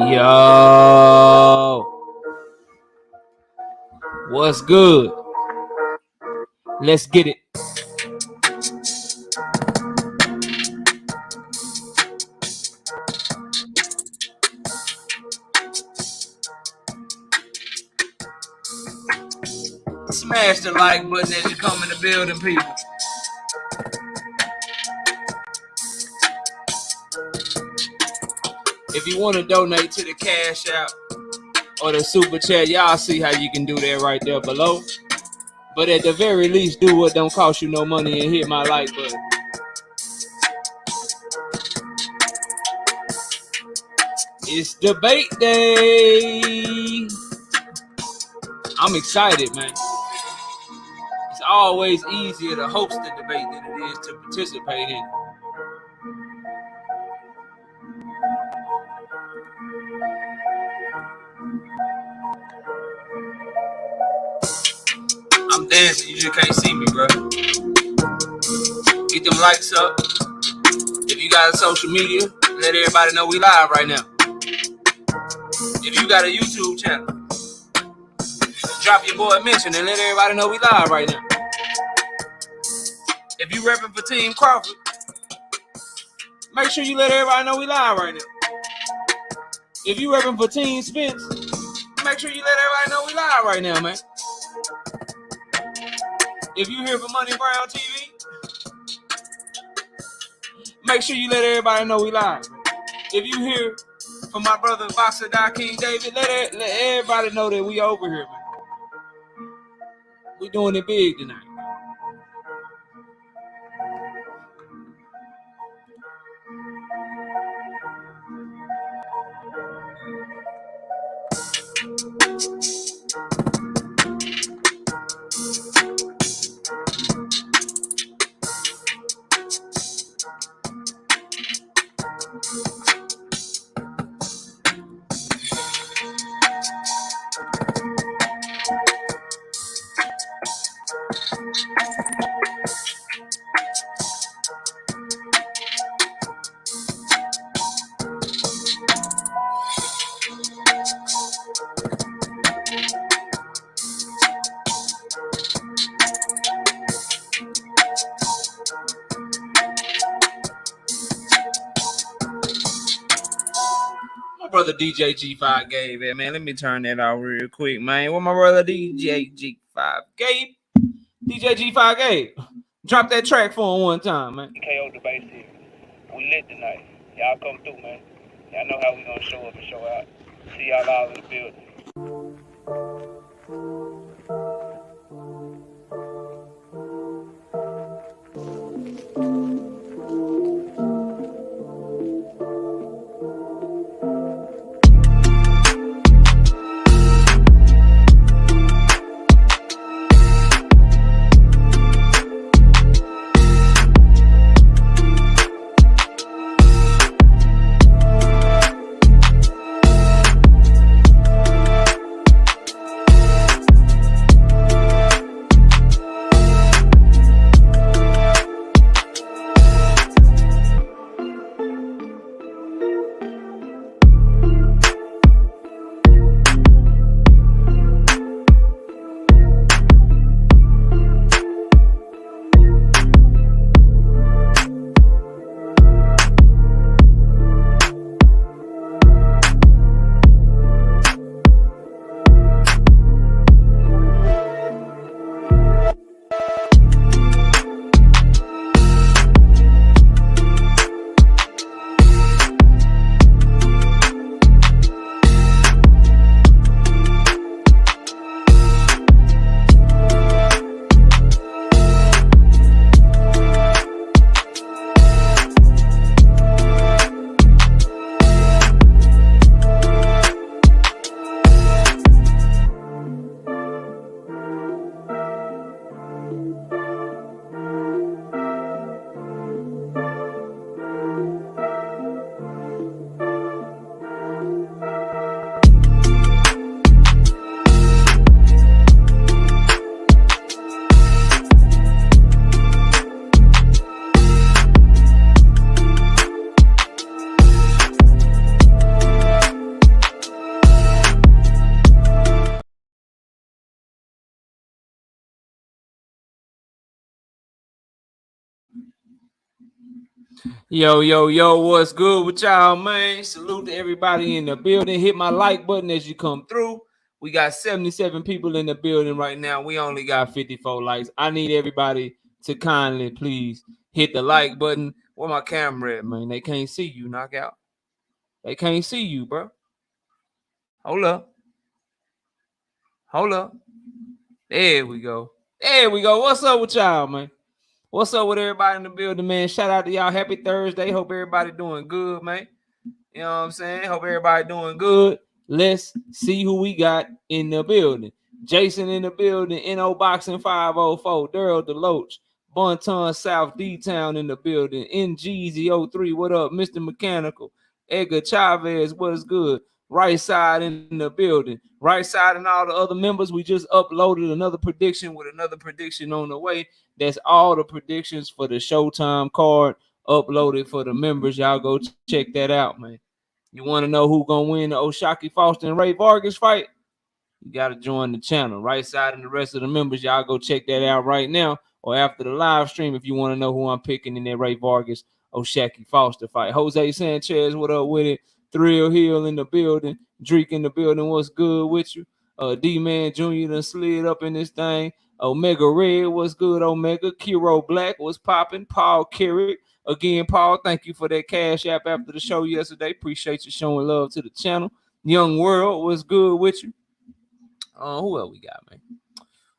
Yo, what's good? Let's get it. Smash the like button as you come in the building, people. If you want to donate to the CashApp or the Super Chat, y'all see how you can do that right there below. But at the very least, do what don't cost you no money and hit my like button. It's debate day. I'm excited, man. It's always easier to host a debate than it is to participate in it. I'm dancing, you just can't see me, bro. Get them likes up. If you got a social media, let everybody know we live right now. If you got a YouTube channel, drop your boy a mention and let everybody know we live right now. If you repping for Team Crawford, make sure you let everybody know we live right now. If you repping for Team Spence, make sure you let everybody know we live right now, man. If you here for Money Brown TV, make sure you let everybody know we live. If you here for my brother Boxer King David, let everybody know that we over here, man. We doing it big tonight. Brother DJ G5 Gabe, man. Let me turn that out real quick, man. Where my brother DJ G5 Gabe? DJ G5 Gabe. Drop that track for him one time, man. TKO Debate Series. We lit tonight. Y'all come through, man. Y'all know how we gonna show up and show out. See y'all all in the building. Yo, what's good with y'all, man? Salute to everybody in the building. Hit my like button as you come through. We got 77 people in the building right now. We only got 54 likes. I need everybody to kindly, please, hit the like button. Where my camera at, man? They can't see you, knockout. They can't see you, bro. Hold up. Hold up. There we go. There we go. What's up with y'all, man? What's up with everybody in the building, man? Shout out to y'all. Happy Thursday. Hope everybody doing good, man. You know what I'm saying? Hope everybody doing good. Let's see who we got in the building. Jason in the building. NO Boxing 504. Daryl Deloach. Bonton South D-Town in the building. NGZ03. What up? Mr. Mechanical. Edgar Chavez. What's good? Right side in the building. Right side and all the other members. We just uploaded another prediction with another prediction on the way. That's all the predictions for the Showtime card uploaded for the members. Y'all go check that out, man. You want to know who gonna win the Oshaki Foster and Ray Vargas fight? You gotta join the channel. Right side and the rest of the members, y'all go check that out right now or after the live stream if you want to know who I'm picking in that Ray Vargas Oshaki Foster fight. Jose Sanchez, what up with it? Thrill Hill in the building. Drake in the building. What's good with you? D-Man Jr. done slid up in this thing. Omega Red, what's good, Omega? Kiro Black, what's popping? Paul Carrick. Again, Paul, thank you for that cash app after the show yesterday. Appreciate you showing love to the channel. Young World, what's good with you? Who else we got, man?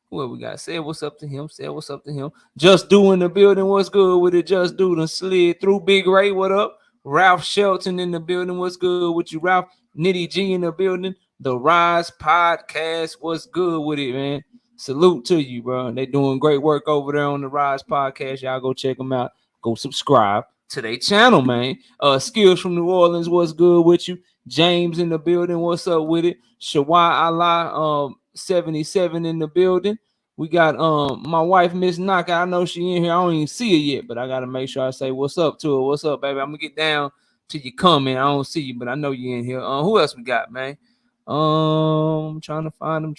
Who else we got? Say what's up to him. Say what's up to him. Just doing the building. What's good with it? Just do the slid through. Big Ray, what up? Ralph Shelton in the building. What's good with you, Ralph? Nitty G in the building. The Rise Podcast. What's good with it, man? Salute to you, bro. They doing great work over there on the Rise Podcast. Y'all go check them out. Go subscribe to their channel, man. Skills from New Orleans. What's good with you? James in the building. What's up with it? Shawai Allah 77 in the building. We got my wife, Miss Knockout. I know she in here. I don't even see her yet, but I gotta make sure I say what's up to her. What's up, baby? I'm gonna get down till you comment. I don't see you, but I know you in here. Who else we got, man? Trying to find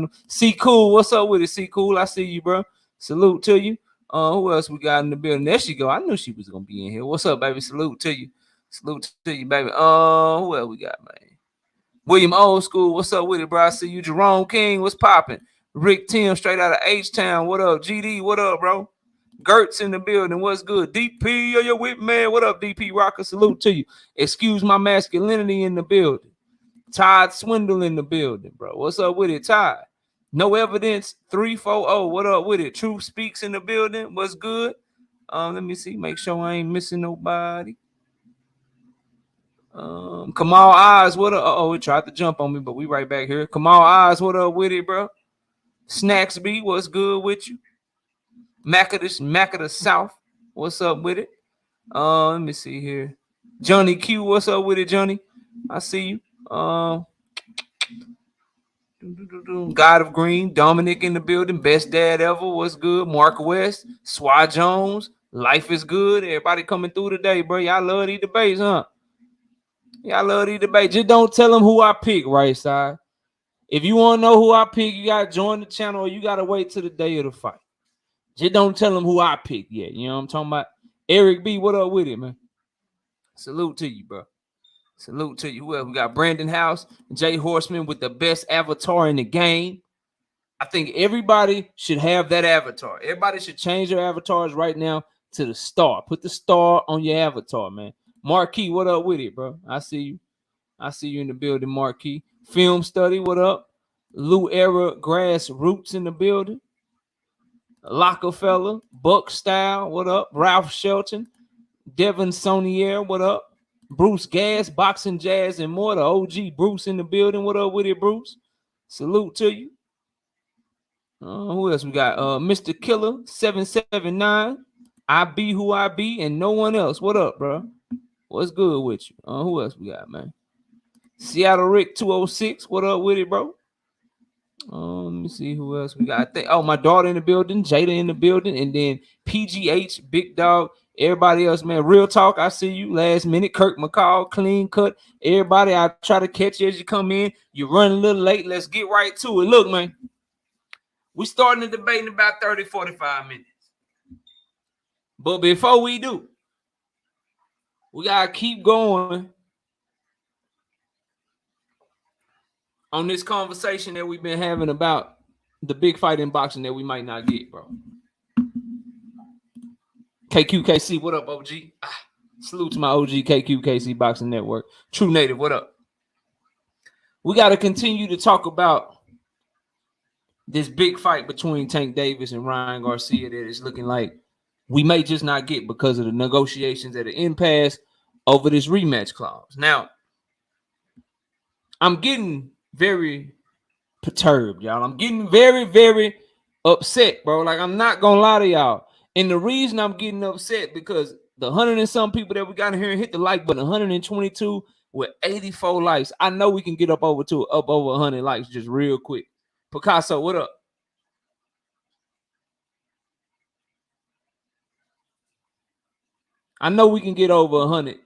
them. See Cool, what's up with it? See Cool, I see you, bro. Salute to you. Who else we got in the building? There she go. I knew she was gonna be in here. What's up, baby? Salute to you. Salute to you, baby. Who else we got, man? William Old School, what's up with it, bro? I see you. Jerome King, what's popping? Rick Tim, straight out of H-Town. What up? GD, what up, bro? Gertz in the building. What's good? DP, are you with, man? What up, DP Rocker? Salute to you. Excuse my masculinity in the building. Todd Swindle in the building, bro. What's up with it, Todd? No Evidence 340. What up with it? Truth Speaks in the building. What's good? Let me see. Make sure I ain't missing nobody. Kamal Oz, what up? Oh, he tried to jump on me, but we right back here. Kamal Oz, what up with it, bro? Snacks B, what's good with you? Mac of the South, what's up with it? Let me see here. Johnny Q, what's up with it, Johnny? I see you. God of Green, Dominic in the building, best dad ever. What's good? Mark West, Swai Jones, life is good. Everybody coming through today, bro. Y'all love these debates, huh? Y'all love these debates. Just don't tell them who I pick, right side. If you want to know who I pick, you got to join the channel or you got to wait till the day of the fight. Just don't tell them who I pick yet. You know what I'm talking about? Eric B, what up with it, man? Salute to you, bro. Salute to you. Well, we got Brandon House, Jay Horseman with the best avatar in the game. I think everybody should have that avatar. Everybody should change their avatars right now to the star. Put the star on your avatar, man. Marquis, what up with it, bro? I see you. I see you in the building, Marquis. Film Study, what up? Lou Era Grassroots in the building. Lockefeller, Buck Style, what up? Ralph Shelton, Devin Sonier, what up? Bruce Gas, Boxing Jazz, and more. The OG Bruce in the building. What up with it, Bruce? Salute to you. Who else we got? Mr. Killer 779. I be who I be, and no one else. What up, bro? What's good with you? Who else we got, man? Seattle Rick 206. What up with it, bro? Let me see who else we got. My daughter in the building, Jada in the building, and then PGH, Big Dog. Everybody else, man. Real talk, I see you. Last minute, Kirk McCall, clean cut. Everybody, I try to catch you as you come in. You run a little late. Let's get right to it. Look, man. We starting the debate in about 30, 45 minutes. But before we do, We gotta keep going on this conversation that we've been having about the big fight in boxing that we might not get, bro. KQKC, what up, OG? Salute to my OG KQKC Boxing Network. True Native, what up? We got to continue to talk about this big fight between Tank Davis and Ryan Garcia that is looking like we may just not get because of the negotiations at the impasse over this rematch clause. Now, I'm getting very perturbed, y'all. I'm getting very, very upset, bro. Like, I'm not gonna lie to y'all. And the reason I'm getting upset because the 100 and some people that we got in here hit the like button, 122 with 84 likes. I know we can get up over 100 likes just real quick. Picasso, what up? I know we can get over 100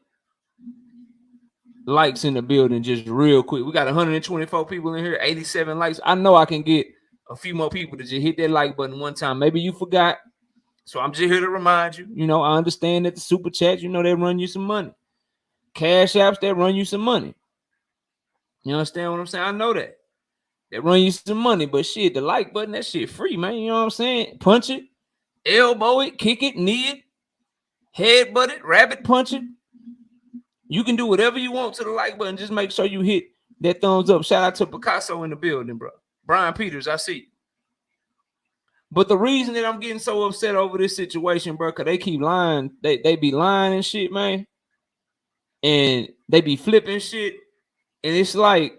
likes in the building just real quick. We got 124 people in here, 87 likes. I know I can get a few more people to just hit that like button one time. Maybe you forgot. So I'm just here to remind you. You know, I understand that the super chats, you know, they run you some money. Cash apps, they run you some money. You understand what I'm saying? I know that. They run you some money, but shit, the like button, that shit free, man. You know what I'm saying? Punch it, elbow it, kick it, knee it, headbutt it, rabbit punch it. You can do whatever you want to the like button. Just make sure you hit that thumbs up. Shout out to Picasso in the building, bro. Brian Peters, I see. But the reason that I'm getting so upset over this situation, bro, because they keep lying. They be lying and shit, man. And they be flipping shit. And it's like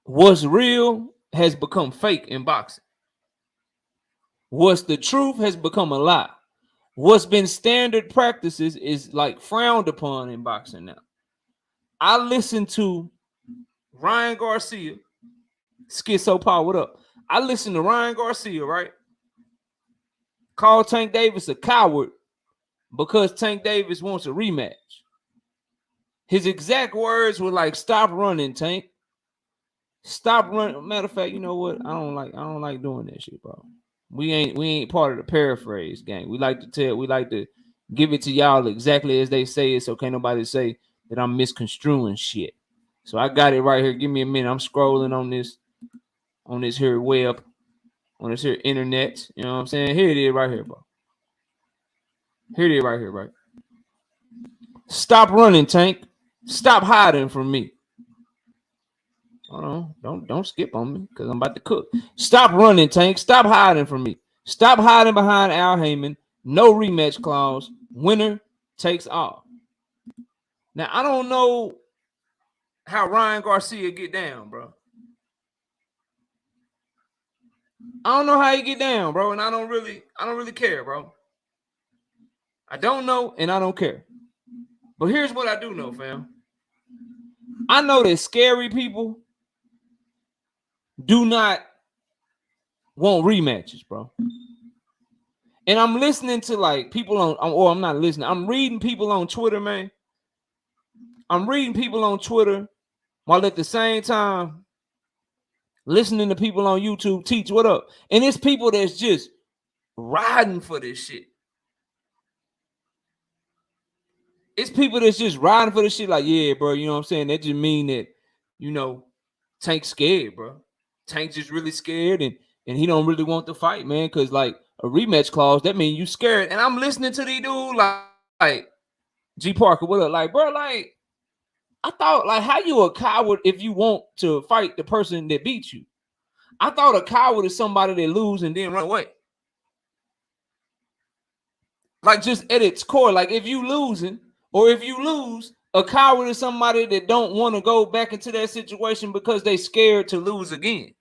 what's real has become fake in boxing. What's the truth has become a lie. What's been standard practices is like frowned upon in boxing now. I listened to Ryan Garcia, Schizo Paul, what up? I listened to Ryan Garcia, right? Call Tank Davis a coward because Tank Davis wants a rematch. His exact words were like, "Stop running, Tank. Stop running." Matter of fact, you know what? I don't like doing that shit, bro. We ain't part of the paraphrase gang. We like to give it to y'all exactly as they say it, so can't nobody say that I'm misconstruing shit. So I got it right here. Give me a minute. I'm scrolling on this here web, on this here internet. You know what I'm saying? Here it is right here, bro. Here it is right here, right? Stop running, Tank. Stop hiding from me. Hold on. Don't skip on me because I'm about to cook. Stop running, Tank. Stop hiding from me. Stop hiding behind Al Heyman. No rematch clause. Winner takes all. Now, I don't know how Ryan Garcia get down, bro. I don't know how he get down, bro, and I don't really care, bro. I don't know, and I don't care. But here's what I do know, fam. I know that scary people do not want rematches, bro. And I'm listening to like people I'm not listening. I'm reading people on Twitter, man. I'm reading people on Twitter while at the same time listening to people on YouTube teach what up. And it's people that's just riding for this shit. It's people that's just riding for this shit like, yeah, bro, you know what I'm saying? That just mean that, you know, Tank's scared, bro. Tank's just really scared and he don't really want to fight, man, because like a rematch clause, that means you scared. And I'm listening to these dude like G Parker, what up? Like, bro, like, I thought, like, how you a coward if you want to fight the person that beat you? I thought a coward is somebody that lose and then run away. Like, just at its core, like, if you losing or if you lose, a coward is somebody that don't want to go back into that situation because they scared to lose again.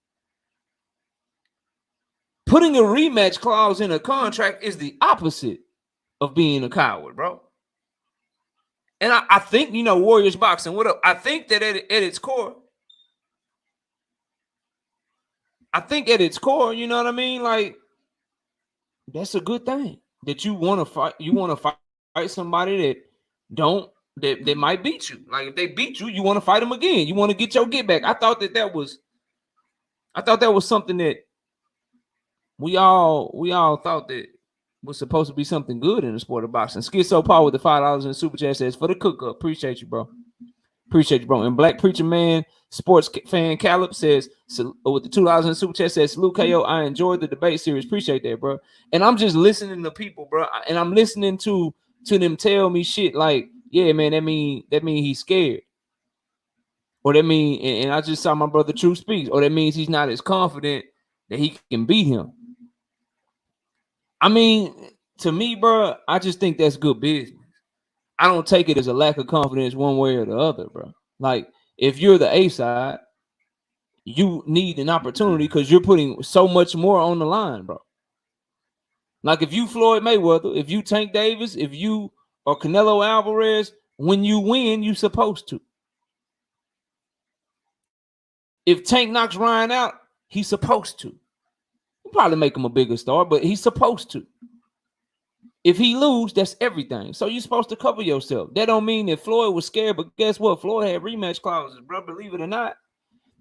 Putting a rematch clause in a contract is the opposite of being a coward, bro. And I think, you know, Warriors Boxing, what up? I think that at its core, you know what I mean? Like, that's a good thing that you want to fight. You want to fight somebody that might beat you. Like, if they beat you, you want to fight them again. You want to get your get back. I thought that was something that we all thought that was supposed to be something good in the sport of boxing. Schizo Paul with the $5 in the super chat says, for the cook up. Appreciate you, bro. Appreciate you, bro. And Black Preacher Man, sports fan Caleb says, with the $2 in the super chat says, salute KO. I enjoyed the debate series. Appreciate that, bro. And I'm just listening to people, bro. And I'm listening to them tell me shit like, yeah, man, that mean he's scared. Or that mean, and I just saw my brother True Speaks, or that means he's not as confident that he can beat him. I mean, to me, bro, I just think that's good business. I don't take it as a lack of confidence one way or the other, bro. Like, if you're the A side, you need an opportunity because you're putting so much more on the line, bro. Like, if you Floyd Mayweather, if you Tank Davis, if you are Canelo Alvarez, when you win, you supposed to. If Tank knocks Ryan out, he's supposed to. He'll probably make him a bigger star, but he's supposed to. If he lose, that's everything. So you're supposed to cover yourself. That don't mean that Floyd was scared, but guess what? Floyd had rematch clauses, bro. Believe it or not.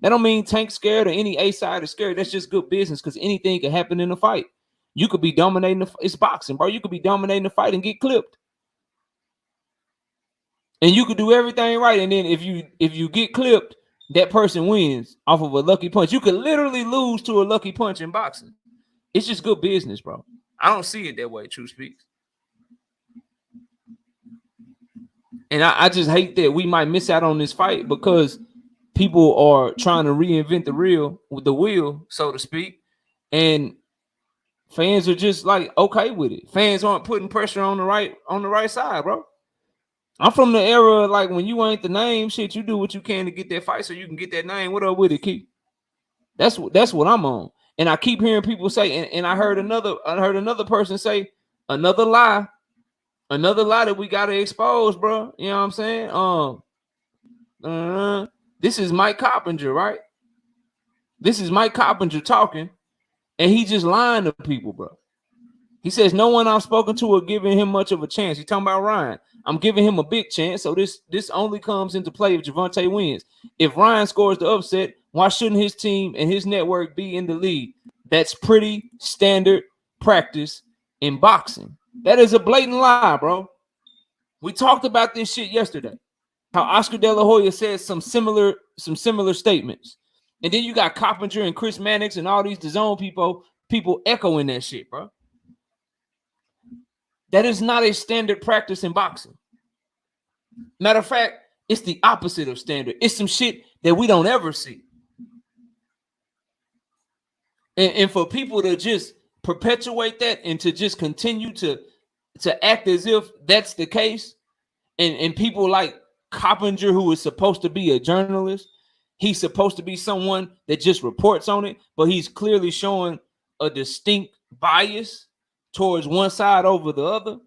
That don't mean Tank's scared or any A side is scared. That's just good business because anything can happen in a fight. You could be dominating it's boxing, bro. You could be dominating the fight and get clipped. And you could do everything right. And then if you get clipped, that person wins off of a lucky punch. You could literally lose to a lucky punch in boxing. It's just good business, bro. I don't see it that way, True Speaks. And I just hate that we might miss out on this fight because people are trying to reinvent the wheel, so to speak. And fans are just like okay with it. Fans aren't putting pressure on the right side, bro. I'm from the era like when you ain't the name, shit, you do what you can to get that fight so you can get that name. What up with it, Keith? That's what I'm on. And I keep hearing people say, and I heard another person say another lie that we gotta expose, bro. You know what I'm saying? This is Mike Coppinger, right? This is Mike Coppinger talking, and he just lying to people, bro. He says no one I've spoken to are giving him much of a chance. He's talking about Ryan. I'm giving him a big chance, so this only comes into play if Gervonta wins. If Ryan scores the upset, why shouldn't his team and his network be in the lead? That's pretty standard practice in boxing. That is a blatant lie, bro. We talked about this shit yesterday. How Oscar De La Hoya said some similar statements. And then you got Coppinger and Chris Mannix and all these DAZN people echoing that shit, bro. That is not a standard practice in boxing. Matter of fact, it's the opposite of standard. It's some shit that we don't ever see. And for people to just perpetuate that and to just continue to act as if that's the case, and people like Coppinger, who is supposed to be a journalist, he's supposed to be someone that just reports on it, but he's clearly showing a distinct bias towards one side over the other.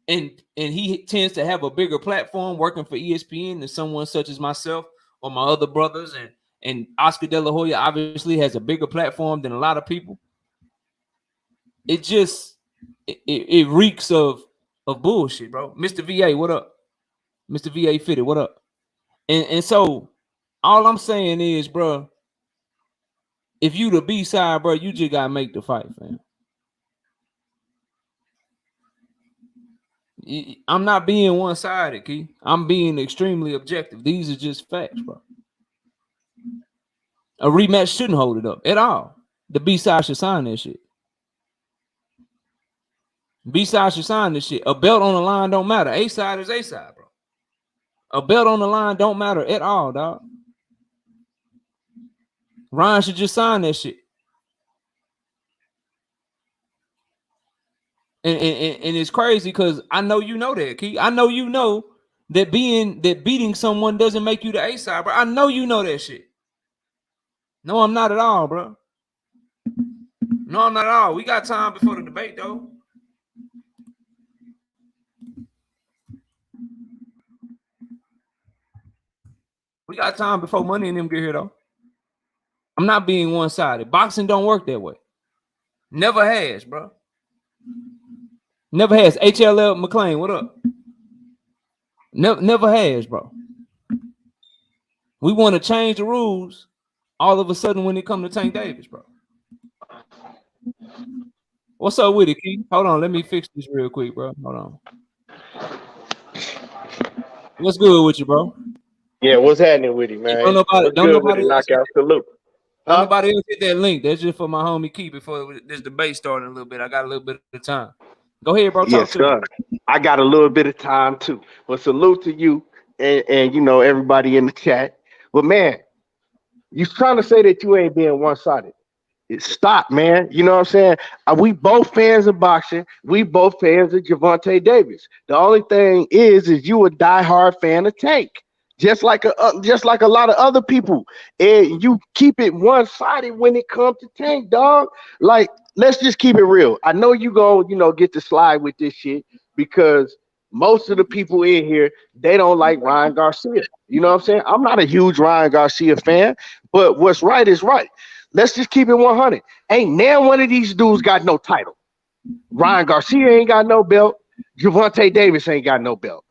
And he tends to have a bigger platform working for ESPN than someone such as myself or my other brothers. And Oscar De La Hoya obviously has a bigger platform than a lot of people. It just it reeks of bullshit, bro. Mr. VA, what up? Mr. VA Fitted, what up? And so all I'm saying is, bro, if you the B side, bro, you just gotta make the fight, fam. I'm not being one-sided, Key. I'm being extremely objective. These are just facts, bro. A rematch shouldn't hold it up at all. The B side should sign that shit. B side should sign this shit. A belt on the line don't matter. A side is A side, bro. A belt on the line don't matter at all, dog. Ryan should just sign that shit. And it's crazy because I know you know that, Key. I know you know that beating someone doesn't make you the A side, bro. I know you know that shit. No, I'm not at all, bro. No, I'm not at all. We got time before the debate, though. We got time before Money and them get here, though. I'm not being one-sided. Boxing don't work that way. Never has, bro. Never has. HLL McLean, what up? Never has, bro. We want to change the rules all of a sudden when it comes to Tank Davis, bro. What's up with it, Keith? Hold on, let me fix this real quick, bro. Hold on. What's good with you, bro? Yeah, what's happening with him, Hey, man? What's don't good with the nobody else, knockout salute? don't Huh? nobody else hit that link. That's just for my homie Keith before this debate started a little bit. I got a little bit of time. Go ahead, bro. Talk Yes, to me. sir. I got a little bit of time too. Well, salute to you and you know everybody in the chat. But man, you trying to say that you ain't being one-sided. Stop, man. You know what I'm saying? We both fans of boxing. We both fans of Gervonta Davis. The only thing is you a diehard fan of Tank, just like a lot of other people. And you keep it one sided when it comes to Tank, dog. Like, let's just keep it real. I know you gonna get to slide with this shit because most of the people in here they don't like Ryan Garcia. You know what I'm saying? I'm not a huge Ryan Garcia fan, but what's right is right. Let's just keep it 100. Ain't now one of these dudes got no title. Ryan Garcia ain't got no belt. Gervonta Davis ain't got no belt.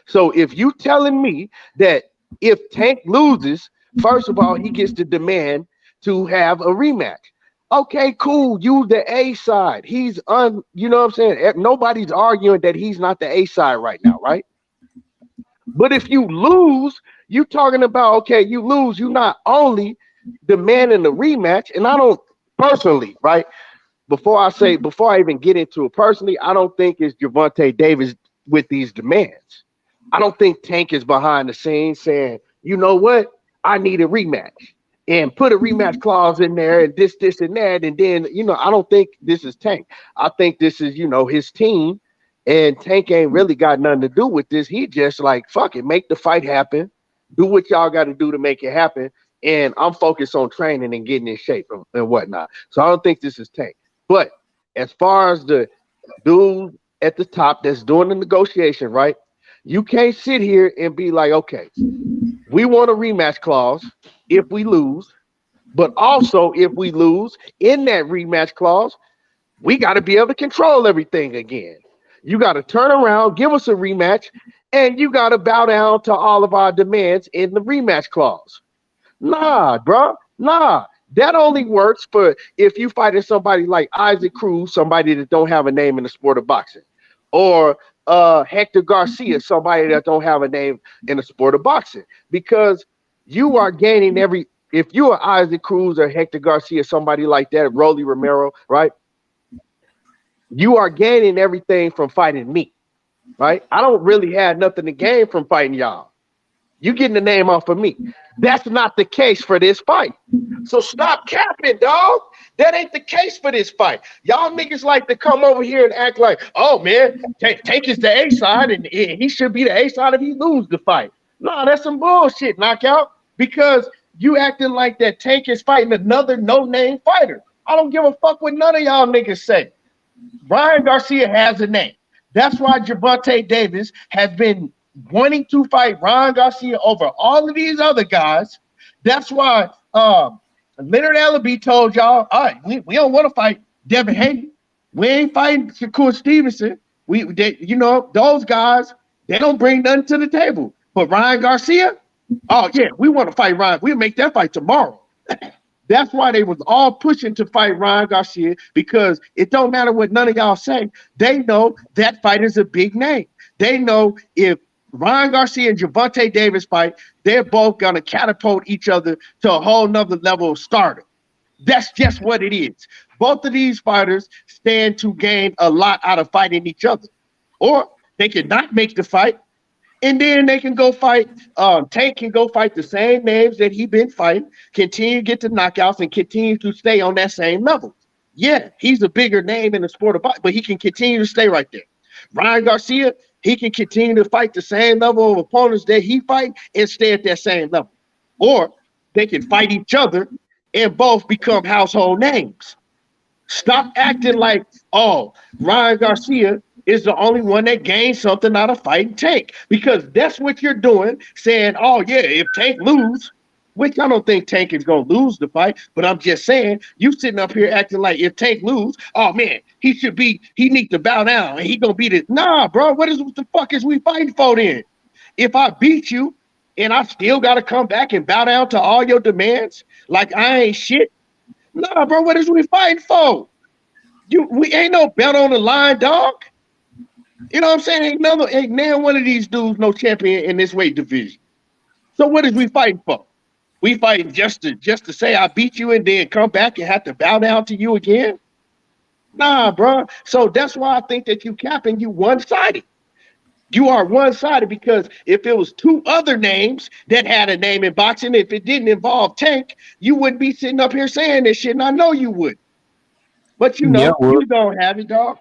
So if you telling me that if Tank loses, first of all, he gets to demand to have a rematch. Okay, cool. You the A side. You know what I'm saying? Nobody's arguing that he's not the A side right now, right? But if you lose, you talking about, okay, you lose, you not only demanding the rematch, and I don't personally, right? Before I even get into it personally, I don't think it's Gervonta Davis with these demands. I don't think Tank is behind the scenes saying, you know what, I need a rematch and put a rematch clause in there and this, and that. And then, I don't think this is Tank. I think this is, his team. And Tank ain't really got nothing to do with this. He just like, fuck it, make the fight happen. Do what y'all got to do to make it happen. And I'm focused on training and getting in shape and whatnot. So I don't think this is Tank. But as far as the dude at the top that's doing the negotiation, right? You can't sit here and be like, okay, we want a rematch clause if we lose, but also if we lose in that rematch clause, we got to be able to control everything again. You got to turn around, give us a rematch, and you got to bow down to all of our demands in the rematch clause. Nah, bro. Nah. That only works for if you fighting somebody like Isaac Cruz, somebody that don't have a name in the sport of boxing, or Hector Garcia, somebody that don't have a name in the sport of boxing, because you are gaining if you are Isaac Cruz or Hector Garcia, somebody like that, Rolly Romero, right? You are gaining everything from fighting me, right? I don't really have nothing to gain from fighting y'all. You getting the name off of me. That's not the case for this fight. So stop capping, dog. That ain't the case for this fight. Y'all niggas like to come over here and act like, oh man, Tank is the A side and he should be the A side if he lose the fight. No, that's some bullshit, knockout. Because you acting like that Tank is fighting another no-name fighter. I don't give a fuck what none of y'all niggas say. Ryan Garcia has a name. That's why Gervonta Davis has been wanting to fight Ryan Garcia over all of these other guys. That's why Leonard Allaby told y'all, all right, we don't want to fight Devin Haney. We ain't fighting Shakur Stevenson. Those guys, they don't bring nothing to the table. But Ryan Garcia, oh yeah, we want to fight Ryan. We'll make that fight tomorrow. That's why they was all pushing to fight Ryan Garcia, because it don't matter what none of y'all say. They know that fight is a big name. They know if Ryan Garcia and Gervonta Davis fight, they're both going to catapult each other to a whole nother level of stardom. That's just what it is. Both of these fighters stand to gain a lot out of fighting each other. Or they can not make the fight, and then they can go fight. Tank can go fight the same names that he been fighting, continue to get the knockouts, and continue to stay on that same level. Yeah, he's a bigger name in the sport of boxing, but he can continue to stay right there. Ryan Garcia, he can continue to fight the same level of opponents that he fight and stay at that same level. Or they can fight each other and both become household names. Stop acting like, oh, Ryan Garcia is the only one that gained something out of fighting Tank, because that's what you're doing, saying, oh, yeah, if Tank lose, which I don't think Tank is going to lose the fight, but I'm just saying, you sitting up here acting like if Tank lose, oh, man, he needs to bow down and he going to beat it. Nah, bro, what the fuck is we fighting for then? If I beat you and I still got to come back and bow down to all your demands like I ain't shit, nah, bro, what is we fighting for? We ain't no belt on the line, dog. You know what I'm saying? Ain't now one of these dudes no champion in this weight division. So what is we fighting for? We fighting just to say I beat you and then come back and have to bow down to you again? Nah, bro. So that's why I think that you capping you one-sided. You are one-sided because if it was two other names that had a name in boxing, if it didn't involve Tank, you wouldn't be sitting up here saying this shit, and I know you would. But you Yeah, know, well, you don't have it, dog.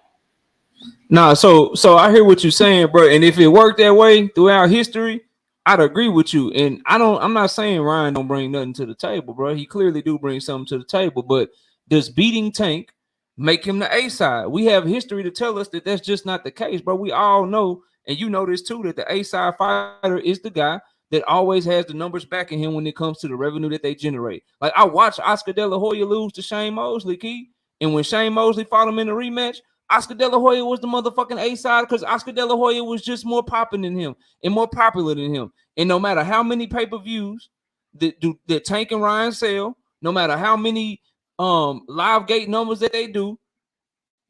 nah, so I hear what you're saying, bro. And if it worked that way throughout history, I'd agree with you. And I'm not saying Ryan don't bring nothing to the table, bro. He clearly do bring something to the table. But does beating Tank make him the A side? We have history to tell us that that's just not the case, bro. We all know, and you know this too, that the A side fighter is the guy that always has the numbers backing him when it comes to the revenue that they generate. Like I watched Oscar De La Hoya lose to Shane Mosley, Key, and when Shane Mosley fought him in the rematch, Oscar De La Hoya was the motherfucking A side because Oscar De La Hoya was just more popping than him and more popular than him. And no matter how many pay-per-views that Tank and Ryan sell, no matter how many live gate numbers that they do,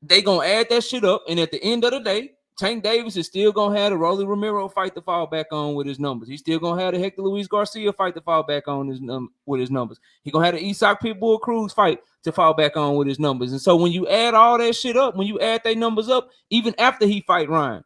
they gonna add that shit up. And at the end of the day, Tank Davis is still gonna have the Rolly Romero fight to fall back on with his numbers. He's still gonna have the Hector Luis Garcia fight to fall back on with his numbers. He gonna have the Isak Pitbull Cruz fight to fall back on with his numbers. And so when you add all that shit up, when you add their numbers up, even after he fight Ryan,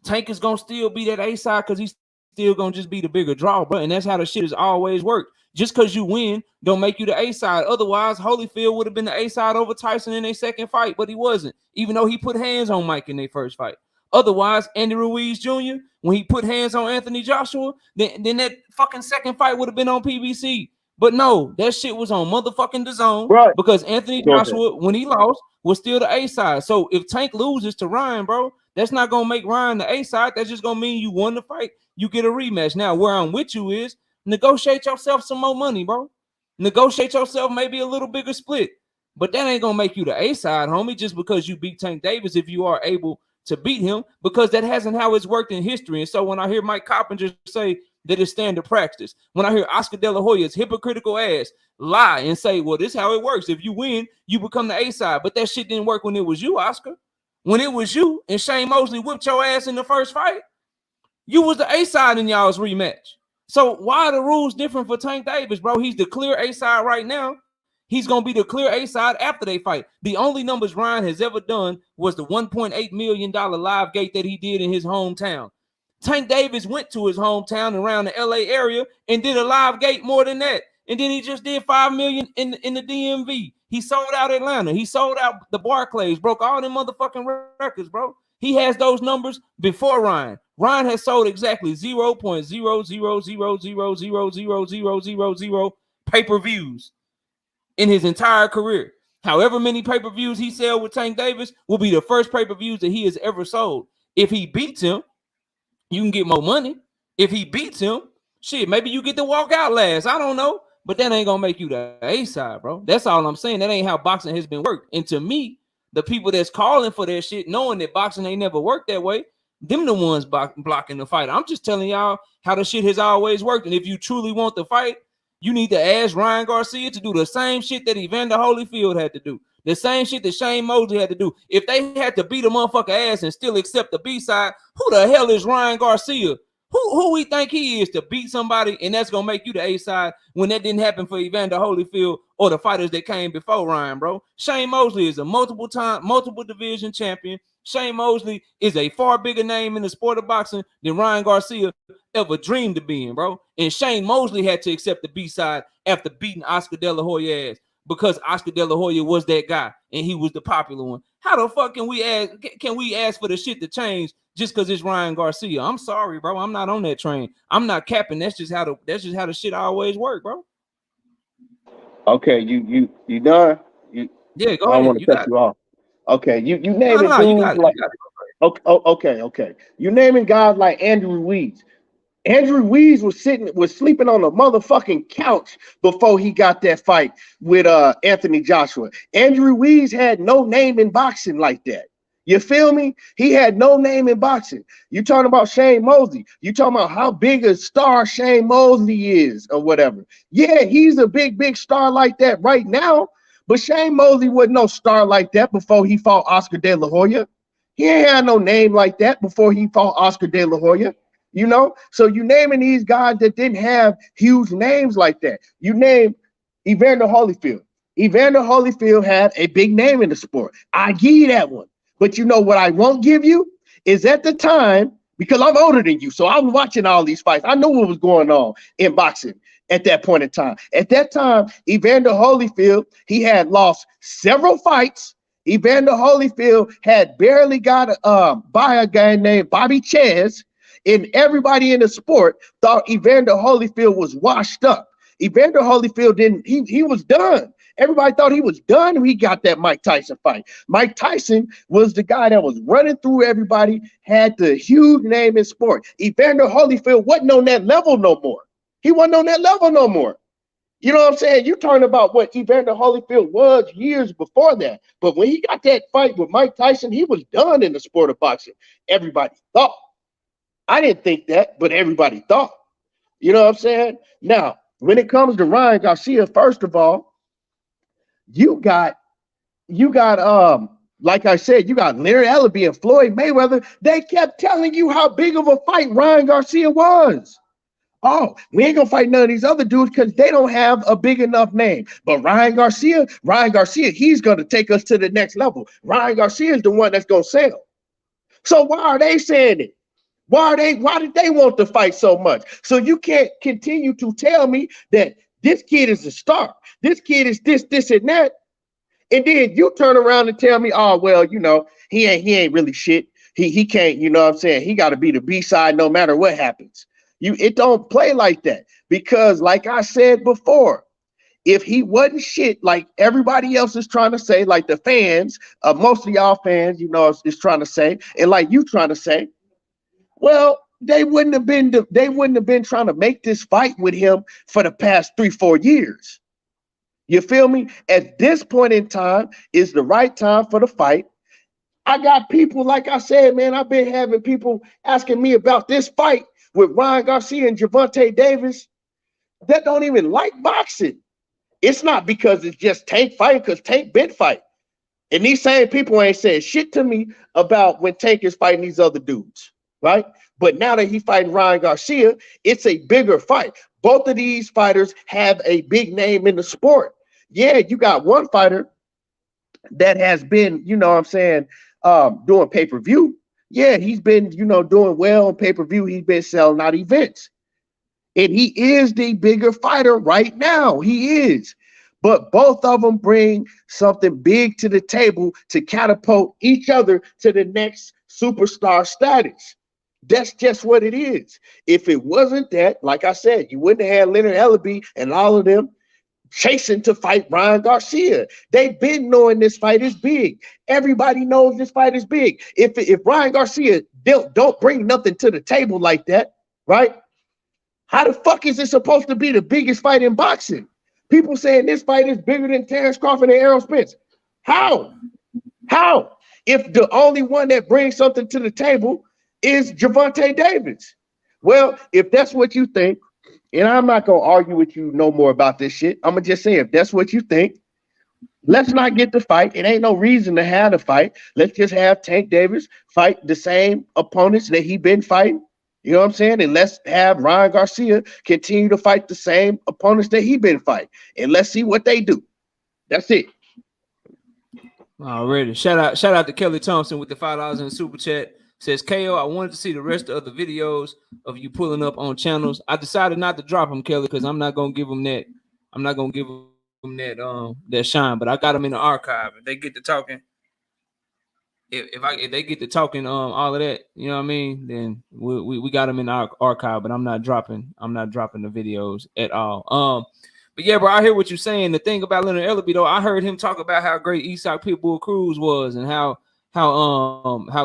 Tank is gonna still be that A side because he's still gonna just be the bigger draw, bro. And that's how the shit has always worked. Just because you win, don't make you the A side. Otherwise, Holyfield would have been the A side over Tyson in their second fight, but he wasn't, even though he put hands on Mike in their first fight. Otherwise, Andy Ruiz Jr., when he put hands on Anthony Joshua, then that fucking second fight would have been on PBC. But no, that shit was on motherfucking DAZN Right. because Anthony Go ahead. Joshua, when he lost, was still the A side. So if Tank loses to Ryan, bro, that's not gonna make Ryan the A side. That's just gonna mean you won the fight. You get a rematch. Now, where I'm with you is negotiate yourself some more money, bro. Negotiate yourself maybe a little bigger split. But that ain't gonna make you the A side, homie, just because you beat Tank Davis if you are able to beat him, because that hasn't how it's worked in history. And so when I hear Mike Coppinger say that it's standard practice, when I hear Oscar De La Hoya's hypocritical ass lie and say, well, this is how it works. If you win, you become the A side. But that shit didn't work when it was you, Oscar. When it was you and Shane Mosley whipped your ass in the first fight, you was the A side in y'all's rematch. So why are the rules different for Tank Davis, bro? He's the clear A side right now. He's going to be the clear A side after they fight. The only numbers Ryan has ever done was the $1.8 million live gate that he did in his hometown. Tank Davis went to his hometown around the LA area and did a live gate more than that. And then he just did $5 million in the DMV. He sold out Atlanta. He sold out the Barclays, broke all them motherfucking records, bro. He has those numbers before Ryan. Ryan has sold exactly 0.00000000000 pay-per-views in his entire career. However many pay-per-views he sells with Tank Davis will be the first pay-per-views that he has ever sold. If he beats him, you can get more money. If he beats him, shit, maybe you get to walk out last. I don't know. But that ain't gonna make you the A side, bro. That's all I'm saying. That ain't how boxing has been worked. And to me, the people that's calling for that shit, knowing that boxing ain't never worked that way, them the ones blocking the fight. I'm just telling y'all how the shit has always worked. And if you truly want the fight, you need to ask Ryan Garcia to do the same shit that Evander Holyfield had to do. The same shit that Shane Mosley had to do. If they had to beat a motherfucker ass and still accept the B side, who the hell is Ryan Garcia? Who we think he is to beat somebody and that's gonna make you the A side when that didn't happen for Evander Holyfield or the fighters that came before Ryan, bro? Shane Mosley is a multiple division champion. Shane Mosley is a far bigger name in the sport of boxing than Ryan Garcia ever dreamed of being, bro. And Shane Mosley had to accept the B side after beating Oscar De La Hoya ass because Oscar De La Hoya was that guy and he was the popular one. How the fuck can we ask for the shit to change just because it's Ryan Garcia? I'm sorry, bro. I'm not on that train. I'm not capping. That's just how the shit always work, bro. Okay, you done? Yeah, go I don't ahead. want to cut you off. Okay, you naming No, you got dudes it. like You got it. okay. You naming guys like Andrew Ruiz. Andrew Ruiz was sleeping on a motherfucking couch before he got that fight with Anthony Joshua. Andrew Ruiz had no name in boxing like that. You feel me? He had no name in boxing. You talking about Shane Mosley. You talking about how big a star Shane Mosley is or whatever. Yeah, he's a big star like that right now. But Shane Mosley wasn't no star like that before he fought Oscar De La Hoya. He ain't had no name like that before he fought Oscar De La Hoya. You know, so you naming these guys that didn't have huge names like that. You name Evander Holyfield. Evander Holyfield had a big name in the sport. I give you that one. But you know what I won't give you is at the time, because I'm older than you, so I'm watching all these fights. I know what was going on in boxing at that point in time. At that time, Evander Holyfield, he had lost several fights. Evander Holyfield had barely got by a guy named Bobby Ches, and everybody in the sport thought Evander Holyfield was washed up. Evander Holyfield didn't, he was done. Everybody thought he was done when he got that Mike Tyson fight. Mike Tyson was the guy that was running through everybody, had the huge name in sport. Evander Holyfield wasn't on that level no more. He wasn't on that level no more. You know what I'm saying? You're talking about what Evander Holyfield was years before that. But when he got that fight with Mike Tyson, he was done in the sport of boxing. Everybody thought. I didn't think that, but everybody thought. You know what I'm saying? Now, when it comes to Ryan Garcia, first of all, you got like I said, you got Leonard Ellerbe and Floyd Mayweather. They kept telling you how big of a fight Ryan Garcia was. Oh, we ain't gonna fight none of these other dudes because they don't have a big enough name. But Ryan Garcia, he's gonna take us to the next level. Ryan Garcia is the one that's gonna sell. So why are they saying it? Why did they want to fight so much? So you can't continue to tell me that this kid is a star. This kid is this, and that. And then you turn around and tell me, oh, well, you know, he ain't really shit. He can't, you know what I'm saying? He got to be the B-side no matter what happens. It don't play like that. Because like I said before, if he wasn't shit like everybody else is trying to say, like the fans, most of y'all fans, you know, is trying to say, and like you trying to say, well, they wouldn't have been trying to make this fight with him for the past 3-4 years. You feel me? At this point in time is the right time for the fight. I got people, like I said, man, I've been having people asking me about this fight with Ryan Garcia and Gervonta Davis that don't even like boxing. It's not because it's just Tank fighting, because Tank been fighting. And these same people ain't saying shit to me about when Tank is fighting these other dudes, right? But now that he's fighting Ryan Garcia, it's a bigger fight. Both of these fighters have a big name in the sport. Yeah, you got one fighter that has been, you know what I'm saying, doing pay-per-view. Yeah, he's been, you know, doing well on pay-per-view. He's been selling out events. And he is the bigger fighter right now. He is. But both of them bring something big to the table to catapult each other to the next superstar status. That's just what it is. If it wasn't that, like I said, you wouldn't have had Leonard Ellerbe and all of them chasing to fight Ryan Garcia. They've been knowing this fight is big. Everybody knows this fight is big. If Ryan Garcia don't bring nothing to the table like that, right? How the fuck is it supposed to be the biggest fight in boxing? People saying this fight is bigger than Terence Crawford and Errol Spence. How? How? If the only one that brings something to the table is Gervonta Davis. Well, if that's what you think, and I'm not going to argue with you no more about this shit. I'm going to just say, if that's what you think, let's not get the fight. It ain't no reason to have the fight. Let's just have Tank Davis fight the same opponents that he been fighting. You know what I'm saying? And let's have Ryan Garcia continue to fight the same opponents that he been fighting. And let's see what they do. That's it. Already. Shout out to Kelly Thompson with the $5 in the super chat. Says, KO, I wanted to see the rest of the videos of you pulling up on channels. I decided not to drop them, Kelly, because I'm not gonna give them that. I'm not gonna give them that shine. But I got them in the archive. If they get to talking, if they get to talking all of that, you know what I mean, then we got them in our archive. But I'm not dropping the videos at all. But yeah, bro, I hear what you're saying. The thing about Leonard Ellerbe, though, I heard him talk about how great Isak Pitbull Cruz was and how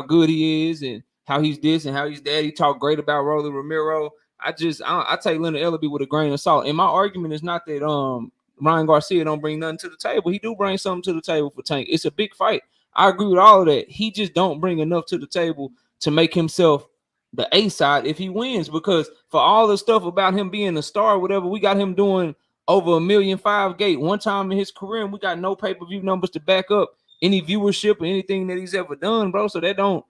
good he is and how he's this and how he's that. He talked great about Rolly Romero. I take Leonard Ellerbe with a grain of salt. And my argument is not that Ryan Garcia don't bring nothing to the table. He do bring something to the table for Tank. It's a big fight. I agree with all of that. He just don't bring enough to the table to make himself the A side if he wins, because for all the stuff about him being a star or whatever, we got him doing over 1,000,005 gate one time in his career, and we got no pay-per-view numbers to back up any viewership or anything that he's ever done, bro. So that don't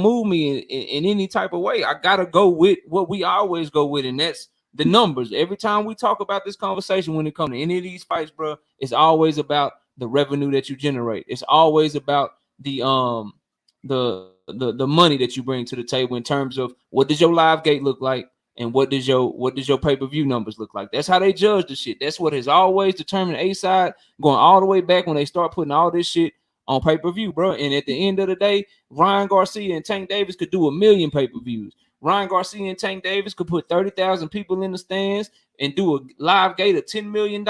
move me in any type of way. I gotta go with what we always go with, and that's the numbers. Every time we talk about this conversation when it comes to any of these fights, bro, it's always about the revenue that you generate. It's always about the money that you bring to the table in terms of what does your live gate look like and what does your pay-per-view numbers look like. That's how they judge the shit. That's what has always determined A side going all the way back when they start putting all this shit on pay-per-view, bro. And at the end of the day, Ryan Garcia and Tank Davis could do 1,000,000 pay-per-views. Ryan Garcia and Tank Davis could put 30,000 people in the stands and do a live gate of $10 million.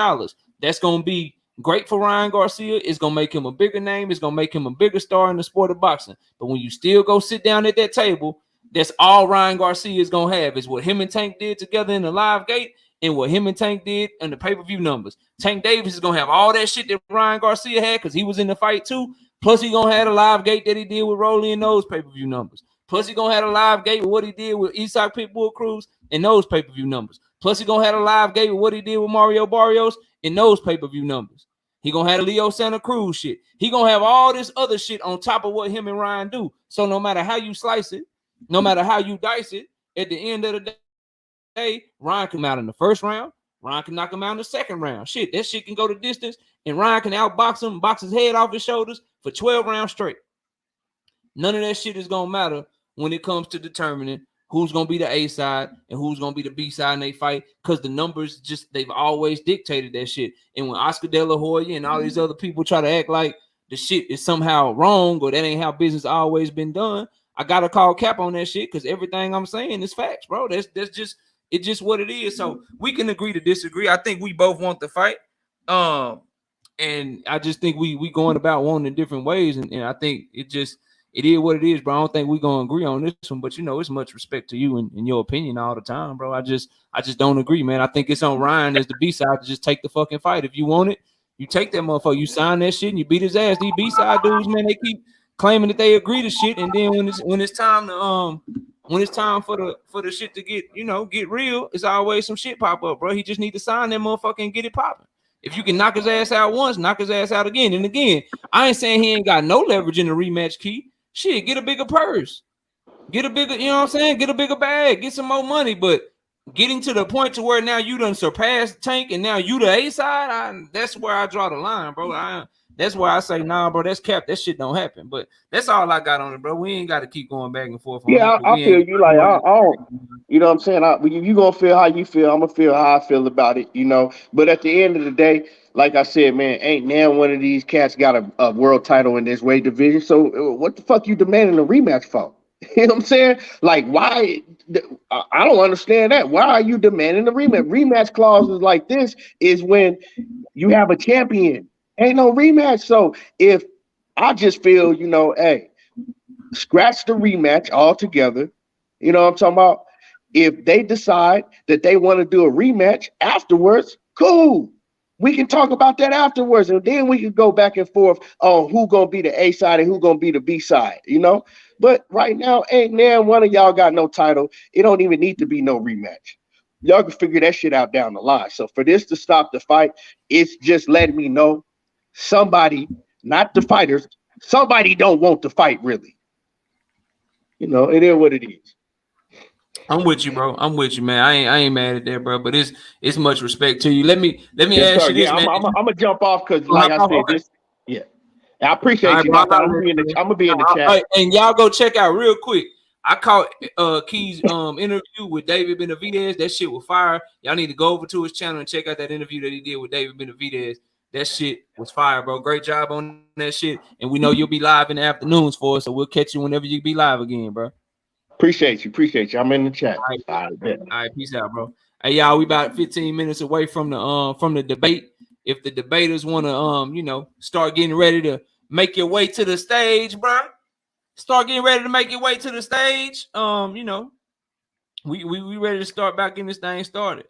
That's gonna be great for Ryan Garcia. It's gonna make him a bigger name. It's gonna make him a bigger star in the sport of boxing. But when you still go sit down at that table, that's all Ryan Garcia is gonna have is what him and Tank did together in the live gate and what him and Tank did in the pay-per-view numbers. Tank Davis is gonna have all that shit that Ryan Garcia had because he was in the fight too. Plus, he gonna have a live gate that he did with Rolly and those pay-per-view numbers. Plus, he gonna have a live gate with what he did with Isak Pitbull Cruz and those pay-per-view numbers. Plus, he gonna have a live gate with what he did with Mario Barrios and those pay-per-view numbers. He gonna have Leo Santa Cruz shit. He gonna have all this other shit on top of what him and Ryan do. So no matter how you slice it, no matter how you dice it, at the end of the day, Ryan can come out in the first round. Ryan can knock him out in the second round. Shit, that shit can go to distance, and Ryan can outbox him, box his head off his shoulders for 12 rounds straight. None of that shit is gonna matter when it comes to determining who's gonna be the A side and who's gonna be the B side in they fight, because the numbers they've always dictated that shit. And when Oscar De La Hoya and all these other people try to act like the shit is somehow wrong or that ain't how business always been done, I gotta call cap on that shit because everything I'm saying is facts, bro. That's just what it is. So we can agree to disagree. I think we both want the fight. And I just think we going about one in different ways, and I think it is what it is, bro. I don't think we're gonna agree on this one, but it's much respect to you and your opinion all the time, bro. I just don't agree, man. I think it's on Ryan as the B side to just take the fucking fight. If you want it, you take that motherfucker, you sign that shit and you beat his ass. These B side dudes, man, they keep claiming that they agree to shit, and then when it's time to when it's time for the shit to get real, it's always some shit pop up, bro. He just need to sign that motherfucker and get it popping. If you can knock his ass out once, knock his ass out again and again. I ain't saying he ain't got no leverage in the rematch, Key. Shit, get a bigger purse. Get a bigger, you know what I'm saying? Get a bigger bag. Get some more money. But getting to the point to where now you done surpassed Tank and now you the A side, that's where I draw the line, bro. That's why I say, nah, bro, that's cap. That shit don't happen. But that's all I got on it, bro. We ain't got to keep going back and forth on Yeah, it. I We feel ain't you. Like I don't, you know what I'm saying? You gonna feel how you feel. I'm gonna feel how I feel about it. But at the end of the day, like I said, man, ain't now one of these cats got a world title in this weight division. So what the fuck you demanding a rematch for? You know what I'm saying? Like, why? I don't understand that. Why are you demanding a rematch? Rematch clauses like this is when you have a champion. Ain't no rematch. So if I just feel, hey, scratch the rematch altogether. You know what I'm talking about? If they decide that they want to do a rematch afterwards, cool. We can talk about that afterwards, and then we can go back and forth on who gonna be the A side and who gonna be the B side. But right now, ain't now one of y'all got no title. It don't even need to be no rematch. Y'all can figure that shit out down the line. So for this to stop the fight, it's just letting me know somebody, not the fighters, somebody don't want to fight really. It is what it is. I'm with you, bro. I'm with you, man. I ain't mad at that, bro. But it's much respect to you. Let me Yes, ask sir. you this, Yeah, I'm man. I'm I'm gonna jump off because, Oh, like I said, okay. this. Yeah, I All appreciate right, you, bro. Doc. I'm gonna be in the chat. And y'all go check out real quick. I caught Key's interview with David Benavidez. That shit was fire. Y'all need to go over to his channel and check out that interview that he did with David Benavidez. That shit was fire, bro. Great job on that shit. And we know you'll be live in the afternoons for us, so we'll catch you whenever you be live again, bro. Appreciate you. I'm in the chat. All right, All right, bet. all right, peace out, bro. Hey, y'all, we about 15 minutes away from the debate. If the debaters want to start getting ready to make your way to the stage, bro. Start getting ready to make your way to the stage. We ready to start back getting this thing started.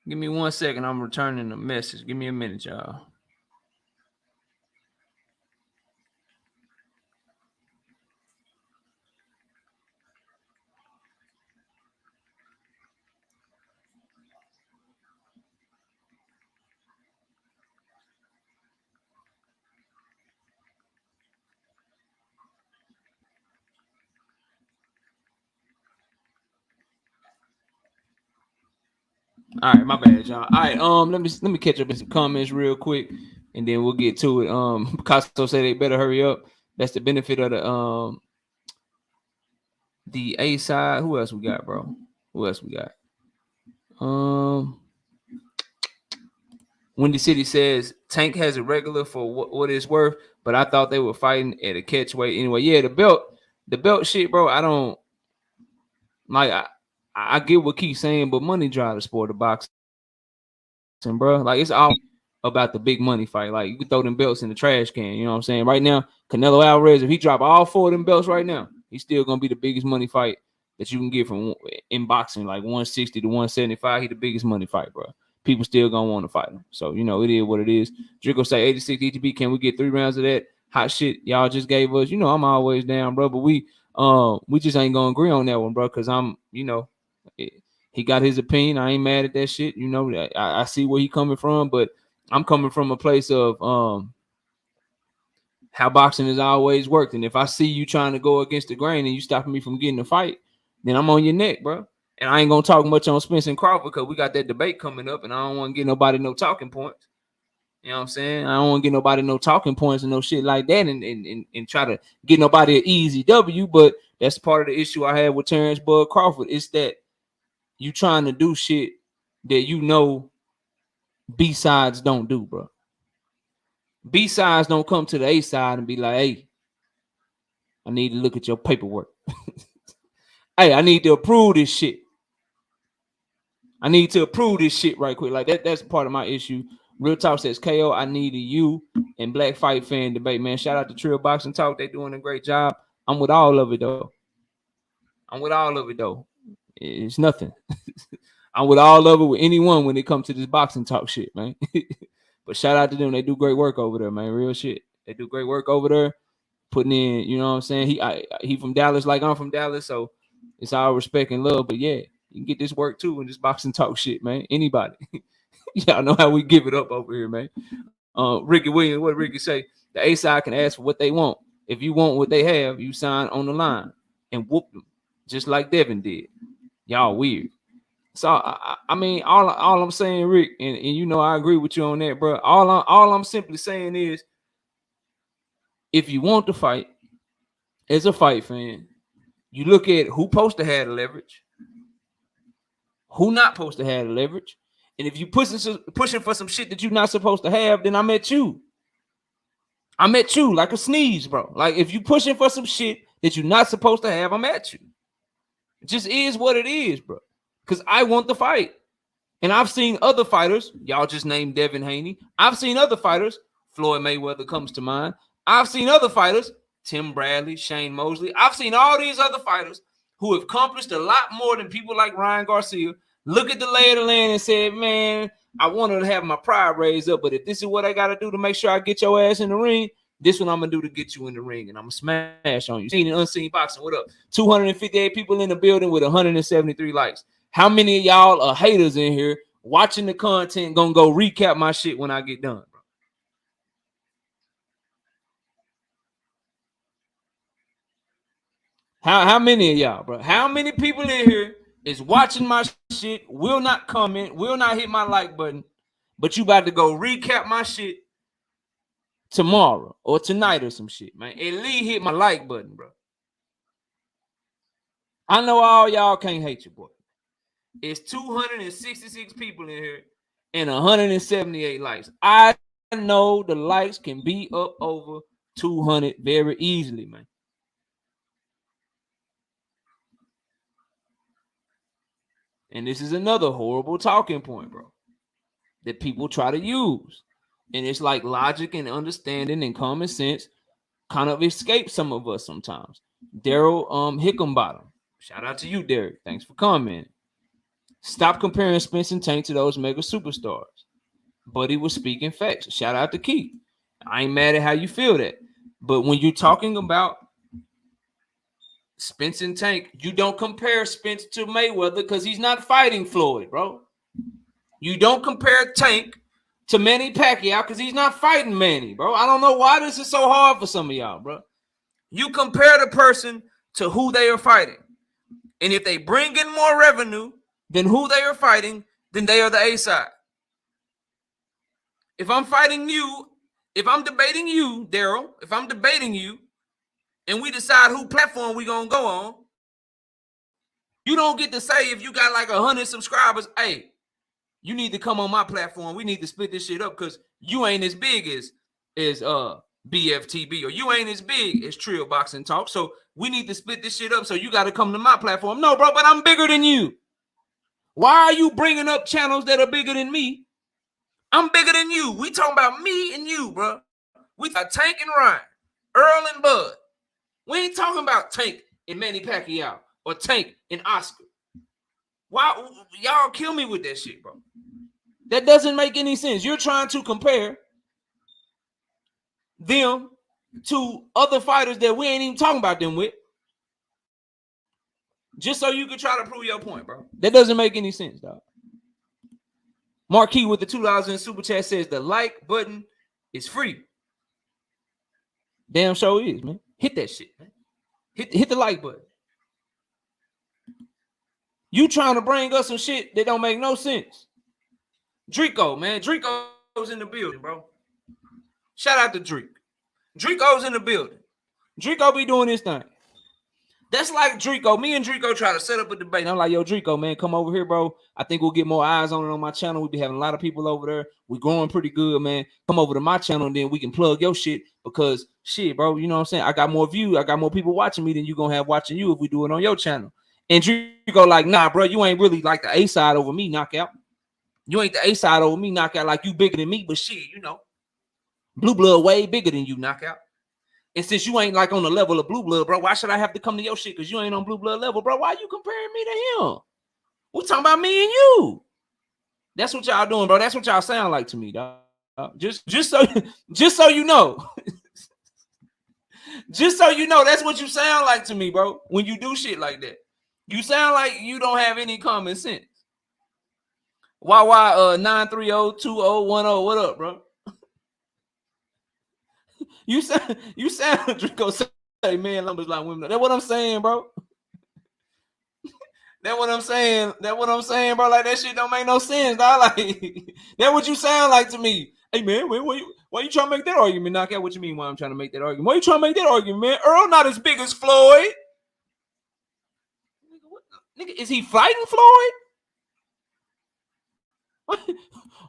Give me 1 second. I'm returning a message. Give me a minute, y'all. All right, my bad, y'all. All right, let me catch up in some comments real quick, and then we'll get to it. Picasso said they better hurry up. That's the benefit of the A side. Who else we got, bro? Who else we got? Windy City says Tank has a regular for what it's worth, but I thought they were fighting at a catch weight anyway. Yeah, the belt shit, bro. I don't like. I get what Keith's saying, but money drives the sport of boxing, bro. Like it's all about the big money fight. Like you can throw them belts in the trash can. You know what I'm saying? Right now, Canelo Alvarez, if he drop all 4 of them belts right now, he's still gonna be the biggest money fight that you can get from in boxing, like 160 to 175. He the biggest money fight, bro. People still gonna want to fight him. So you know it is what it is. Draco say 86 ETB. Can we get 3 rounds of that hot shit y'all just gave us? You know I'm always down, bro. But we just ain't gonna agree on that one, bro. Cause I'm he got his opinion. I ain't mad at that shit. You know I see where he coming from, but I'm coming from a place of how boxing has always worked. And if I see you trying to go against the grain and you stopping me from getting a fight, then I'm on your neck, bro. And I ain't gonna talk much on Spence and Crawford because we got that debate coming up, and I don't want to get nobody no talking points. You know what I'm saying? I don't want to get nobody no talking points and no shit like that, and try to get nobody an easy W. But that's part of the issue I had with Terence Bud Crawford. It's that you trying to do shit that you know B sides don't do, bro. B sides don't come to the A side and be like, "Hey, I need to look at your paperwork. Hey, I need to approve this shit. I need to approve this shit right quick." Like that's part of my issue. Real Talk says, KO, I need a you and Black Fight Fan debate, man. Shout out to Trill Boxing Talk. They doing a great job. I'm with all of it, though. It's nothing. I'm with all of it with anyone when it comes to this boxing talk shit, man. But shout out to them. They do great work over there, man. Real shit. They do great work over there. Putting in, you know what I'm saying? He from Dallas like I'm from Dallas, so it's all respect and love. But yeah, you can get this work too in this boxing talk shit, man. Anybody. Y'all know how we give it up over here, man. Ricky Williams, what Ricky say? The A side can ask for what they want. If you want what they have, you sign on the line and whoop them, just like Devin did. Y'all weird. So I mean, all I'm saying, Rick, and you know I agree with you on that, bro. All I'm simply saying is, if you want to fight as a fight fan, you look at who supposed to have the leverage, who not supposed to have the leverage. And if you pushing for some shit that you're not supposed to have, then I'm at you. I'm at you like a sneeze, bro. Like if you pushing for some shit that you're not supposed to have, I'm at you. It just is what it is, bro. Because I want the fight. And I've seen other fighters. Y'all just named Devin Haney. I've seen other fighters. Floyd Mayweather comes to mind. I've seen other fighters. Tim Bradley, Shane Mosley. I've seen all these other fighters who have accomplished a lot more than people like Ryan Garcia. Look at the lay of the land and said, man, I wanted to have my pride raised up, but if this is what I got to do to make sure I get your ass in the ring, this what I'm going to do to get you in the ring, and I'm going to smash on you. Seen and unseen boxing, what up? 258 people in the building with 173 likes. How many of y'all are haters in here watching the content going to go recap my shit when I get done? How many of y'all, bro? How many people in here is watching my shit, will not comment, will not hit my like button, but you about to go recap my shit tomorrow or tonight or some shit, man? At least hit my like button, bro. I know all y'all can't hate your boy. It's 266 people in here and 178 likes. I know the likes can be up over 200 very easily, man. And this is another horrible talking point, bro, that people try to use. And it's like logic and understanding and common sense kind of escape some of us sometimes. Daryl Hickenbottom. Shout out to you, Derek. Thanks for commenting. Stop comparing Spence and Tank to those mega superstars. Buddy was speaking facts. Shout out to Keith. I ain't mad at how you feel that. But when you're talking about Spence and Tank, you don't compare Spence to Mayweather because he's not fighting Floyd, bro. You don't compare Tank to Manny Pacquiao because he's not fighting Manny, bro. I don't know why this is so hard for some of y'all, bro. You compare the person to who they are fighting. And if they bring in more revenue than who they are fighting, then they are the A side. If I'm fighting you, if I'm debating you, Daryl, if I'm debating you, and we decide who platform we gonna go on, you don't get to say if you got like 100 subscribers, hey, you need to come on my platform. We need to split this shit up because you ain't as big as BFTB, or you ain't as big as Trill Boxing Talk. So we need to split this shit up. So you got to come to my platform. No, bro, but I'm bigger than you. Why are you bringing up channels that are bigger than me? I'm bigger than you. We talking about me and you, bro. We got Tank and Ryan, Earl and Bud. We ain't talking about Tank and Manny Pacquiao or Tank and Oscar. Why y'all kill me with that shit, bro? That doesn't make any sense. You're trying to compare them to other fighters that we ain't even talking about them with, just so you can try to prove your point, bro. That doesn't make any sense, dog. Marquis with the $2 in super chat says the like button is free. Damn sure is, man. Hit that shit, man. Hit the like button. You trying to bring us some shit that don't make no sense. Drico, man. Drico's in the building, bro. Shout out to Drake. Drico's in the building. Drico be doing his thing. That's like Drico. Me and Drico try to set up a debate. I'm like, yo, Drico, man, come over here, bro. I think we'll get more eyes on it on my channel. We'll be having a lot of people over there. We're growing pretty good, man. Come over to my channel, and then we can plug your shit because, shit, bro, you know what I'm saying? I got more views. I got more people watching me than you going to have watching you if we do it on your channel. And Drico like, nah, bro, you ain't really like the A side over me, knockout. You ain't the A side over me, knockout, like you bigger than me, but shit, you know. Blue blood way bigger than you, knockout. And since you ain't like on the level of blue blood, bro, why should I have to come to your shit? Because you ain't on blue blood level, bro. Why you comparing me to him? We talking about me and you. That's what y'all doing, bro. That's what y'all sound like to me, dog. Just so you know. Just so you know, that's what you sound like to me, bro. When you do shit like that. You sound like you don't have any common sense. Why 9302010. What up, bro? You sound Draco say man numbers like women. That's what I'm saying, bro. That's what I'm saying, bro. Like that shit don't make no sense, dog. Like that's what you sound like to me. Hey man, why you trying to make that argument? Knockout. What you mean? Why I'm trying to make that argument? Why you trying to make that argument, man? Earl not as big as Floyd. Nigga, is he fighting Floyd?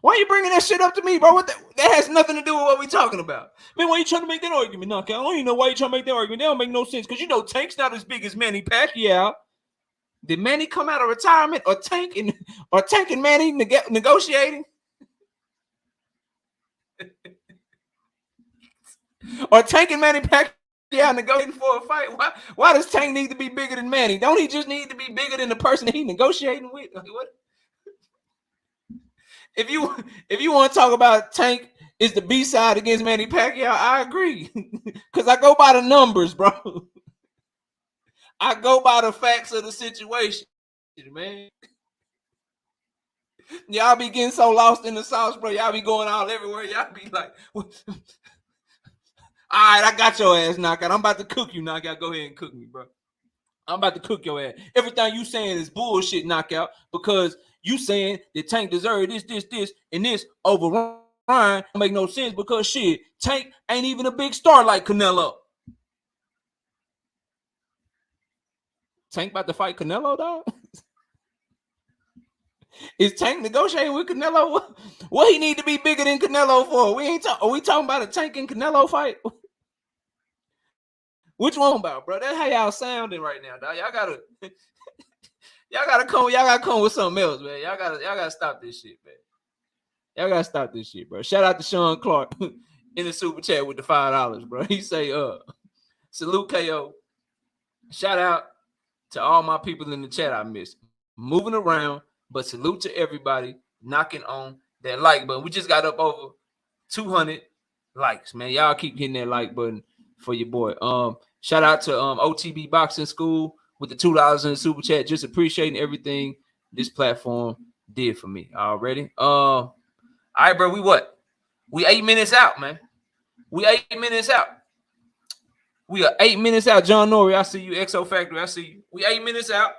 Why are you bringing that shit up to me, bro? That has nothing to do with what we talking about. Man, why you trying to make that argument, knockout? I don't even know why you trying to make that argument. That don't make no sense because you know Tank's not as big as Manny Pacquiao. Did Manny come out of retirement or Tank and Manny negotiating? Or Tank and Manny Pacquiao negotiating for a fight? Why does Tank need to be bigger than Manny? Don't he just need to be bigger than the person that he negotiating with? What? If you want to talk about Tank is the B side against Manny Pacquiao, I agree. Because I go by the numbers, bro. I go by the facts of the situation, man. Y'all be getting so lost in the sauce, bro. Y'all be going all everywhere. Y'all be like, all right, I got your ass, knockout. I'm about to cook you, knockout. Go ahead and cook me, bro. I'm about to cook your ass. Everything you saying is bullshit, knockout, because you saying that Tank deserved this, and this over Ryan don't make no sense because shit, Tank ain't even a big star like Canelo. Tank about to fight Canelo, dog? Is Tank negotiating with Canelo? What he need to be bigger than Canelo for? Are we talking about a Tank and Canelo fight? Which one about, bro? That's how y'all sounding right now, dog. Y'all gotta come with something else, man. Y'all gotta stop this shit, man. Y'all gotta stop this shit, bro. Shout out to Sean Clark in the super chat with the $5, bro. He say, salute KO. Shout out to all my people in the chat I missed. Moving around, but salute to everybody knocking on that like button. We just got up over 200 likes, man. Y'all keep hitting that like button for your boy. Shout out to OTB Boxing School with the $2 in the super chat. Just appreciating everything this platform did for me already. All right, bro. We 8 minutes out, man. We 8 minutes out. We are 8 minutes out. John Norrie, I see you. XO Factory, I see you. We 8 minutes out.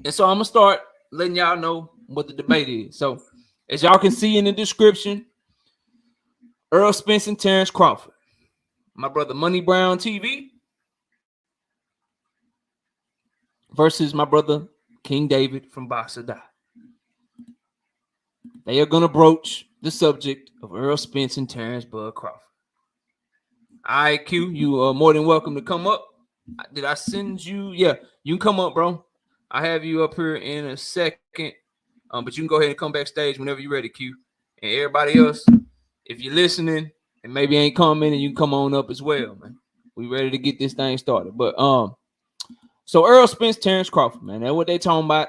And so I'm gonna start letting y'all know what the debate is. So, as y'all can see in the description, Errol Spence and Terence Crawford. My brother Money Brown TV versus my brother King David from Boxer Die. They are gonna broach the subject of Errol Spence and Terence Bud Crawford. All right, Q, you are more than welcome to come up. Did I send you? Yeah, you can come up, bro. I have you up here in a second. But you can go ahead and come backstage whenever you're ready, Q. And everybody else, if you're listening and maybe ain't coming, and you can come on up as well, man. We ready to get this thing started. But so Errol Spence, Terence Crawford, man, that's what they talking about.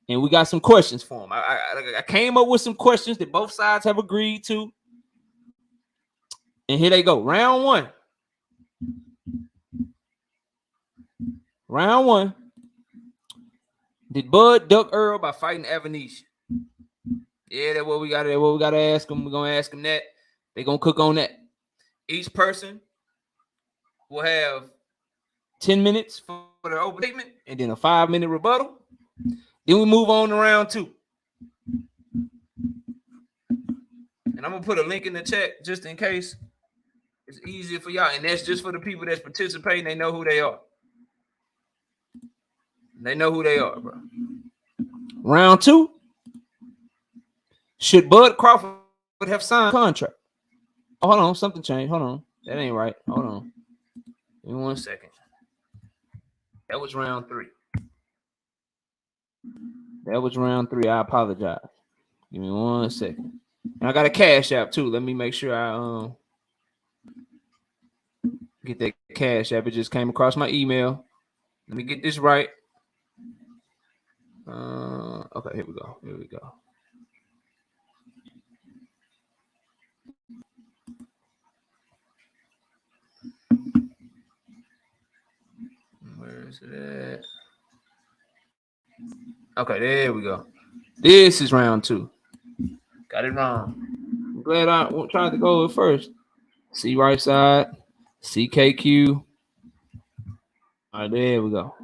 And we got some questions for him. I came up with some questions that both sides have agreed to. And here they go. Round one. Round one. Did Bud duck Errol by fighting Avanesha? Yeah, that's what we got. That's what we got to ask them. We're gonna ask them that. They're gonna cook on that. Each person will have 10 minutes for their opening statement and then a 5-minute rebuttal. Then we move on to round two. And I'm gonna put a link in the chat just in case it's easier for y'all. And that's just for the people that's participating. They know who they are. They know who they are, bro. Round two. Should Bud Crawford have signed a contract? Oh, hold on, something changed. Hold on. That ain't right. Hold on. Give me 1 second. That was round three. That was round three. I apologize. Give me 1 second. And I got a Cash App too. Let me make sure I get that Cash App. It just came across my email. Let me get this right. Okay, here we go. Here we go. Where is it at? Okay, there we go. This is round two. Got it wrong. I'm glad I tried to go first. C right side. CKQ. All right, there we go.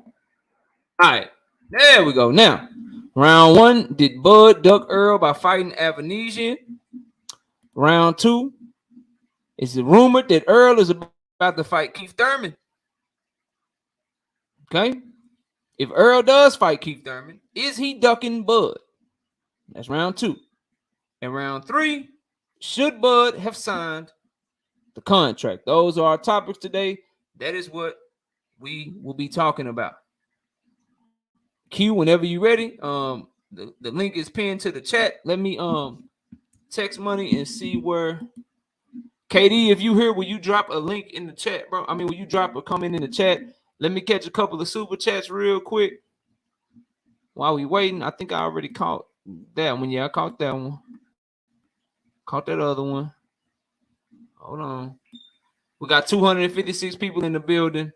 All right, there we go. Now, round one, did Bud duck Errol by fighting Avanesha? Round two, is it rumored that Errol is about to fight Keith Thurman? Okay. If Errol does fight Keith Thurman, is he ducking Bud? That's round two. And round three, should Bud have signed the contract? Those are our topics today. That is what we will be talking about. Q, whenever you're ready, the link is pinned to the chat. Let me text money and see where. KD, if you here, will you drop a link in the chat, bro? I mean, will you drop a comment in the chat? Let me catch a couple of super chats real quick while we waiting. I think I already caught that one. Yeah, I caught that one. Caught that other one. Hold on. We got 256 people in the building.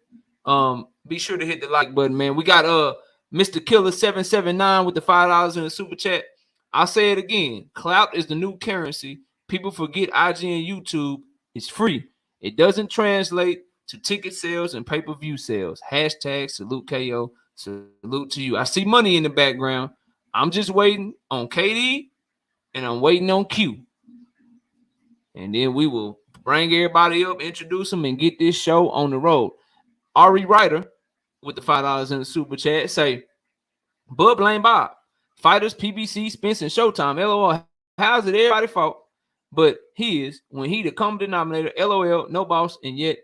Be sure to hit the like button, man. We got Mr. Killer 779 with the $5 in the super chat. I'll say it again. Clout is the new currency. People forget IG and YouTube is free. It doesn't translate to ticket sales and pay-per-view sales. Hashtag salute KO. Salute to you. I see money in the background. I'm just waiting on KD and I'm waiting on Q. And then we will bring everybody up, introduce them, and get this show on the road. Ari Ryder with the $5 in the super chat say, Bud blame Bob. Fighters, PBC, Spence, and Showtime. LOL. How's it everybody's fault? But his, when he the common denominator, LOL, no boss, and yet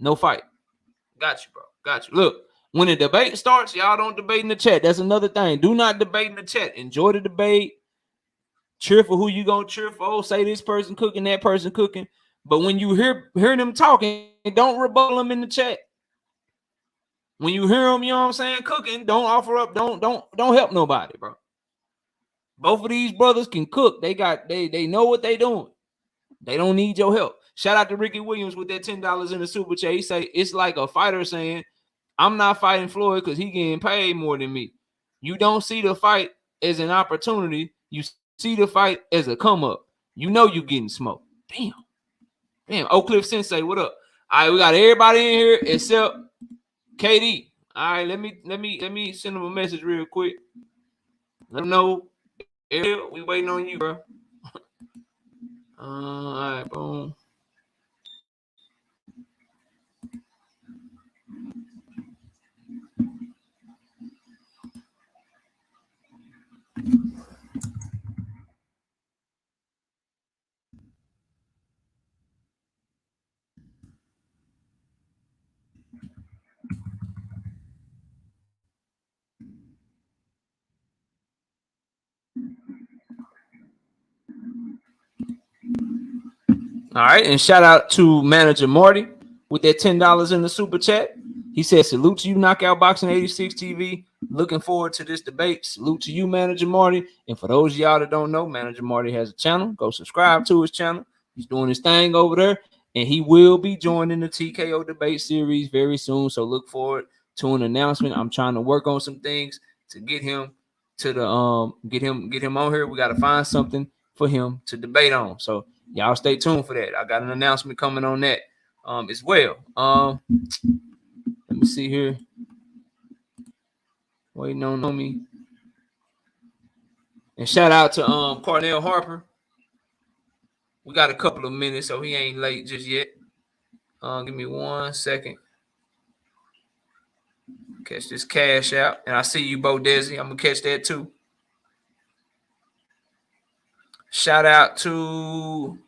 no fight. Got you, bro. Got you. Look, when the debate starts, y'all don't debate in the chat. That's another thing. Do not debate in the chat. Enjoy the debate. Cheer for who you gonna cheer for. Say this person cooking, that person cooking. But when you hear them talking, don't rebuttal them in the chat. When you hear them, you know what I'm saying, cooking, don't offer up, don't help nobody, bro. Both of these brothers can cook. They know what they doing. They don't need your help. Shout out to Ricky Williams with that $10 in the super chat. He say it's like a fighter saying, I'm not fighting Floyd because he getting paid more than me. You don't see the fight as an opportunity. You see the fight as a come up. You know you getting smoked. Damn. Oak Cliff Sensei, what up? All right, we got everybody in here except KD. All right, let me send him a message real quick. Let him know. Errol, we waiting on you, bro. All right, boom. All right, and shout out to manager Marty with that $10 in the super chat. He said, "Salute to you, Knockout Boxing 86 TV. Looking forward to this debate. Salute to you, manager Marty. And for those of y'all that don't know, manager Marty has a channel. Go subscribe to his channel. He's doing his thing over there, and he will be joining the TKO Debate Series very soon. So look forward to an announcement. I'm trying to work on some things to get him to the get him on here. We got to find something for him to debate on. So y'all stay tuned for that. I got an announcement coming on that as well. Let me see here. Waiting on me. And shout out to Cornell Harper. We got a couple of minutes, so he ain't late just yet. Give me 1 second. Catch this cash out. And I see you, Bo Desi. I'm gonna catch that too. Shout out to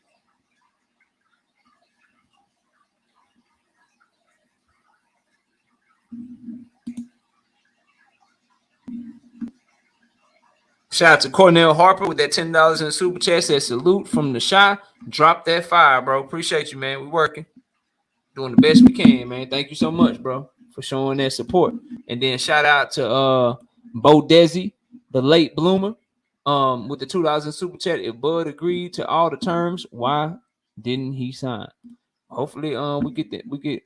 Cornell Harper with that $10 in the super chat. Said salute from the Shy. Drop that fire, bro. Appreciate you, man. We working. Doing the best we can, man. Thank you so much, bro, for showing that support. And then shout out to Bo Desi, the late bloomer, with the $2 in super chat. If Bud agreed to all the terms, why didn't he sign? Hopefully, we get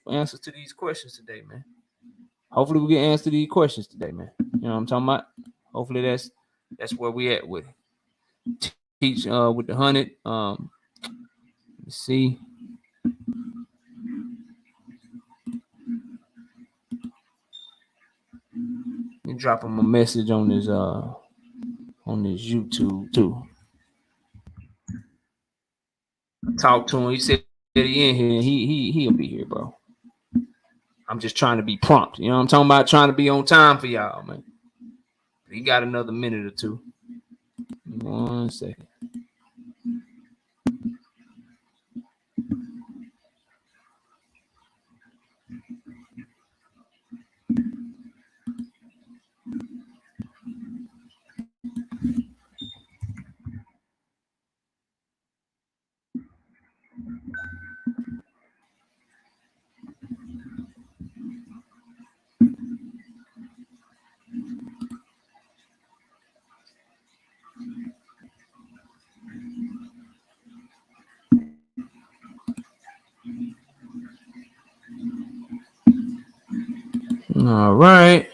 answers to these questions today, man. Hopefully, we get answers to these questions today, man. You know what I'm talking about? Hopefully, that's where we at with it. Teach with the 100. Let's see. Let me drop him a message on his YouTube too. Talk to him. He said he in here. He'll be here, bro. I'm just trying to be prompt. You know what I'm talking about? Trying to be on time for y'all, man. He got another minute or two. 1 second. All right.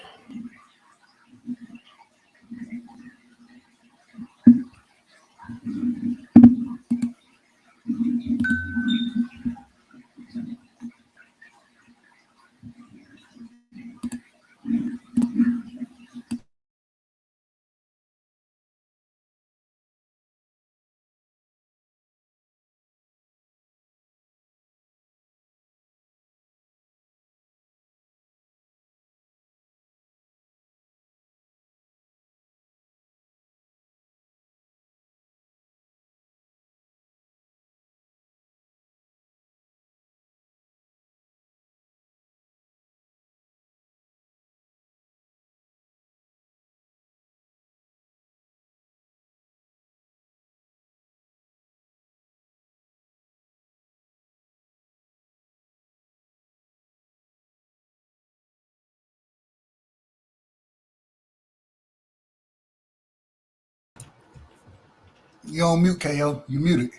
You're on mute, KO. You muted.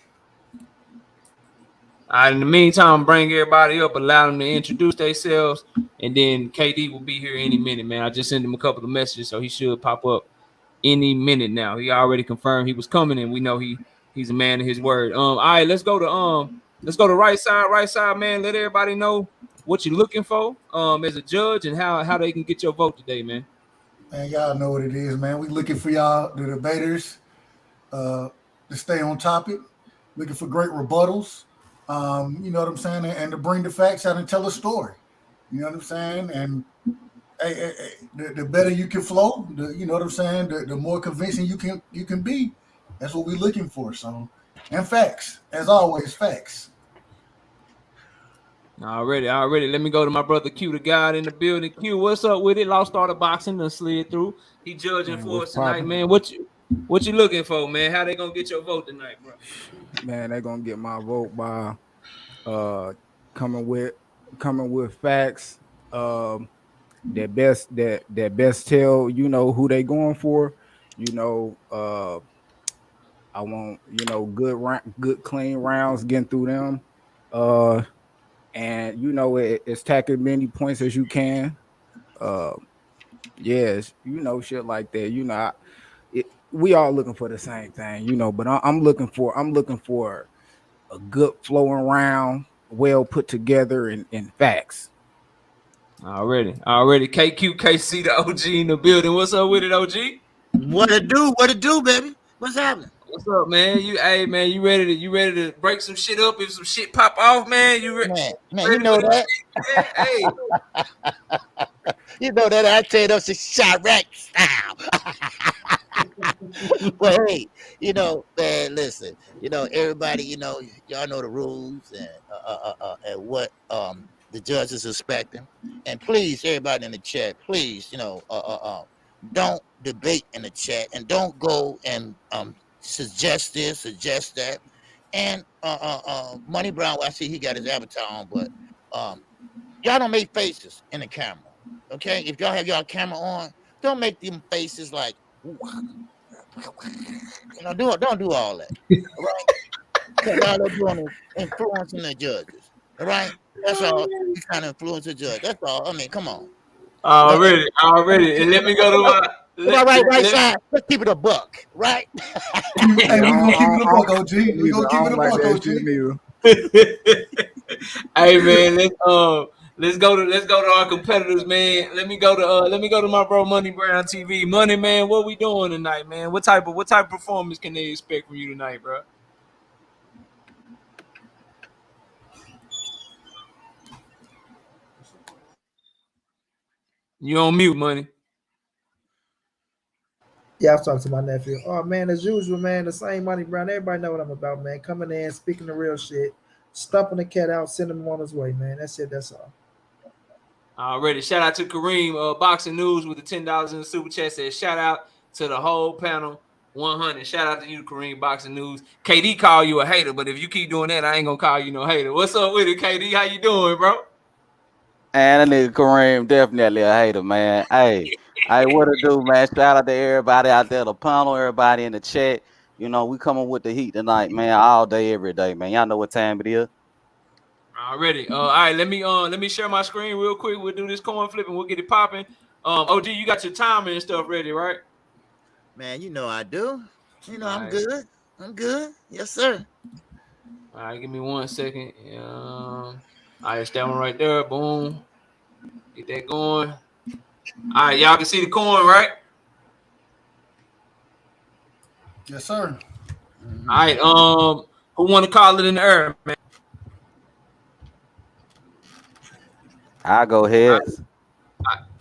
All right, in the meantime, bring everybody up, allow them to introduce themselves, and then KD will be here any minute, man. I just sent him a couple of messages, so he should pop up any minute now. He already confirmed he was coming, and we know he's a man of his word. All right, let's go to right side, man. Let everybody know what you're looking for as a judge, and how they can get your vote today, man. Man, y'all know what it is, man. We looking for y'all, the debaters, to stay on topic, looking for great rebuttals. You know what I'm saying, and to bring the facts out and tell a story. You know what I'm saying, and the better you can flow, you know what I'm saying, the more convincing you can be. That's what we're looking for. So, and facts, as always, facts. Already. Let me go to my brother Q, the guy in the building. Q, what's up with it? Lost Starter Boxing and slid through. He judging Man, for what's us tonight, poppin'? man. What you looking for, man? How they gonna get your vote tonight, bro? Man, they gonna get my vote by uh coming with facts. That best tell who they going for. You know, I want good clean rounds getting through them. Uh, and it's tacking many points as you can. Uh, yes, shit like that. We all looking for the same thing, But I'm looking for a good flowing round, well put together, and facts. Already. KQKC, the OG in the building. What's up with it, OG? What it do? What it do, baby? What's happening? What's up, man? You ready to break some shit up if some shit pop off, man? Man, you Ready for know this that. shit, man? Hey. You know that I tell those Chirac style. Well, hey, man, listen, everybody, y'all know the rules and what the judge is expecting. And please, everybody in the chat, please, don't debate in the chat and don't go and suggest this, suggest that. And Money Brown, well, I see he got his avatar on, but y'all don't make faces in the camera. Okay, if y'all have y'all camera on, don't make them faces like, don't do all that. All right, because all they're doing is influencing the judges. All right, that's all. He's trying to influence the judge. That's all. I mean, come on. Already. And let me go to my Right side. Let's keep it a buck, right? Hey, we gonna keep it a I buck, OG. We gonna keep I it don't a like buck, that OG. shit neither. Hey, man, let's go to our competitors, man. Let me go to my bro Money Brown TV. Money, man, what we doing tonight, man? What type of performance can they expect from you tonight, bro? You on mute, Money. Yeah, I was talking to my nephew. Oh man, as usual, man, the same Money Brown. Everybody know what I'm about, man. Coming in, speaking the real shit, stumping the cat out, sending him on his way, man. That's it. That's all. Already. Shout out to Kareem, Boxing News with the $10 in the super chat. Says shout out to the whole panel. 100. Shout out to you, Kareem, Boxing News. KD call you a hater, but if you keep doing that, I ain't gonna call you no hater. What's up with it, KD? How you doing, bro? And that nigga Kareem definitely a hater, man. Hey, what it do, man? Shout out to everybody out there, the panel, everybody in the chat. We coming with the heat tonight, man, all day, every day, man. Y'all know what time it is. Already. All right, let me share my screen real quick. We'll do this coin flip and we'll get it popping. OG, you got your timer and stuff ready, right? Man, I do. All I'm right. good. I'm good. Yes, sir. All right, give me 1 second. All right, it's that one right there. Boom. Get that going. All right, y'all can see the coin, right? Yes, sir. Mm-hmm. All right. Who want to call it in the air, man? I go All ahead. right,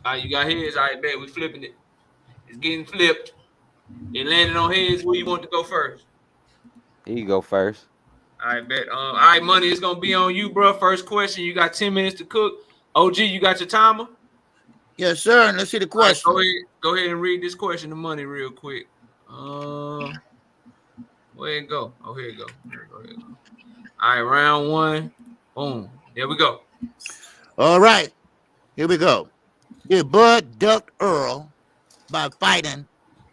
all right, you got heads. All right, bet we flipping it. It's getting flipped. It landed on heads. Who you want to go first? You go first. All right, bet. All right, Money, it's gonna be on you, bro. First question. You got 10 minutes to cook. OG, you got your timer? Yes, sir. And let's see the All right, question. go ahead and read this question to Money real quick. Where it go? Oh, here it go. Here it go. All right, round one. Boom. There we go. All right. Here we go. Did Bud duck Earl by fighting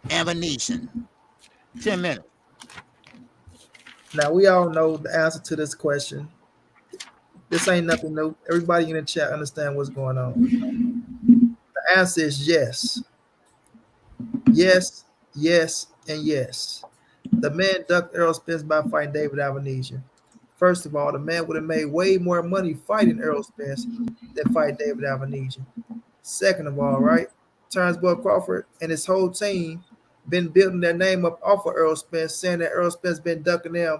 Ammunition? 10 minutes. Now we all know the answer to this question. This ain't nothing new. Everybody in the chat understand what's going on. The answer is yes. Yes, yes, and yes. The man ducked Errol Spence by fighting David Albanese. First of all, the man would have made way more money fighting Errol Spence than fight David Alvanesian. Second of all, right, Terence Crawford and his whole team been building their name up off of Errol Spence, saying that Errol Spence been ducking them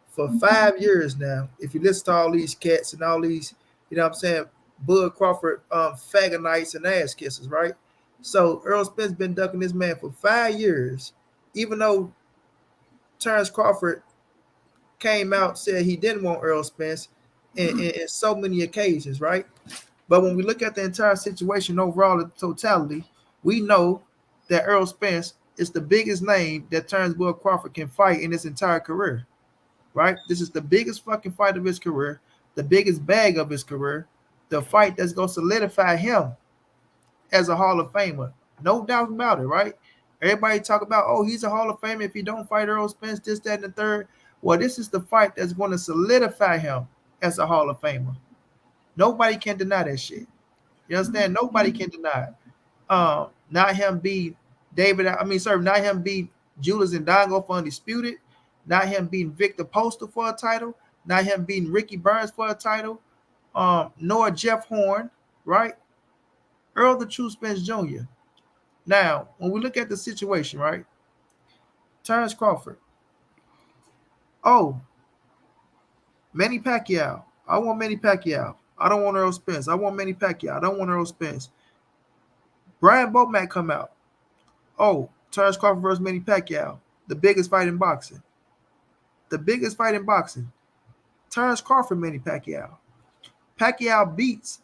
for 5 years now. If you listen to all these cats and all these, you know what I'm saying, Bud Crawford fagonites and ass kisses, right? So Errol Spence been ducking this man for 5 years, even though Terence Crawford came out said he didn't want Errol Spence in so many occasions, right? But when we look at the entire situation overall, the totality, we know that Errol Spence is the biggest name that Terence Crawford can fight in his entire career, right? This is the biggest fucking fight of his career, the biggest bag of his career, the fight that's going to solidify him as a Hall of Famer. No doubt about it, right? Everybody talk about, oh, he's a Hall of Famer if he don't fight Errol Spence, this, that, and the third. Well, this is the fight that's going to solidify him as a Hall of Famer. Nobody can deny that shit. You understand? Nobody can deny it. Not him beat not him beat Julius Ndongo for undisputed, not him beating Victor Postal for a title, not him beating Ricky Burns for a title, nor Jeff Horn, right? Earl the True Spence Jr. Now, when we look at the situation, right? Terence Crawford. Oh, Manny Pacquiao. I want Manny Pacquiao. I don't want Errol Spence. I want Manny Pacquiao. I don't want Errol Spence. Brian Bomack come out. Oh, Terence Crawford versus Manny Pacquiao. The biggest fight in boxing. The biggest fight in boxing. Terence Crawford, Manny Pacquiao. Pacquiao beats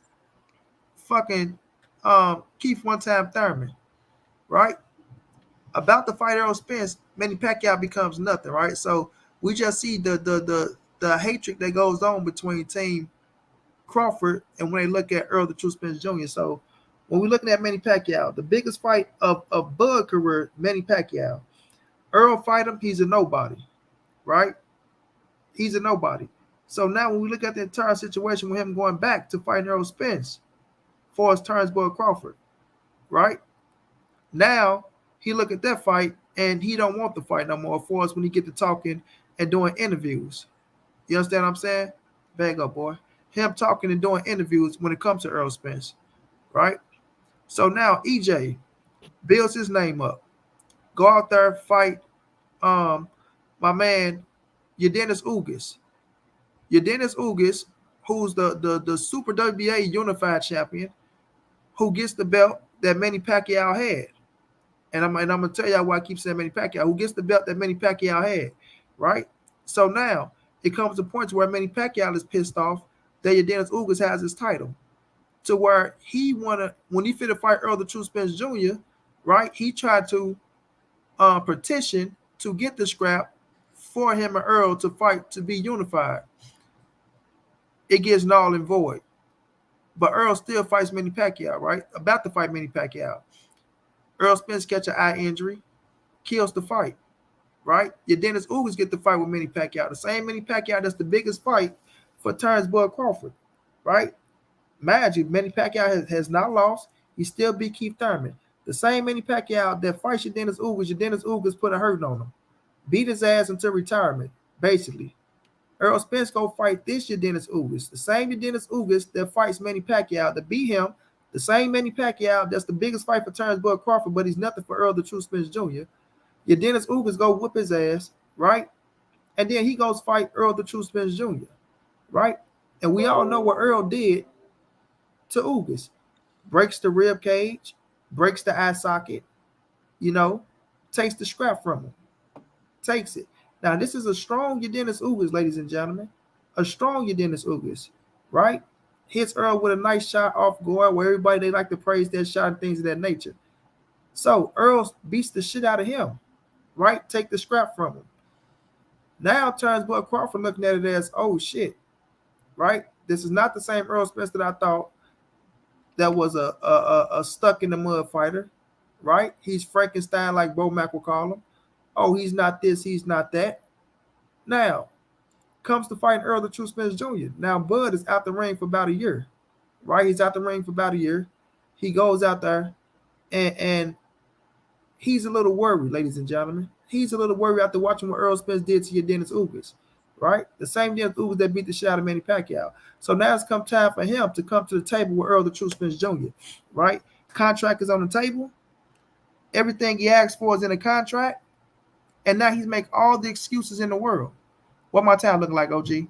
fucking Keith one-time Thurman, right? About to fight Errol Spence, Manny Pacquiao becomes nothing, right? So we just see the hatred that goes on between Team Crawford and when they look at Earl the True Spence Jr. So when we're looking at Manny Pacquiao, the biggest fight of Bud career, Manny Pacquiao. Earl fight him, he's a nobody, right? He's a nobody. So now when we look at the entire situation with him going back to fight Errol Spence for his Terence Crawford, right? Now he look at that fight and he don't want the fight no more for us when he get to talking and doing interviews. You understand what I'm saying? Bag up, boy. Him talking and doing interviews when it comes to Errol Spence, right? So now EJ builds his name up. Go out there, fight my man, Dennis Ugas. Dennis Ugas, who's the Super WBA Unified Champion, who gets the belt that Manny Pacquiao had. And I'm gonna tell y'all why I keep saying Manny Pacquiao, who gets the belt that Manny Pacquiao had, right? So now it comes to points where Manny Pacquiao is pissed off that Dennis Ugas has his title, to where he when he fit to fight Earl the True Spence Jr., right? He tried to petition to get the scrap for him and Earl to fight to be unified. It gets null and void. But Earl still fights Manny Pacquiao, right? About to fight Manny Pacquiao. Errol Spence catch an eye injury, kills the fight, right? Dennis Ugas get the fight with Manny Pacquiao. The same Manny Pacquiao that's the biggest fight for Terence Crawford, right? Imagine Manny Pacquiao has not lost. He still beat Keith Thurman. The same Manny Pacquiao that fights Dennis Ugas put a hurt on him. Beat his ass until retirement, basically. Errol Spence go fight this Dennis Ugas. The same Dennis Ugas that fights Manny Pacquiao to beat him. The same Manny Pacquiao that's the biggest fight for Terence Crawford, but he's nothing for Earl the True Spence Jr. Dennis Ugas go whoop his ass, right? And then he goes fight Earl the True Spence Jr., right? And we all know what Earl did to Ugas. Breaks the rib cage, breaks the eye socket, takes the scrap from him. Takes it. Now, this is a strong Dennis Ugas, ladies and gentlemen. A strong Dennis Ugas, right? Hits Earl with a nice shot off guard where everybody, they like to praise that shot and things of that nature. So Earl beats the shit out of him, right? Take the scrap from him. Now Terence Crawford looking at it as, oh shit, right? This is not the same Earl Spence that I thought that was a stuck in the mud fighter, right? He's Frankenstein like Bo Mack will call him. Oh, he's not this, he's not that. Now, comes to fighting Earl the True Spence Jr. Now, Bud is out the ring for about a year, right? He's out the ring for about a year. He goes out there, and he's a little worried, ladies and gentlemen. He's a little worried after watching what Errol Spence did to Dennis Ugas, right? The same Dennis Ugas that beat the shit out of Manny Pacquiao. So now it's come time for him to come to the table with Earl the True Spence Jr., right? Contract is on the table. Everything he asked for is in the contract. And now he's making all the excuses in the world. What my time looking like, OG?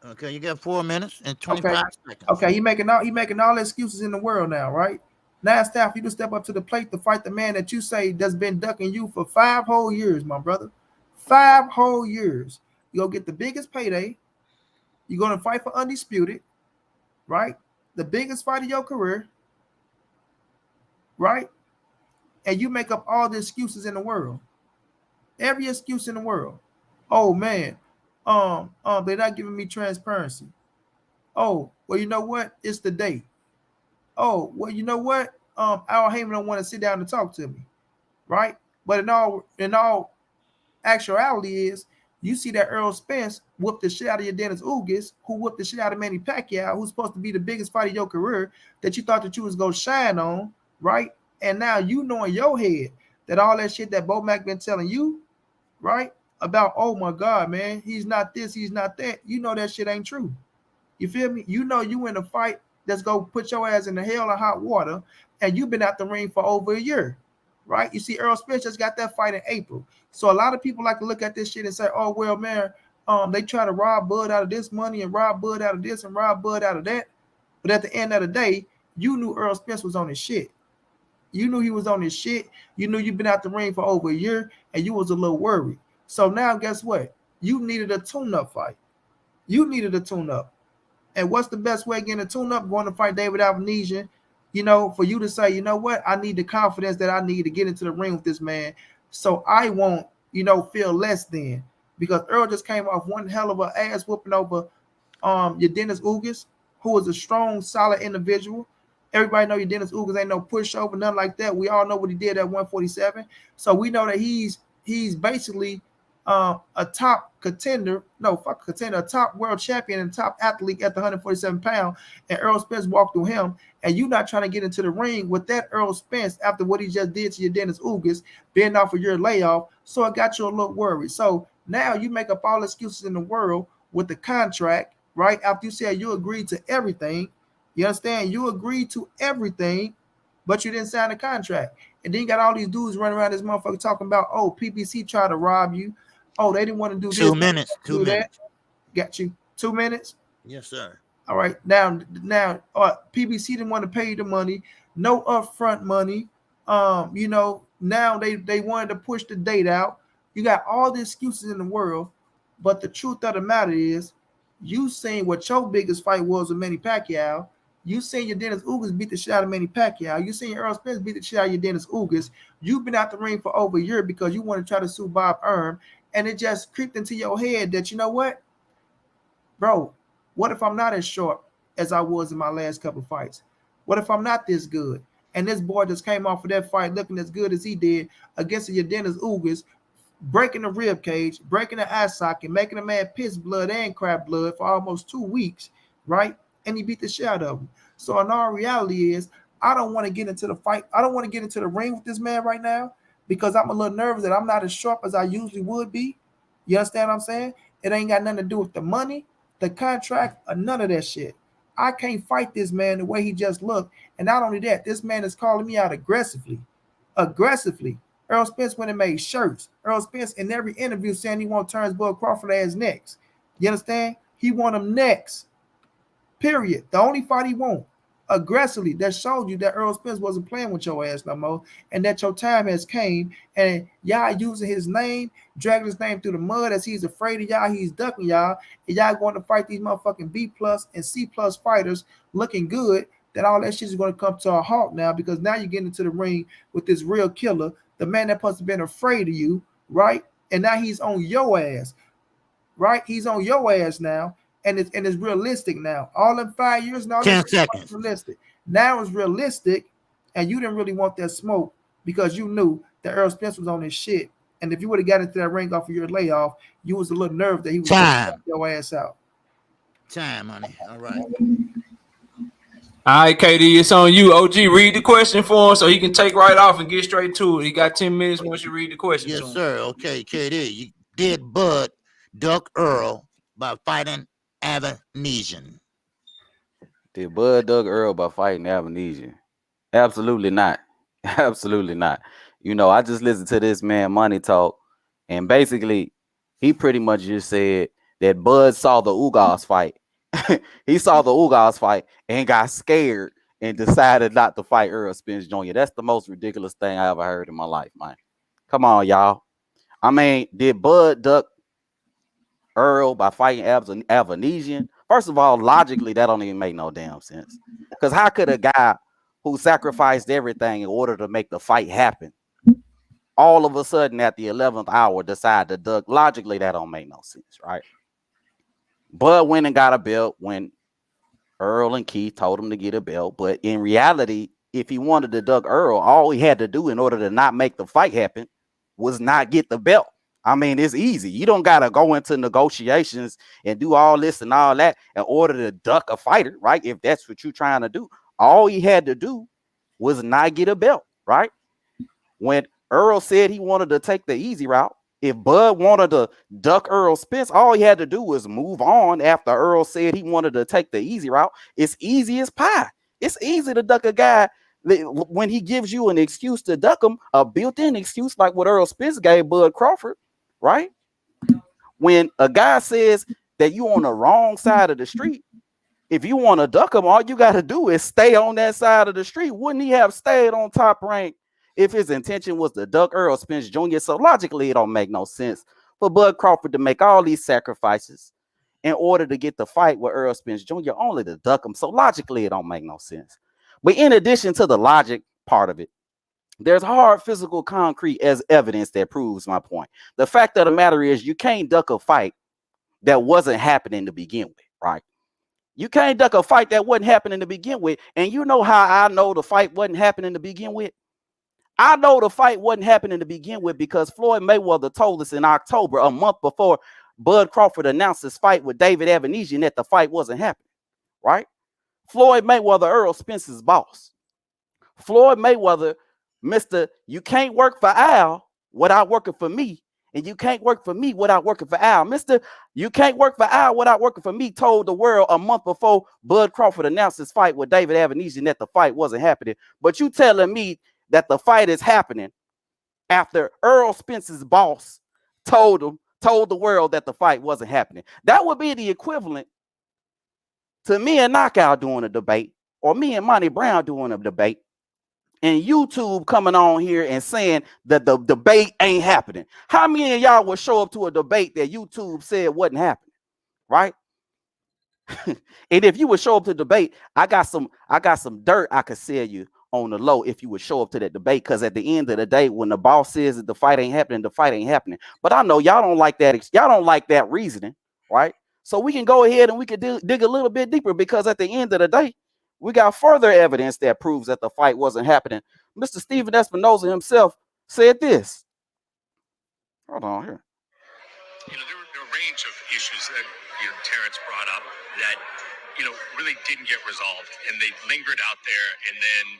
Okay, you got 4 minutes and 25 Okay. seconds. Okay, he making all the excuses in the world now, right? Now it's time for you to step up to the plate to fight the man that you say that's been ducking you for 5 whole years, my brother. 5 whole years. You'll get the biggest payday. You're going to fight for undisputed, right? The biggest fight of your career, right? And you make up all the excuses in the world. Every excuse in the world. Oh man, they're not giving me transparency. Oh, well, you know what? It's the date. Oh, well, you know what? Al Heyman don't want to sit down and talk to me, right? But in all actuality is you see that Errol Spence whooped the shit out of your Dennis Ugas, who whooped the shit out of Manny Pacquiao, who's supposed to be the biggest fight of your career that you thought that you was gonna shine on, right? And now you know in your head that all that shit that Bo Mac been telling you, right? About, oh my God, man, he's not this, he's not that. You know that shit ain't true. You feel me? You know you in a fight that's gonna put your ass in the hell of hot water, and you've been out the ring for over a year, right? You see, Errol Spence just got that fight in April. So a lot of people like to look at this shit and say, oh, well, man, they try to rob Bud out of this money and rob Bud out of this and rob Bud out of that. But at the end of the day, you knew Errol Spence was on his shit. You knew he was on his shit. You knew you've been out the ring for over a year, and you was a little worried. So now guess what? You needed a tune-up fight. You needed a tune-up. And what's the best way of getting a tune-up? Going to fight David Alvanesian, you know, for you to say, you know what, I need the confidence that I need to get into the ring with this man, so I won't, you know, feel less than. Because Earl just came off one hell of a ass whooping over your Dennis Ugas, who is a strong, solid individual. Everybody know your Dennis Ugas ain't no pushover, nothing like that. We all know what he did at 147. So we know that he's basically a top contender, a top world champion and top athlete at the 147 pound, and Errol Spence walked through him, and you not trying to get into the ring with that Errol Spence after what he just did to your Dennis Ugas, being off of your layoff, so it got you a little worried. So now you make up all excuses in the world with the contract, right? After you said you agreed to everything, you understand? You agreed to everything, but you didn't sign the contract. And then you got all these dudes running around this motherfucker talking about, oh, PBC tried to rob you. Oh, they didn't want to do 2 this. minutes. 2 minutes. Got you. 2 minutes? Yes, sir. All right. Now, PBC didn't want to pay you the money. No upfront money. You know, now they wanted to push the date out. You got all the excuses in the world, but the truth of the matter is, you seen what your biggest fight was with Manny Pacquiao. You seen your Dennis Ugas beat the shit out of Manny Pacquiao. You seen Errol Spence beat the shit out of your Dennis Ugas. You've been out the ring for over a year because you want to try to sue Bob Arum, and it just creeped into your head that, you know what, bro, what if I'm not as short as I was in my last couple of fights? What if I'm not this good? And this boy just came off of that fight looking as good as he did against your Dennis Ugas, breaking the rib cage, breaking the eye socket, making a man piss blood and crap blood for almost 2 weeks, right? And he beat the shit out of him. So in all reality is, I don't want to get into the fight. I don't want to get into the ring with this man right now because I'm a little nervous that I'm not as sharp as I usually would be. You understand what I'm saying? It ain't got nothing to do with the money, the contract, or none of that shit. I can't fight this man the way he just looked. And not only that, this man is calling me out aggressively. Errol Spence went and made shirts. Errol Spence in every interview saying he want Terence Crawford as next. You understand? He want him next. Period. The only fight he want. Aggressively. That showed you that Errol Spence wasn't playing with your ass no more, and that your time has came, and y'all using his name, dragging his name through the mud as he's afraid of y'all, he's ducking y'all, and y'all going to fight these motherfucking B+ and C+ fighters looking good, that all that shit is going to come to a halt now, because now you're getting into the ring with this real killer, the man that supposed to have been afraid of you, right? And now he's on your ass, right? He's on your ass now. And it's realistic now. All in 5 years now. 10 seconds. Realistic. Now it's realistic, and you didn't really want that smoke because you knew that Errol Spence was on his shit. And if you would have got into that ring off of your layoff, you was a little nervous that he was going to your ass out. Time, honey. All right. All right, KD, it's on you. OG, read the question for him so he can take right off and get straight to it. He got 10 minutes once you read the question. Yes, sir. Okay, KD. Did Bud duck Earl by fighting Avanesian? Did Bud Doug Earl by fighting Avanesian? Absolutely not. Absolutely not. You know, I just listened to this man Money Talk, and basically, he pretty much just said that Bud saw the Ugas fight. He saw the Ugas fight and got scared and decided not to fight Errol Spence Jr. That's the most ridiculous thing I ever heard in my life, man. Come on, y'all. I mean, did Bud duck Earl by fighting Avanesian? First of all, logically, that don't even make no damn sense. Because how could a guy who sacrificed everything in order to make the fight happen, all of a sudden at the 11th hour decide to duck? Logically, that don't make no sense, right? Bud went and got a belt when Earl and Keith told him to get a belt. But in reality, if he wanted to duck Earl, all he had to do in order to not make the fight happen was not get the belt. I mean, it's easy. You don't got to go into negotiations and do all this and all that in order to duck a fighter, right? If that's what you're trying to do. All he had to do was not get a belt, right? When Earl said he wanted to take the easy route, if Bud wanted to duck Errol Spence, all he had to do was move on after Earl said he wanted to take the easy route. It's easy as pie. It's easy to duck a guy when he gives you an excuse to duck him, a built-in excuse like what Errol Spence gave Bud Crawford, right? When a guy says that you on the wrong side of the street, if you want to duck him, all you got to do is stay on that side of the street. Wouldn't he have stayed on top rank if his intention was to duck Errol Spence Jr.? So logically, it don't make no sense for Bud Crawford to make all these sacrifices in order to get the fight with Errol Spence Jr. only to duck him. So logically, it don't make no sense. But in addition to the logic part of it, there's hard physical concrete as evidence that proves my point. The fact of the matter is you can't duck a fight that wasn't happening to begin with, right? You can't duck a fight that wasn't happening to begin with. And you know how I know the fight wasn't happening to begin with? I know the fight wasn't happening to begin with because Floyd Mayweather told us in October, a month before Bud Crawford announced his fight with David Avanesian, that the fight wasn't happening, right? Floyd Mayweather, Errol Spence's boss. Floyd Mayweather, Mr. You can't work for Al without working for me. And you can't work for me without working for Al. Mr. You can't work for Al without working for me told the world a month before Bud Crawford announced his fight with David Avanesian that the fight wasn't happening. But you telling me that the fight is happening after Errol Spence's boss told the world that the fight wasn't happening. That would be the equivalent to me and Knockout doing a debate, or me and Monty Brown doing a debate, and YouTube coming on here and saying that the debate ain't happening. How many of y'all would show up to a debate that YouTube said wasn't happening, right? And if you would show up to the debate, I got some dirt I could sell you on the low if you would show up to that debate. Because at the end of the day, when the boss says that the fight ain't happening, the fight ain't happening. But I know y'all don't like that. Y'all don't like that reasoning, right? So we can go ahead and we can dig a little bit deeper, because at the end of the day, we got further evidence that proves that the fight wasn't happening. Mr. Stephen Espinoza himself said this. Hold on here. There were a range of issues that Terence brought up that really didn't get resolved, and they lingered out there, and then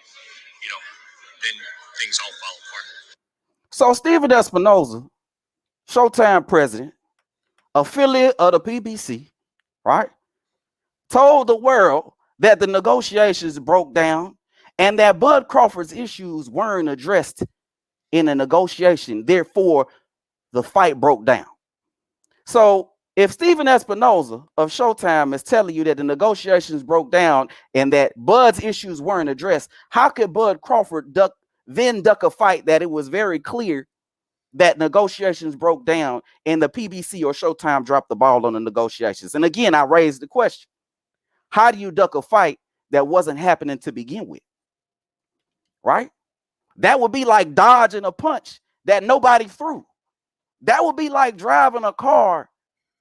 things all fell apart. So Stephen Espinoza, Showtime president, affiliate of the PBC, right, told the world that the negotiations broke down and that Bud Crawford's issues weren't addressed in the negotiation. Therefore, the fight broke down. So if Stephen Espinoza of Showtime is telling you that the negotiations broke down and that Bud's issues weren't addressed, how could Bud Crawford duck a fight that it was very clear that negotiations broke down and the PBC or Showtime dropped the ball on the negotiations? And again, I raised the question. How do you duck a fight that wasn't happening to begin with? Right? That would be like dodging a punch that nobody threw. That would be like driving a car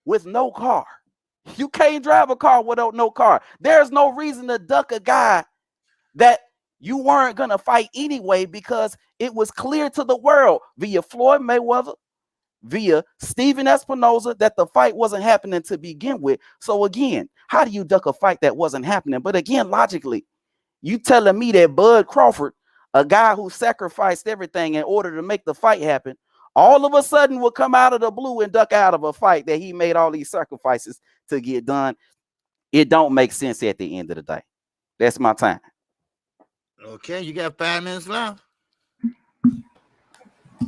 with no car. You can't drive a car without no car. There's no reason to duck a guy that you weren't going to fight anyway, because it was clear to the world via Floyd Mayweather, via Stephen Espinoza, that the fight wasn't happening to begin with. So again, how do you duck a fight that wasn't happening? But again, logically, you telling me that Bud Crawford, a guy who sacrificed everything in order to make the fight happen, all of a sudden will come out of the blue and duck out of a fight that he made all these sacrifices to get done. It don't make sense at the end of the day. That's my time. Okay, you got 5 minutes left.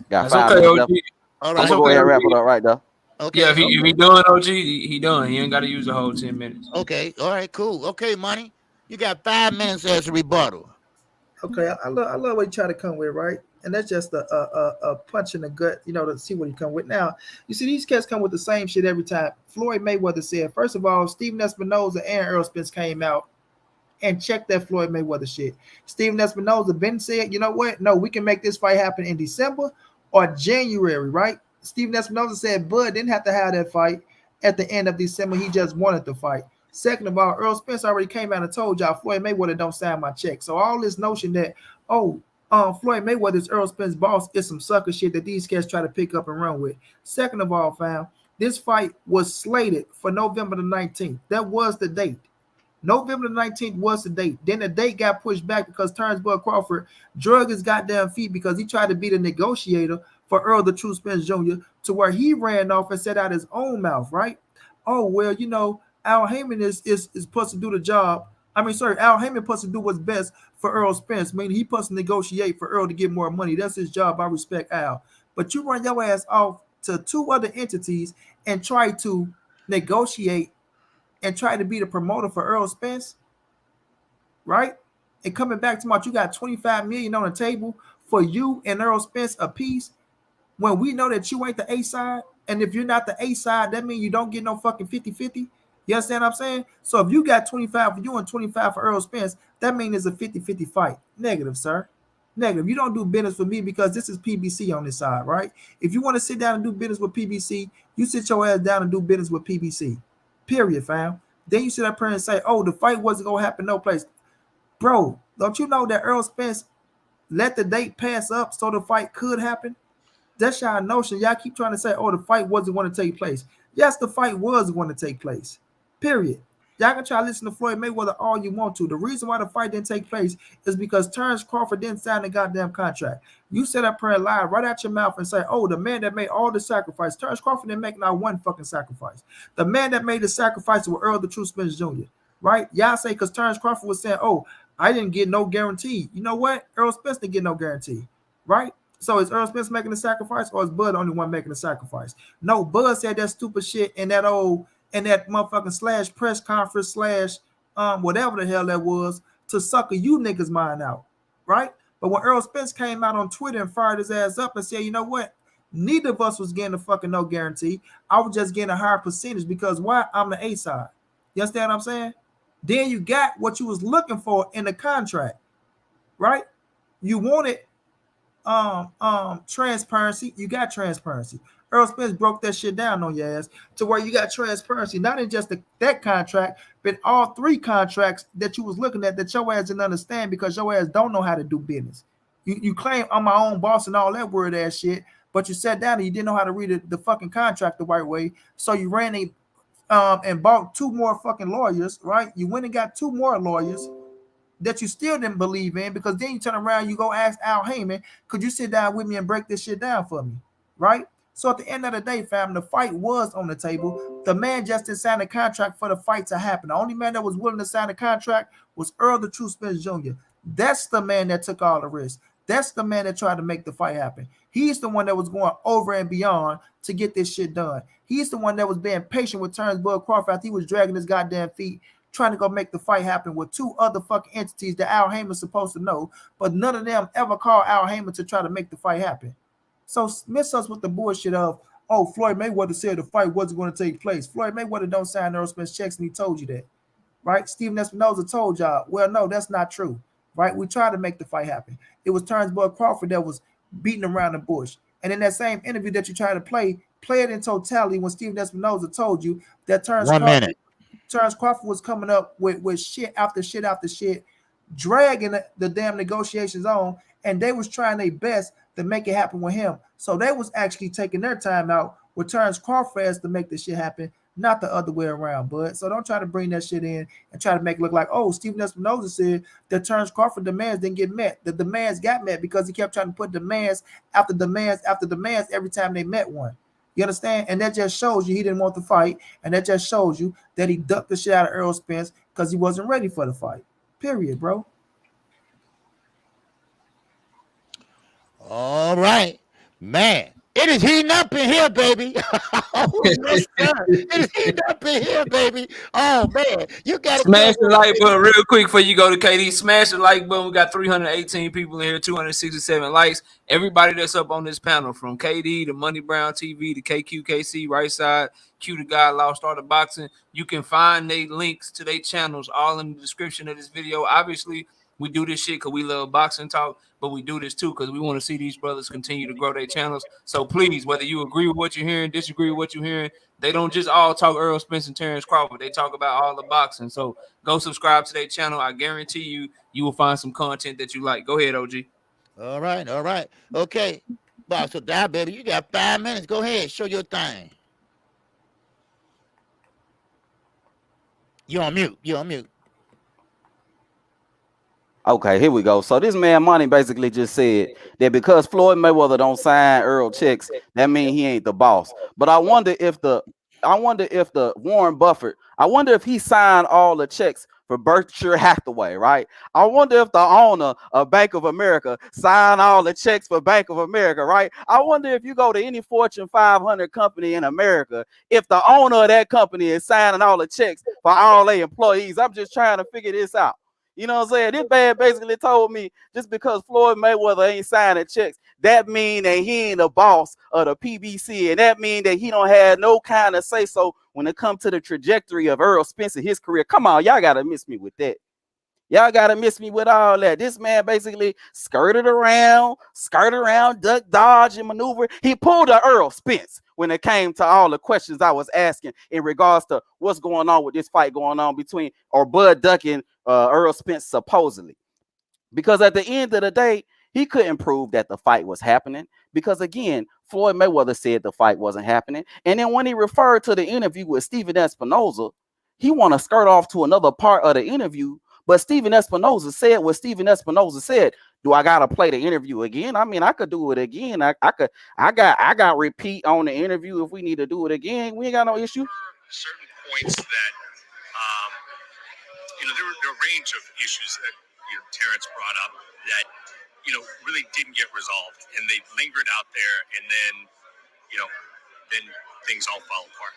Got That's 5 okay, minutes OG. left. All I'm right. gonna go ahead and wrap it up right there. Okay. Yeah, if he done, OG, he done. He ain't got to use the whole 10 minutes. Okay. All right. Cool. Okay, Money. You got 5 minutes as a rebuttal. Okay, I love what you try to come with, right? And that's just a punch in the gut, to see what he come with. Now, you see, these cats come with the same shit every time. Floyd Mayweather said, first of all, Stephen Espinoza and Errol Spence came out and checked that Floyd Mayweather shit. Stephen Espinoza been said, you know what? No, we can make this fight happen in December or January, right? Stephen Espinoza said Bud didn't have to have that fight at the end of December. He just wanted the fight. Second of all, Errol Spence already came out and told y'all Floyd Mayweather don't sign my check. So all this notion that, Floyd Mayweather is Errol Spence's boss is some sucker shit that these cats try to pick up and run with. Second of all, fam, this fight was slated for November the 19th. That was the date. November the 19th was the date. Then the date got pushed back because Terence Crawford drug his goddamn feet because he tried to be the negotiator for Earl the True Spence Jr. to where he ran off and said out his own mouth, right? Oh, well, Al Heyman is supposed to do the job. Al Heyman supposed to do what's best for Errol Spence. Meaning he supposed to negotiate for Earl to get more money. That's his job. I respect Al. But you run your ass off to two other entities and try to negotiate and try to be the promoter for Errol Spence, right? And coming back to you got $25 million on the table for you and Errol Spence a piece when we know that you ain't the A side. And if you're not the A side, that means you don't get no fucking 50-50. You understand what I'm saying? So if you got 25 for you and 25 for Errol Spence, that means it's a 50-50 fight. Negative, sir. Negative. You don't do business with me because this is PBC on this side, right? If you want to sit down and do business with PBC, you sit your ass down and do business with PBC. Period, fam. Then you sit up here and say, oh, the fight wasn't going to happen no place. Bro, don't you know that Errol Spence let the date pass up so the fight could happen? That's y'all notion. Y'all keep trying to say, oh, the fight wasn't going to take place. Yes, the fight was going to take place. Period. Y'all can try to listen to Floyd Mayweather all you want to. The reason why the fight didn't take place is because Terence Crawford didn't sign the goddamn contract. You sit up here and lie right out your mouth and say, oh, the man that made all the sacrifice. Terence Crawford didn't make not one fucking sacrifice. The man that made the sacrifice was Earl the True Spence Jr., right? Y'all say because Terence Crawford was saying, oh, I didn't get no guarantee. You know what? Errol Spence didn't get no guarantee, right? So is Errol Spence making the sacrifice or is Bud the only one making the sacrifice? No, Bud said that stupid shit in that motherfucking slash press conference slash whatever the hell that was to sucker you niggas mind out, right? But when Errol Spence came out on Twitter and fired his ass up and said, you know what? Neither of us was getting a fucking no guarantee. I was just getting a higher percentage because why? I'm the A side. You understand what I'm saying? Then you got what you was looking for in the contract, right? You wanted transparency. You got transparency. Errol Spence broke that shit down on your ass to where you got transparency, not in just that contract, but all three contracts that you was looking at that your ass didn't understand because your ass don't know how to do business. You claim I'm my own boss and all that word ass shit, but you sat down and you didn't know how to read the fucking contract the right way. So you ran and bought two more fucking lawyers, right? You went and got two more lawyers that you still didn't believe in because then you turn around, you go ask Al Heyman, could you sit down with me and break this shit down for me, right? So at the end of the day, fam, the fight was on the table. The man just didn't sign a contract for the fight to happen. The only man that was willing to sign a contract was Earl the True Spence Jr. That's the man that took all the risks. That's the man that tried to make the fight happen. He's the one that was going over and beyond to get this shit done. He's the one that was being patient with Terence Crawford after he was dragging his goddamn feet trying to go make the fight happen with two other fucking entities that Al Heyman's supposed to know, but none of them ever called Al Heyman to try to make the fight happen. So miss us with the bullshit of, oh, Floyd Mayweather said the fight wasn't going to take place. Floyd Mayweather don't sign Errol Spence checks, and he told you that, right? Stephen Espinoza told y'all, well, no, that's not true, right? We tried to make the fight happen. It was Terence Crawford that was beating around the bush. And in that same interview that you try to play it in totality when Stephen Espinoza told you that Terence Crawford was coming up with shit after shit after shit, dragging the damn negotiations on, and they was trying their best to make it happen with him. So they was actually taking their time out with Terence Crawford as to make this shit happen, not the other way around, bud. So don't try to bring that shit in and try to make it look like, oh, Stephen Espinoza said that Terence Crawford demands didn't get met. The demands got met because he kept trying to put demands after demands after demands every time they met one. You understand? And that just shows you he didn't want the fight. And that just shows you that he ducked the shit out of Errol Spence because he wasn't ready for the fight. Period, bro. All right, man. It is heating up in here, baby. Oh, yes, sir. It is heating up in here, baby. Oh, man. You got to Smash the like button real quick before you go to KD. Smash the like button. We got 318 people in here, 267 likes. Everybody that's up on this panel, from KD to Money Brown TV to KQKC, Right Side, Q the Guy, Lost Art of Boxing. You can find their links to their channels all in the description of this video. Obviously, we do this shit because we love boxing talk, but we do this too because we want to see these brothers continue to grow their channels. So please, whether you agree with what you're hearing, disagree with what you're hearing, they don't just all talk Errol Spence and Terence Crawford. They talk about all the boxing. So go subscribe to their channel. I guarantee you will find some content that you like. Go ahead, OG. All right. Okay. Box will die, baby. You got 5 minutes. Go ahead. Show your thing. You're on mute. Okay, here we go. So this man Money basically just said that because Floyd Mayweather don't sign Earl checks, that means he ain't the boss. But I wonder if the Warren Buffett, I wonder if he signed all the checks for Berkshire Hathaway, right? I wonder if the owner of Bank of America signed all the checks for Bank of America, right? I wonder if you go to any Fortune 500 company in America, if the owner of that company is signing all the checks for all their employees. I'm just trying to figure this out. You know what I'm saying? This man basically told me just because Floyd Mayweather ain't signing checks, that mean that he ain't the boss of the PBC, and that mean that he don't have no kind of say so when it comes to the trajectory of Errol Spence in his career. Come on, y'all gotta miss me with that. Y'all gotta miss me with all that. This man basically skirted around, duck, dodge, and maneuver. He pulled a Errol Spence when it came to all the questions I was asking in regards to what's going on with this fight going on between or Bud ducking Errol Spence supposedly. Because at the end of the day, he couldn't prove that the fight was happening because, again, Floyd Mayweather said the fight wasn't happening. And then when he referred to the interview with Stephen Espinoza, he want to skirt off to another part of the interview. But Stephen Espinoza said what Stephen Espinoza said. Do I gotta play the interview again? I mean, I could do it again. I got repeat on the interview if we need to do it again. We ain't got no issue. Certain points that there were a range of issues that Terence brought up that really didn't get resolved, and they lingered out there, and then things all fell apart.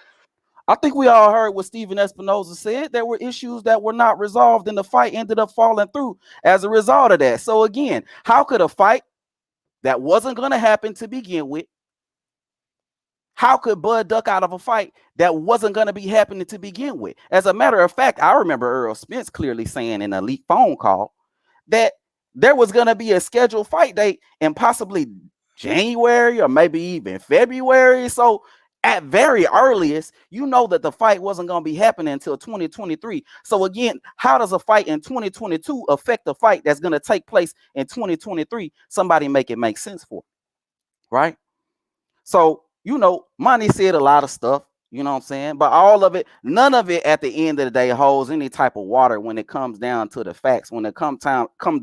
I think we all heard what Stephen Espinoza said. There were issues that were not resolved, and the fight ended up falling through as a result of that. So again, how could a fight that wasn't going to happen to begin with, how could Bud duck out of a fight that wasn't going to be happening to begin with? As a matter of fact, I remember Errol Spence clearly saying in a leaked phone call that there was going to be a scheduled fight date in possibly January or maybe even February. So at very earliest, that the fight wasn't going to be happening until 2023. So again, how does a fight in 2022 affect the fight that's going to take place in 2023? Somebody make it make sense for, right? So, Money said a lot of stuff, you know what I'm saying? But all of it, none of it at the end of the day holds any type of water when it comes down to the facts, when it comes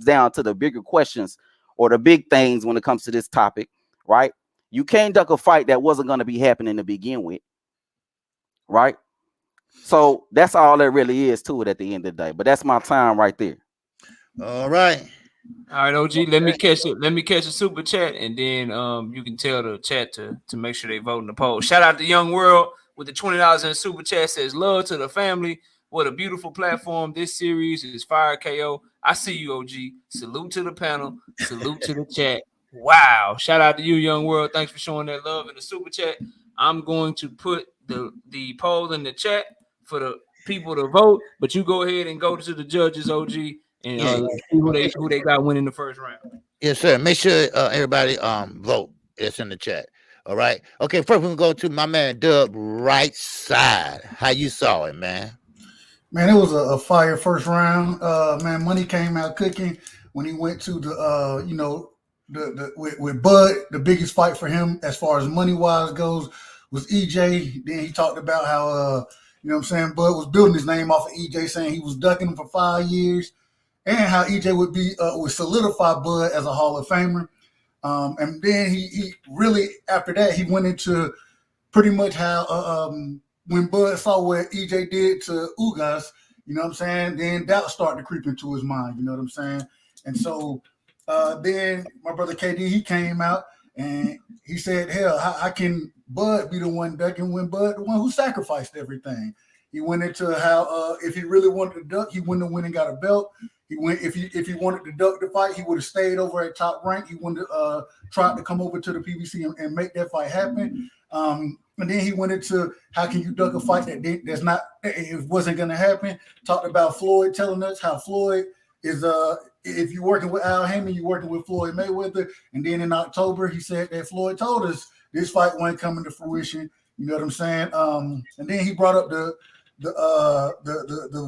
down to the bigger questions or the big things when it comes to this topic, right? You can't duck a fight that wasn't going to be happening to begin with, right? So that's all there really is to it at the end of the day. But that's my time right there. All right. All right, OG. Let me catch it. Let me catch a super chat, and then you can tell the chat to make sure they vote in the poll. Shout out to Young World with the $20 in super chat. Says love to the family. What a beautiful platform. This series is fire. KO. I see you, OG. Salute to the panel. Salute to the chat. Wow. Shout out to you, Young World. Thanks for showing that love in the super chat. I'm going to put the poll in the chat for the people to vote, but you go ahead and go to the judges, OG, and see who they got winning the first round. Yes, sir. Make sure everybody vote. It's in the chat. All right. Okay, first we'll go to my man Dub, Right Side. How you saw it, man? Man, it was a fire first round. Man, Money came out cooking when he went to with Bud, the biggest fight for him as far as money wise goes was EJ. Then he talked about how you know what I'm saying, Bud was building his name off of EJ, saying he was ducking him for 5 years, and how EJ would solidify Bud as a Hall of Famer. And then he really after that he went into pretty much how when Bud saw what EJ did to Ugas, you know what I'm saying, then doubt started to creep into his mind, you know what I'm saying? And so then my brother KD, he came out and he said, hell, how can Bud be the one ducking when Bud the one who sacrificed everything? He went into how if he really wanted to duck, he wouldn't have went and got a belt. He went if he wanted to duck the fight, he would have stayed over at Top Rank. He wanted to try to come over to the PBC and make that fight happen. And then he went into how can you duck a fight that's not it wasn't going to happen. Talked about Floyd telling us how Floyd is if you're working with Al Haymon, you're working with Floyd Mayweather. And then in October, he said that Floyd told us this fight wasn't coming to fruition. You know what I'm saying? And then he brought up the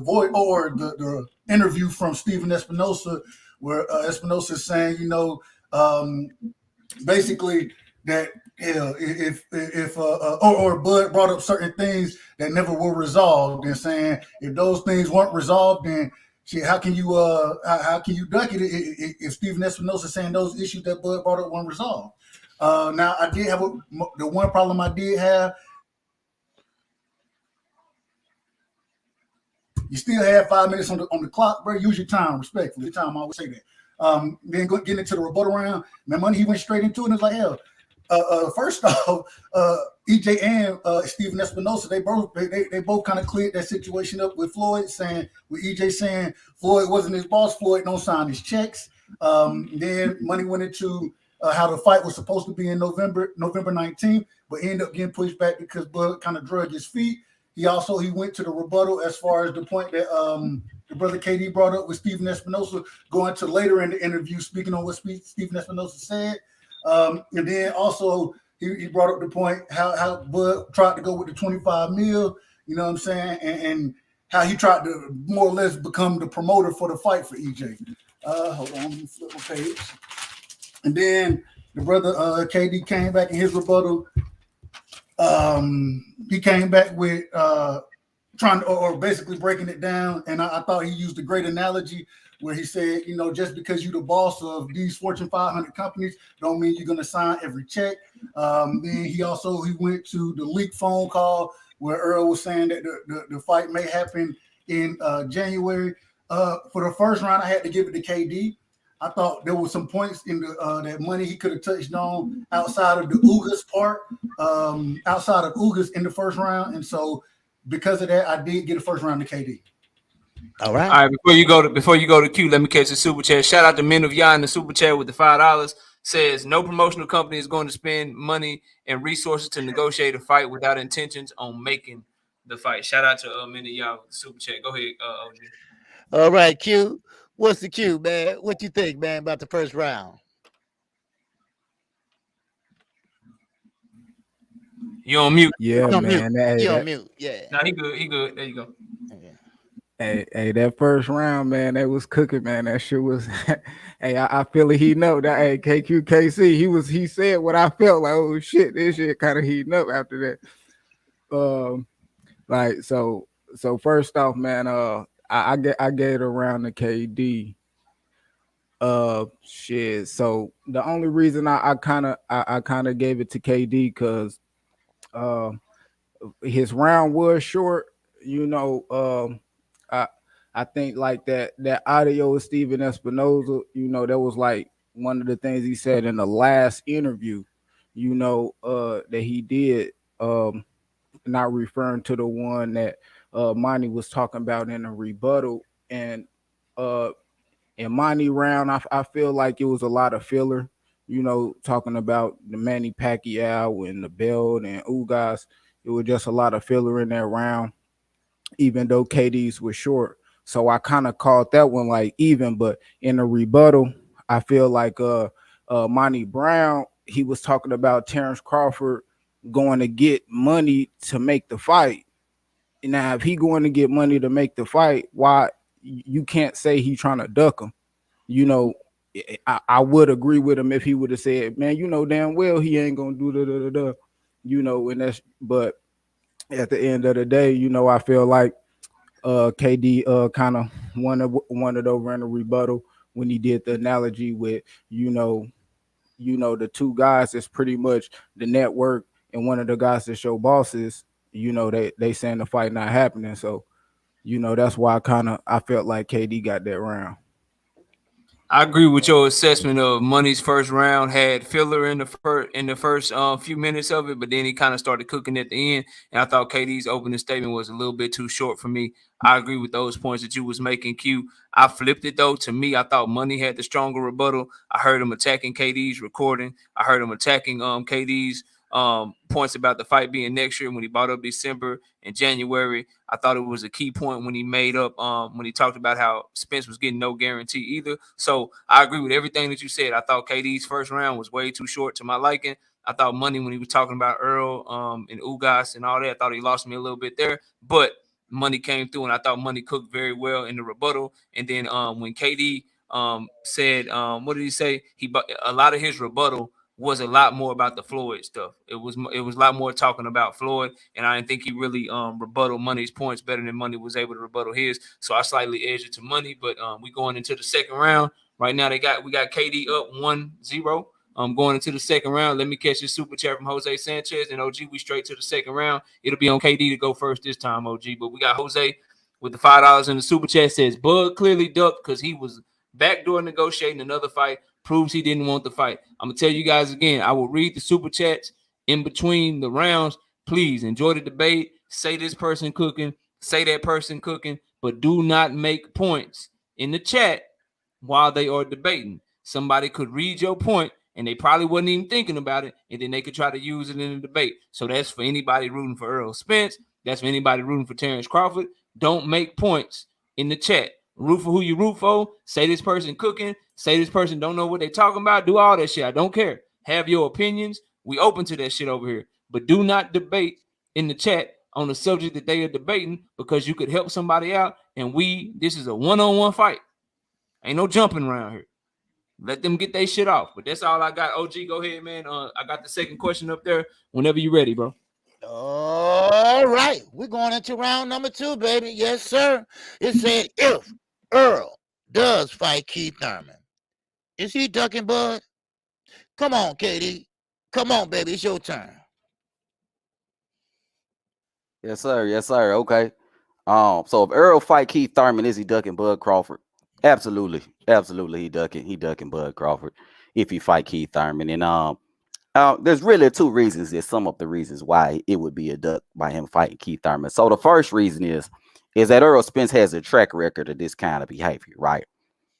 void or the interview from Stephen Espinosa, where Espinosa is saying, you know, basically that if or Bud brought up certain things that never were resolved, and saying if those things weren't resolved, then shit, how can you duck it if Stephen Espinosa saying those issues that Bud brought up weren't resolved? Now I did have the one problem I did have. You still have 5 minutes on the clock, bro. Use your time respectfully. Your time, I always say that. Then getting into the rebuttal round, man, money he went straight into it. And it's like, hell, first off, EJ and Stephen Espinosa, they both kind of cleared that situation up with Floyd, saying with EJ saying Floyd wasn't his boss. Floyd don't sign his checks. Then money went into how the fight was supposed to be in November 19th, but ended up getting pushed back because Bud kind of drug his feet. He went to the rebuttal as far as the point that the brother KD brought up with Stephen Espinosa, going to later in the interview, speaking on what Stephen Espinosa said. And then also he brought up the point how Bud tried to go with the 25 mil, you know what I'm saying, and how he tried to more or less become the promoter for the fight for EJ. Hold on, let me flip my page. And then the brother KD came back in his rebuttal. He came back with trying to, or basically breaking it down, and I thought he used a great analogy where he said, you know, just because you're the boss of these Fortune 500 companies don't mean you're going to sign every check. Then he went to the leaked phone call where Earl was saying that the fight may happen in January. For the first round, I had to give it to KD. I thought there was some points in that money he could have touched on outside of the Ugas part, outside of Ugas in the first round, and so because of that, I did get a first round to KD. All right. All right. Before you go to Q, let me catch the super chat. Shout out to Men of Yah in the super chat with the $5. Says no promotional company is going to spend money and resources to negotiate a fight without intentions on making the fight. Shout out to Men of Yah with the super chat. Go ahead, OG. All right, Q. What's the Q, man? What you think, man, about the first round? You on mute? Yeah, man. You on mute? Yeah. No, he good. He good. There you go. Okay. Hey, that first round, man, that was cooking, man. That shit was. Hey, I feel it heating up. That KQKC, he said what I felt like. Oh shit, this shit kind of heating up after that. Like so first off, man, I gave it around to KD. Shit. So the only reason I kind of gave it to KD because his round was short. You know, I think like that audio of Stephen Espinosa, you know, that was like one of the things he said in the last interview, you know, that he did, not referring to the one that Monty was talking about in the rebuttal. And in Monty round, I feel like it was a lot of filler, you know, talking about the Manny Pacquiao and the belt and Ugas. It was just a lot of filler in that round, even though KD's was short. So I kind of called that one like even, but in the rebuttal, I feel like Monty Brown, he was talking about Terence Crawford going to get money to make the fight. Now, if he going to get money to make the fight, why you can't say he trying to duck him? You know, I would agree with him if he would have said, man, you know damn well he ain't gonna do da. you know, and that's but at the end of the day, you know, I feel like KD kind of won it over in a rebuttal when he did the analogy with you know the two guys is pretty much the network and one of the guys that show bosses. You know they saying the fight not happening, so you know that's why I felt like KD got that round. I agree with your assessment of Money's first round had filler in the first few minutes of it, but then he kind of started cooking at the end. And I thought KD's opening statement was a little bit too short for me. I agree with those points that you was making, Q. I flipped it though. To me, I thought Money had the stronger rebuttal. I heard him attacking KD's recording. I heard him attacking KD's points about the fight being next year when he brought up December and January. I thought it was a key point when he made up when he talked about how Spence was getting no guarantee either. So I agree with everything that you said. I thought KD's first round was way too short to my liking. I thought Money when he was talking about Earl and Ugas and all that, I thought he lost me a little bit there. But Money came through, and I thought Money cooked very well in the rebuttal. And then when KD said, what did he say? A lot of his rebuttal was a lot more about the Floyd stuff. It was a lot more talking about Floyd, and I didn't think he really rebutted Money's points better than Money was able to rebuttal his. So I slightly edged it to Money, but we going into the second round. Right now we got KD up 1-0. Going into the second round. Let me catch this super chat from Jose Sanchez and OG. We straight to the second round. It'll be on KD to go first this time, OG. But we got Jose with the $5 in the super chat. Says Bud clearly ducked because he was backdoor negotiating another fight. Proves he didn't want the fight. I'm gonna tell you guys again. I will read the super chats in between the rounds. Please enjoy the debate. Say this person cooking. Say that person cooking. But do not make points in the chat while they are debating. Somebody could read your point and they probably wasn't even thinking about it, and then they could try to use it in the debate. So that's for anybody rooting for Errol Spence. That's for anybody rooting for Terence Crawford. Don't make points in the chat. Root for who you root for. Say this person cooking. Say this person don't know what they're talking about. Do all that shit. I don't care. Have your opinions. We open to that shit over here. But do not debate in the chat on the subject that they are debating because you could help somebody out. And this is a one-on-one fight. Ain't no jumping around here. Let them get their shit off. But that's all I got. OG, go ahead, man. I got the second question up there whenever you're ready, bro. All right. We're going into round number 2, baby. Yes, sir. It said if Earl does fight Keith Thurman, is he ducking Bud? Come on, KD. Come on, baby. It's your turn. Yes, sir. Yes, sir. Okay. So if Earl fight Keith Thurman, is he ducking Bud Crawford? Absolutely. Absolutely. He ducking Bud Crawford if he fight Keith Thurman. And there's really two reasons that sum up the reasons why it would be a duck by him fighting Keith Thurman. So the first reason is that Errol Spence has a track record of this kind of behavior, right?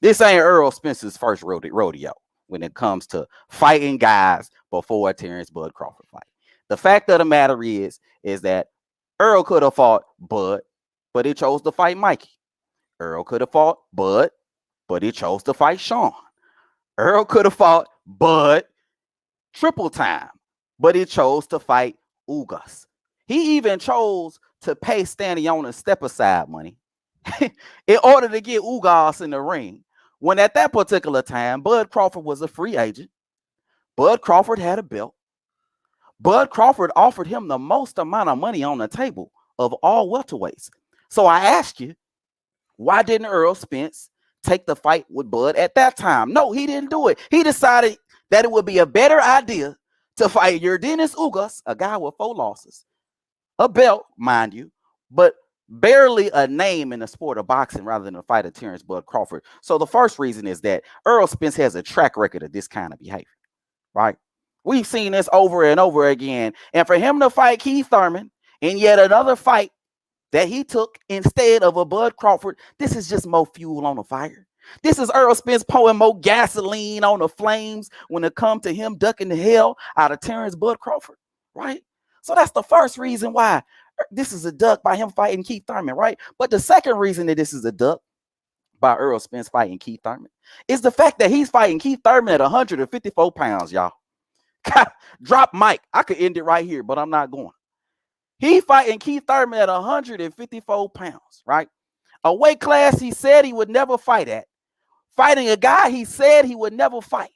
This ain't Errol Spence's first rodeo when it comes to fighting guys before a Terence Bud Crawford fight. The fact of the matter is that Earl could have fought Bud, but he chose to fight Mikey. Earl could have fought Bud, but he chose to fight Sean. Earl could have fought Bud triple time, but he chose to fight Ugas. He even chose to pay Staniona step aside money in order to get Ugas in the ring. When at that particular time, Bud Crawford was a free agent. Bud Crawford had a belt. Bud Crawford offered him the most amount of money on the table of all welterweights. So I ask you, why didn't Errol Spence take the fight with Bud at that time? No, he didn't do it. He decided that it would be a better idea to fight Yordenis Ugas, a guy with 4 losses, a belt, mind you, but barely a name in the sport of boxing rather than a fight of Terence Bud Crawford. So the first reason is that Errol Spence has a track record of this kind of behavior, right? We've seen this over and over again. And for him to fight Keith Thurman in yet another fight that he took instead of a Bud Crawford, this is just more fuel on the fire. This is Errol Spence pouring more gasoline on the flames when it comes to him ducking the hell out of Terence Bud Crawford, right? So that's the first reason why this is a duck by him fighting Keith Thurman, right? But the second reason that this is a duck by Errol Spence fighting Keith Thurman is the fact that he's fighting Keith Thurman at 154 pounds, y'all. Drop mic. I could end it right here, but I'm not going. He fighting Keith Thurman at 154 pounds, right? A weight class he said he would never fight at. Fighting a guy he said he would never fight.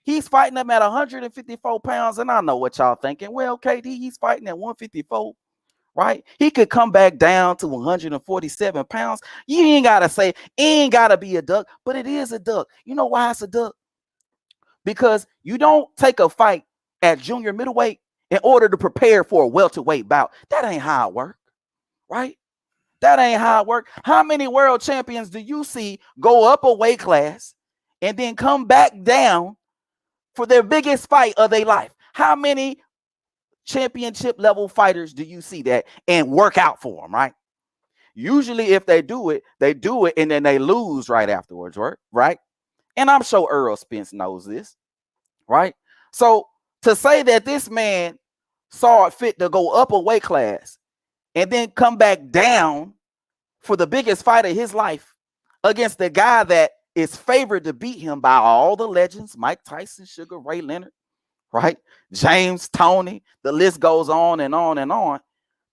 He's fighting him at 154 pounds, and I know what y'all thinking. Well, KD, he's fighting at 154, right? He could come back down to 147 pounds. You ain't gotta say, it ain't gotta be a duck, but it is a duck. You know why it's a duck? Because you don't take a fight at junior middleweight in order to prepare for a welterweight bout. That ain't how it works, right? That ain't how it works. How many world champions do you see go up a weight class and then come back down for their biggest fight of their life? How many championship level fighters do you see that and work out for them, right? Usually if they do it and then they lose right afterwards, right? And I'm sure Errol Spence knows this, right? So to say that this man saw it fit to go up a weight class and then come back down for the biggest fight of his life against the guy that is favored to beat him by all the legends, Mike Tyson, Sugar Ray Leonard, right? James, Tony, the list goes on and on and on.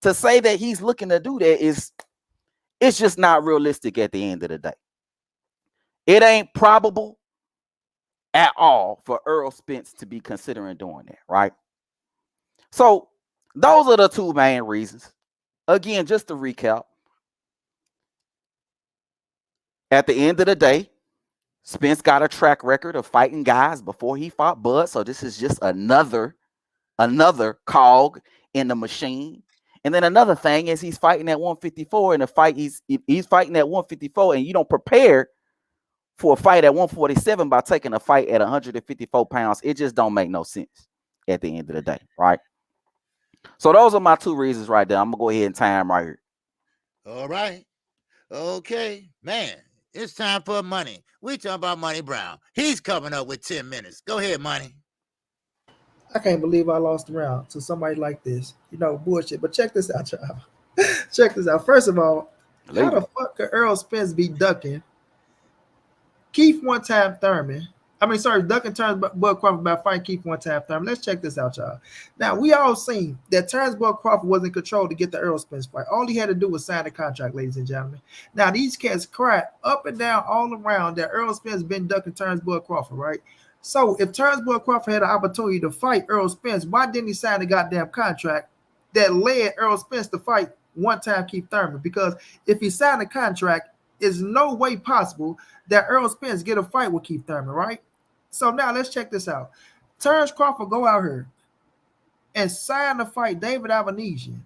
To say that he's looking to do that it's just not realistic at the end of the day. It ain't probable at all for Errol Spence to be considering doing that, right? So those are the two main reasons. Again, just to recap, at the end of the day, Spence got a track record of fighting guys before he fought Bud, so this is just another cog in the machine. And then another thing is he's fighting at 154 in a fight. He's fighting at 154, and you don't prepare for a fight at 147 by taking a fight at 154 pounds. It just don't make no sense at the end of the day, right? So those are my two reasons right there. I'm gonna go ahead and time right here. All right. Okay, man. It's time for Money. We talking about Money Brown. He's coming up with 10 minutes. Go ahead, Money. I can't believe I lost the round to somebody like this. Bullshit. But check this out, y'all. Check this out. First of all, how the fuck could Errol Spence be ducking Keith one-time Thurman? Ducking Terence Bud Crawford about fighting Keith one-time Thurman. Let's check this out, y'all. Now, we all seen that Terence Bud Crawford was in control to get the Errol Spence fight. All he had to do was sign the contract, ladies and gentlemen. Now, these cats cry up and down all around that Errol Spence been ducking Terence Bud Crawford, right? So, if Terence Bud Crawford had an opportunity to fight Errol Spence, why didn't he sign the goddamn contract that led Errol Spence to fight one-time Keith Thurman? Because if he signed the contract, there's no way possible that Errol Spence get a fight with Keith Thurman, right? So now let's check this out. Terence Crawford go out here and sign to fight David Avanesian.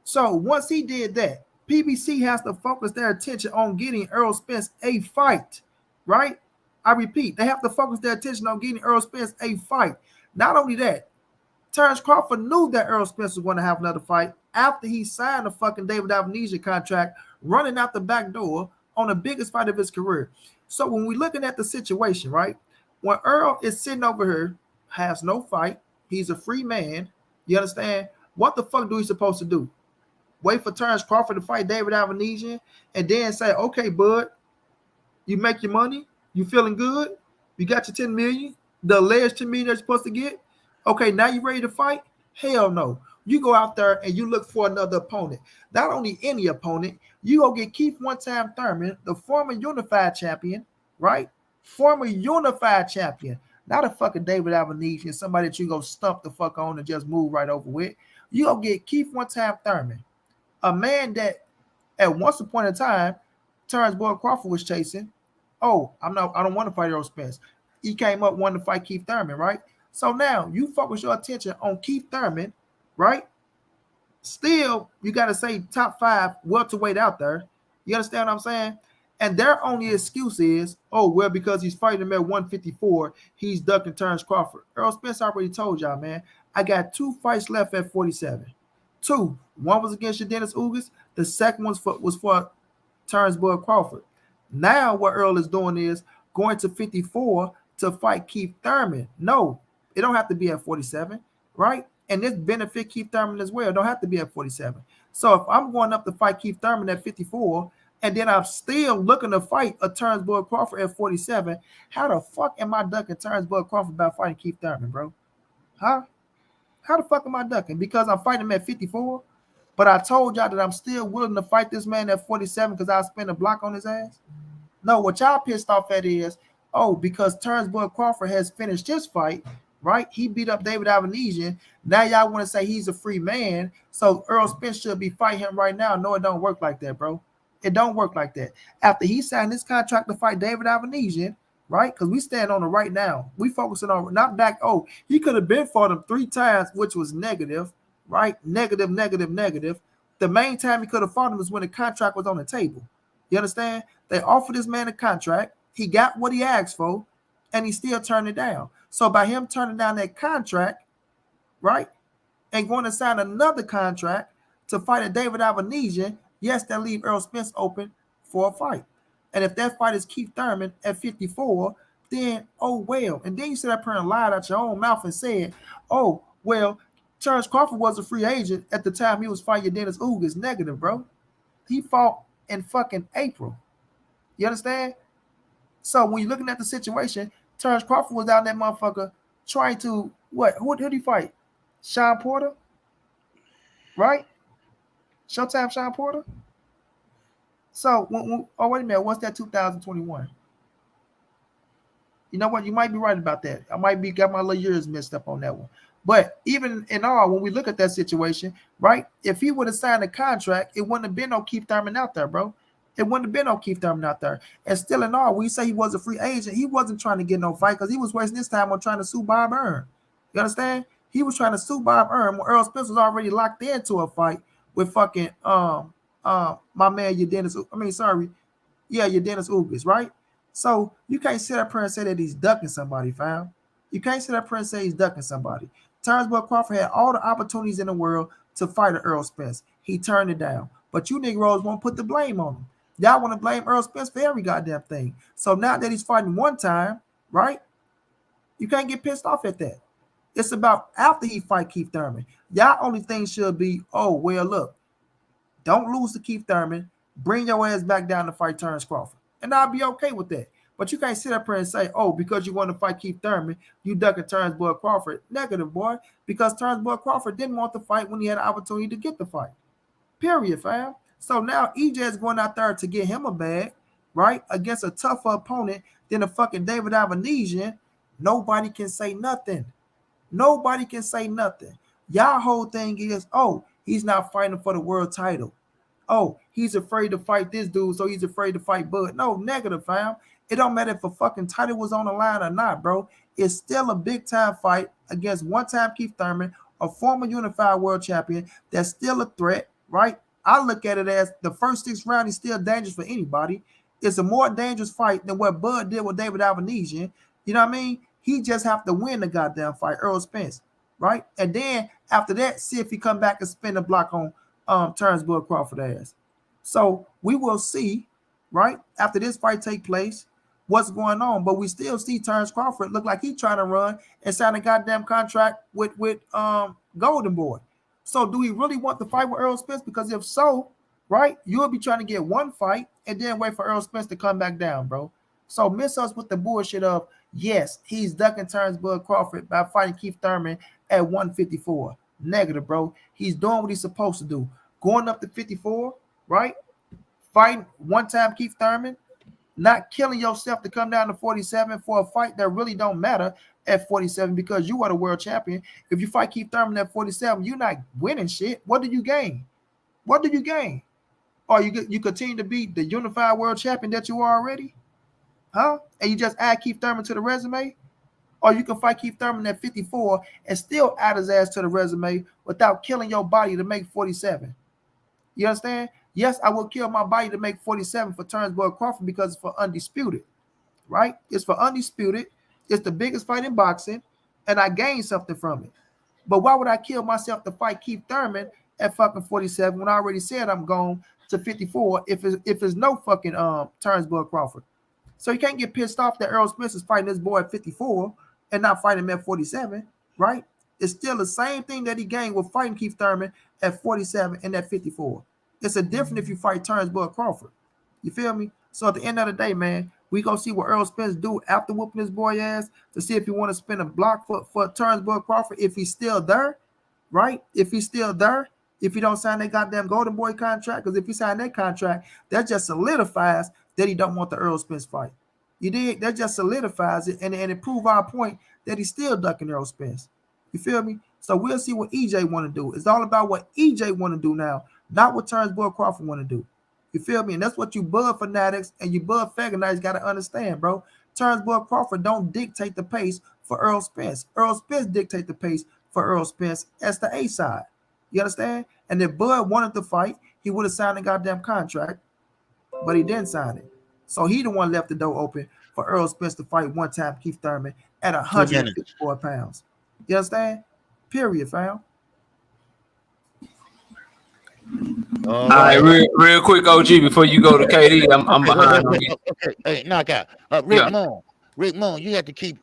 So once he did that, PBC has to focus their attention on getting Errol Spence a fight, right? I repeat, they have to focus their attention on getting Errol Spence a fight. Not only that, Terence Crawford knew that Errol Spence was going to have another fight after he signed the fucking David Avanesian contract, running out the back door on the biggest fight of his career. So when we're looking at the situation, right, when Errol is sitting over here, has no fight, he's a free man, you understand? What the fuck do he supposed to do? Wait for Terence Crawford to fight David Avanesian and then say, okay, bud, you make your money, you feeling good, you got your 10 million, the alleged 10 million you're supposed to get, okay, now you ready to fight? Hell no. You go out there and you look for another opponent. Not only any opponent, you go get Keith one-time Thurman, the former unified champion, right? Former unified champion. Not a fucking David Avanesian, somebody that you go stump the fuck on and just move right over with. You go get Keith one-time Thurman, a man that at once upon a time, Terence Bud Crawford was chasing. Oh, I don't want to fight Errol Spence. He came up wanting to fight Keith Thurman, right? So now you focus your attention on Keith Thurman, right? Still, you got to say top 5 welterweight out there. You understand what I'm saying? And their only excuse is, oh, well, because he's fighting him at 154, he's ducking Terence Crawford. Errol Spence already told y'all, man, I got 2 fights left at 47. 2. One was against Dennis Ugas. The second one was for Terence Bud Crawford. Now what Earl is doing is going to 54 to fight Keith Thurman. No, it don't have to be at 47, right? And this benefit Keith Thurman as well. It don't have to be at 47. So if I'm going up to fight Keith Thurman at 54, and then I'm still looking to fight a Terence Bud Crawford at 47, how the fuck am I ducking Terence Bud Crawford about fighting Keith Thurman, bro? Huh? How the fuck am I ducking? Because I'm fighting him at 54, but I told y'all that I'm still willing to fight this man at 47 because I'll spend a block on his ass? No, what y'all pissed off at is oh, because Terence Crawford has finished his fight, right? He beat up David Avanesian. Now y'all want to say he's a free man, so Errol Spence should be fighting him right now. No, it don't work like that, bro. It don't work like that. After he signed this contract to fight David Avanesian, right? Because we stand on it right now. We focusing on not back. Oh, he could have been fought him 3 times, which was negative, right? Negative, negative, negative. The main time he could have fought him was when the contract was on the table. You understand? They offered this man a contract. He got what he asked for, and he still turned it down. So by him turning down that contract, right, and going to sign another contract to fight a David Avanesian, yes, that leave Errol Spence open for a fight. And if that fight is Keith Thurman at 54, then oh well. And then you sit up here and lied out your own mouth and said, oh, well, Terence Crawford was a free agent at the time he was fighting Dennis Ugas. Negative, bro. He fought in fucking April. You understand? So when you're looking at the situation, Terence Crawford was out in that motherfucker trying to what? Who did he fight? Sean Porter, right? Showtime Sean Porter. So oh wait a minute, what's that? 2021. You know what? You might be right about that. I might be got my little years messed up on that one. But even in all, when we look at that situation, right? If he would have signed a contract, it wouldn't have been no Keith Thurman out there, bro. It wouldn't have been no Keith Thurman out there. And still in all, we say he was a free agent. He wasn't trying to get no fight because he was wasting his time on trying to sue Bob Earn. You understand? He was trying to sue Bob Earn when Errol Spence was already locked into a fight with fucking my man Dennis Ugas, right? So you can't sit up here and say that he's ducking somebody, fam. You can't sit up here and say he's ducking somebody. Terence Crawford had all the opportunities in the world to fight Errol Spence. He turned it down. But you Negroes won't put the blame on him. Y'all want to blame Errol Spence for every goddamn thing. So now that he's fighting one time, right? You can't get pissed off at that. It's about after he fight Keith Thurman. Y'all only thing should be, oh, well, look, don't lose to Keith Thurman. Bring your ass back down to fight Terence Crawford. And I'll be okay with that. But you can't sit up here and say, oh, because you want to fight Keith Thurman, you ducking Terence Crawford. Negative, boy. Because Terence Crawford didn't want the fight when he had an opportunity to get the fight. Period, fam. So now EJ is going out there to get him a bag, right? Against a tougher opponent than a fucking David Avanesian. Nobody can say nothing. Nobody can say nothing. Y'all whole thing is, oh, he's not fighting for the world title. Oh, he's afraid to fight this dude, so he's afraid to fight Bud. No, negative, fam. It don't matter if a fucking title was on the line or not, bro. It's still a big-time fight against one-time Keith Thurman, a former unified world champion that's still a threat, right? I look at it as the first 6 rounds is still dangerous for anybody. It's a more dangerous fight than what Bud did with David Avanesian. You know what I mean? He just have to win the goddamn fight, Errol Spence, right? And then after that, see if he come back and spin the block on Terence Crawford ass. So we will see, right, after this fight take place, what's going on. But we still see Terence Crawford look like he's trying to run and sign a goddamn contract with Golden Boy. So do he really want to fight with Errol Spence? Because if so, right, you'll be trying to get one fight and then wait for Errol Spence to come back down, bro. So miss us with the bullshit of, yes, he's ducking Terence Crawford by fighting Keith Thurman at 154. Negative, bro. He's doing what he's supposed to do. Going up to 54, right? Fighting one-time Keith Thurman, not killing yourself to come down to 47 for a fight that really don't matter at 47 because you are the world champion. If you fight Keith Thurman at 47, you're not winning shit. What do you gain? What do you gain? Or you continue to be the unified world champion that you are already? Huh? And you just add Keith Thurman to the resume? Or you can fight Keith Thurman at 54 and still add his ass to the resume without killing your body to make 47. You understand? Yes, I will kill my body to make 47 for Terence Crawford because it's for undisputed, right? It's for undisputed. It's the biggest fight in boxing, and I gained something from it. But why would I kill myself to fight Keith Thurman at fucking 47 when I already said I'm going to 54 if it's no fucking Terence Crawford? So you can't get pissed off that Errol Spence is fighting this boy at 54 and not fighting him at 47, right? It's still the same thing that he gained with fighting Keith Thurman at 47 and at 54. It's a different if you fight Terence Crawford. You feel me? So at the end of the day, man, we gonna see what Errol Spence do after whooping his boy ass to see if he want to spin a block for Terence Crawford if he's still there, right? If he's still there, if he don't sign that goddamn Golden Boy contract, because if he sign that contract, that just solidifies that he don't want the Errol Spence fight. You did that just solidifies it and it prove our point that he's still ducking Errol Spence. You feel me? So we'll see what EJ want to do. It's all about what EJ want to do now, not what Terence Crawford want to do. You feel me? And that's what you Bud fanatics and you Bud Fagonites got to understand, bro. Terence Crawford don't dictate the pace for Errol Spence. Errol Spence dictate the pace for Errol Spence as the A side. You understand? And if Bud wanted to fight, he would have signed a goddamn contract, but he didn't sign it. So he the one left the door open for Errol Spence to fight one time Keith Thurman at 154 pounds. You understand? Period, fam. All right, real quick, OG, before you go to KD, I'm behind on you. Okay, hey, knock out. Rick Moon, you have to keep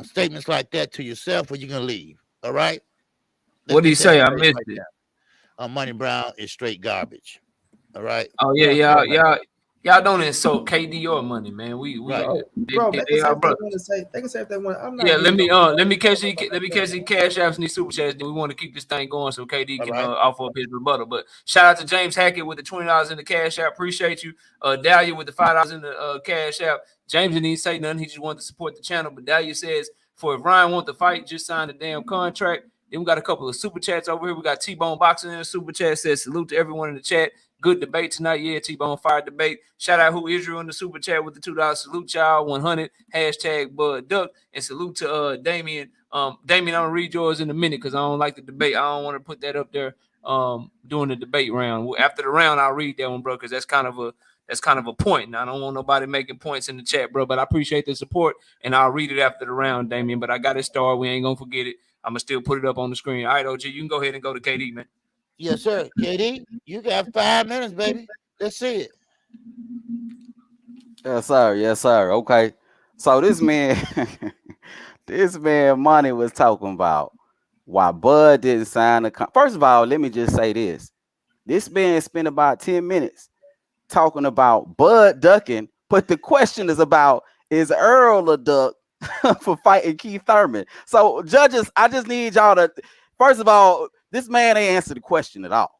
statements like that to yourself or you're going to leave. All right? What did he say? I missed it. Money Brown is straight garbage. All right? Oh, yeah, y'all don't insult KD or Money, man. We right. Bro, they can say if they want to say. They can say if they want. I'm not. Yeah, let me catch these cash apps and these super chats. Then we want to keep this thing going so KD can offer up his rebuttal. But shout out to James Hackett with the $20 in the cash app. Appreciate you. Dahlia with the $5 in the cash app. James didn't even say nothing. He just wanted to support the channel. But Dahlia says, for if Ryan wants to fight, just sign the damn contract. Then we got a couple of super chats over here. We got T-Bone Boxing in the super chat. Says salute to everyone in the chat. Good debate tonight. Yeah, T-Bone fire debate. Shout out who Israel in the super chat with the $2. Salute y'all 100 #Bud Duck. And salute to Damien. Damien, I'm gonna read yours in a minute because I don't like the debate. I don't want to put that up there during the debate round. After the round, I'll read that one, bro, because that's kind of a point. And I don't want nobody making points in the chat, bro. But I appreciate the support, and I'll read it after the round, Damien. But I got it started. We ain't gonna forget it. I'm gonna still put it up on the screen. All right, OG, you can go ahead and go to KD, man. Yes, sir. KD, you got 5 minutes, baby. Let's see it. Yes, sir. Yes, sir. Okay. So this man, Money was talking about why Bud didn't sign the contract. First of all, let me just say this. This man spent about 10 minutes talking about Bud ducking, but the question is about, is Earl a duck for fighting Keith Thurman? So judges, I just need y'all to, first of all, this man ain't answered the question at all.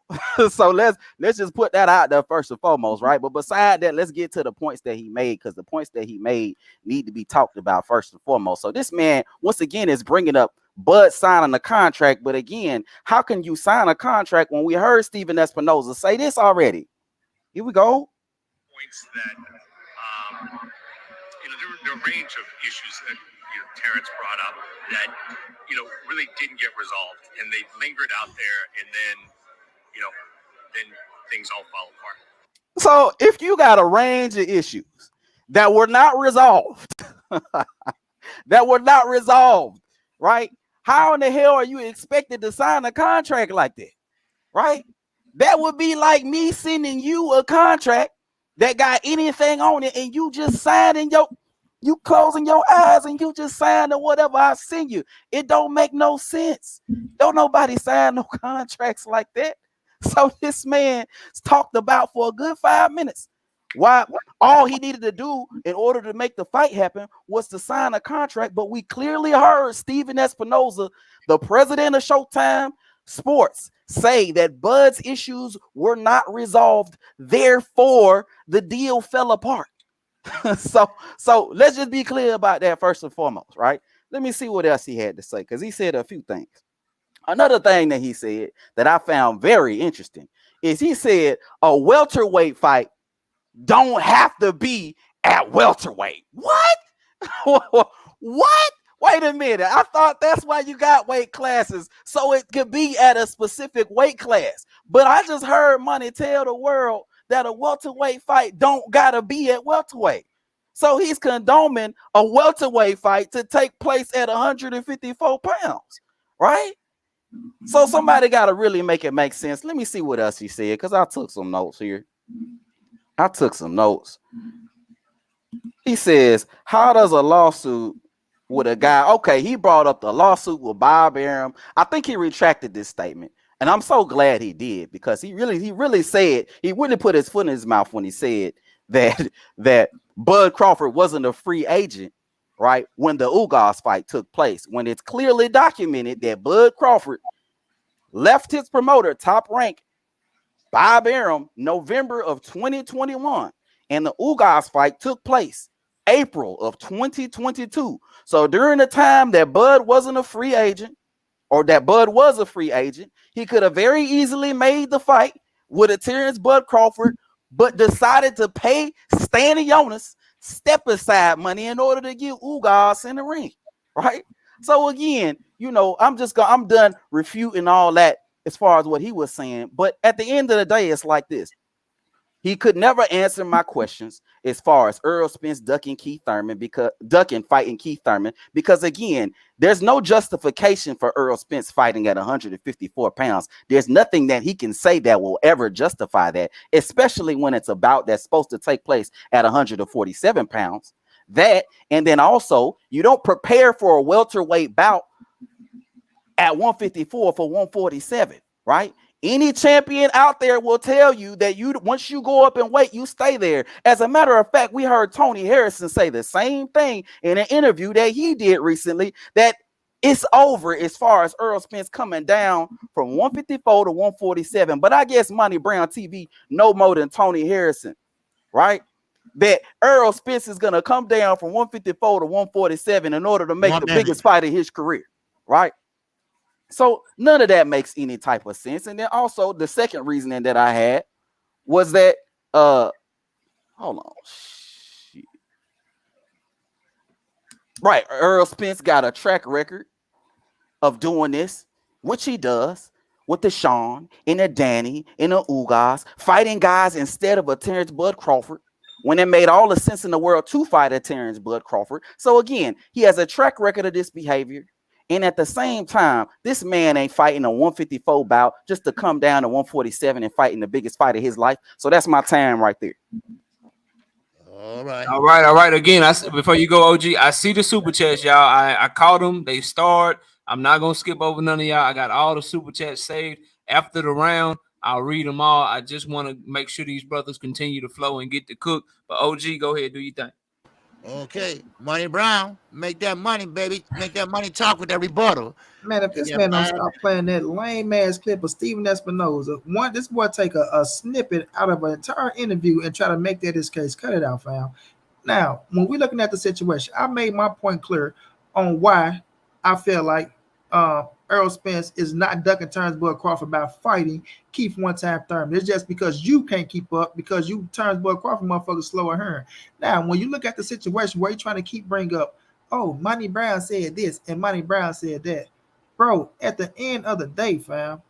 So let's just put that out there first and foremost, right? But beside that, let's get to the points that he made, because the points that he made need to be talked about first and foremost. So this man, once again, is bringing up Bud signing a contract. But again, how can you sign a contract when we heard Stephen Espinoza say this already? Here we go. Points that, there were a range of issues that Terence brought up that really didn't get resolved, and they lingered out there, and then then things all fall apart. So if you got a range of issues that were not resolved, right? How in the hell are you expected to sign a contract like that, right? That would be like me sending you a contract that got anything on it, and you just signing you closing your eyes and you just sign or whatever I send you. It don't make no sense. Don't nobody sign no contracts like that. So this man talked about for a good 5 minutes why all he needed to do in order to make the fight happen was to sign a contract. But we clearly heard Stephen Espinoza, the president of Showtime Sports, say that Bud's issues were not resolved. Therefore, the deal fell apart. So let's just be clear about that first and foremost, right? Let me see what else he had to say, because he said a few things. Another thing that he said that I found very interesting is he said a welterweight fight don't have to be at welterweight. What? What? Wait a minute. I thought that's why you got weight classes, so it could be at a specific weight class. But I just heard Money tell the world that a welterweight fight don't gotta be at welterweight. So he's condoning a welterweight fight to take place at 154 pounds, right? So somebody got to really make it make sense. Let me see what else he said, because I took some notes here. He says, how does a lawsuit with a guy? Okay, he brought up the lawsuit with Bob Arum. I think he retracted this statement, and I'm so glad he did, because he really said, he wouldn't put his foot in his mouth when he said that Bud Crawford wasn't a free agent, right, when the Ugas fight took place, when it's clearly documented that Bud Crawford left his promoter, Top Rank, Bob Arum, November of 2021, and the Ugas fight took place April of 2022. So during the time that Bud wasn't a free agent, or that Bud was a free agent, he could have very easily made the fight with a Terence Bud Crawford, but decided to pay Stanley Jonas step aside money in order to get Ugas in the ring, right? So again, I'm done refuting all that as far as what he was saying. But at the end of the day, it's like this. He could never answer my questions as far as Errol Spence ducking fighting Keith Thurman, because again, there's no justification for Errol Spence fighting at 154 pounds. There's nothing that he can say that will ever justify that, especially when it's a bout that's supposed to take place at 147 pounds. That, and then also, you don't prepare for a welterweight bout at 154 for 147, right? Any champion out there will tell you that once you go up in weight, you stay there. As a matter of fact, we heard Tony Harrison say the same thing in an interview that he did recently, that it's over as far as Errol Spence coming down from 154 to 147. But I guess Monty Brown TV no more than Tony Harrison, right? That Errol Spence is going to come down from 154 to 147 in order to make the biggest fight of his career, right? So none of that makes any type of sense. And then also the second reasoning that I had was that hold on. Shit. Right, Errol Spence got a track record of doing this, which he does with the Sean and the Danny and the Ugas, fighting guys instead of a Terence Bud Crawford, when it made all the sense in the world to fight a Terence Bud Crawford. So again, he has a track record of this behavior. And at the same time, this man ain't fighting a 154 bout just to come down to 147 and fighting the biggest fight of his life. So that's my time right there. All right. All right. Again, before you go, OG, I see the super chats, y'all. I caught them. They start. I'm not gonna skip over none of y'all. I got all the super chats saved. After the round, I'll read them all. I just want to make sure these brothers continue to flow and get to cook. But OG, go ahead, do your thing. Okay, Money Brown, make that money, baby. Make that money talk with that rebuttal. Man, if this man don't stop playing that lame ass clip of Steven Espinoza, this boy take a snippet out of an entire interview and try to make that his case. Cut it out, fam. Now, when we're looking at the situation, I made my point clear on why I feel like Errol Spence is not ducking Terence Bud Crawford by fighting Keith one-time Thurman. It's just because you can't keep up, because you Terence Bud Crawford motherfuckers slower her. Now, when you look at the situation where you're trying to keep bring up, oh, Monty Brown said this and Monty Brown said that. Bro, at the end of the day, fam,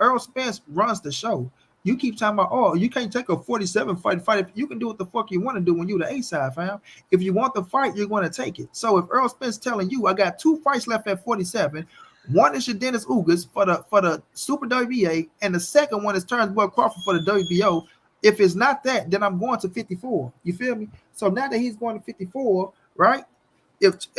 Errol Spence runs the show. You keep talking about, oh, you can't take a 47 fight. If you can do what the fuck you want to do when you're the A-side, fam. If you want the fight, you're going to take it. So if Errol Spence telling you, I got 2 fights left at 47, one is your Dennis Ugas for the Super WBA, and the second one is Terence Bud Crawford for the WBO. If it's not that, then I'm going to 54. You feel me? So now that he's going to 54, right? If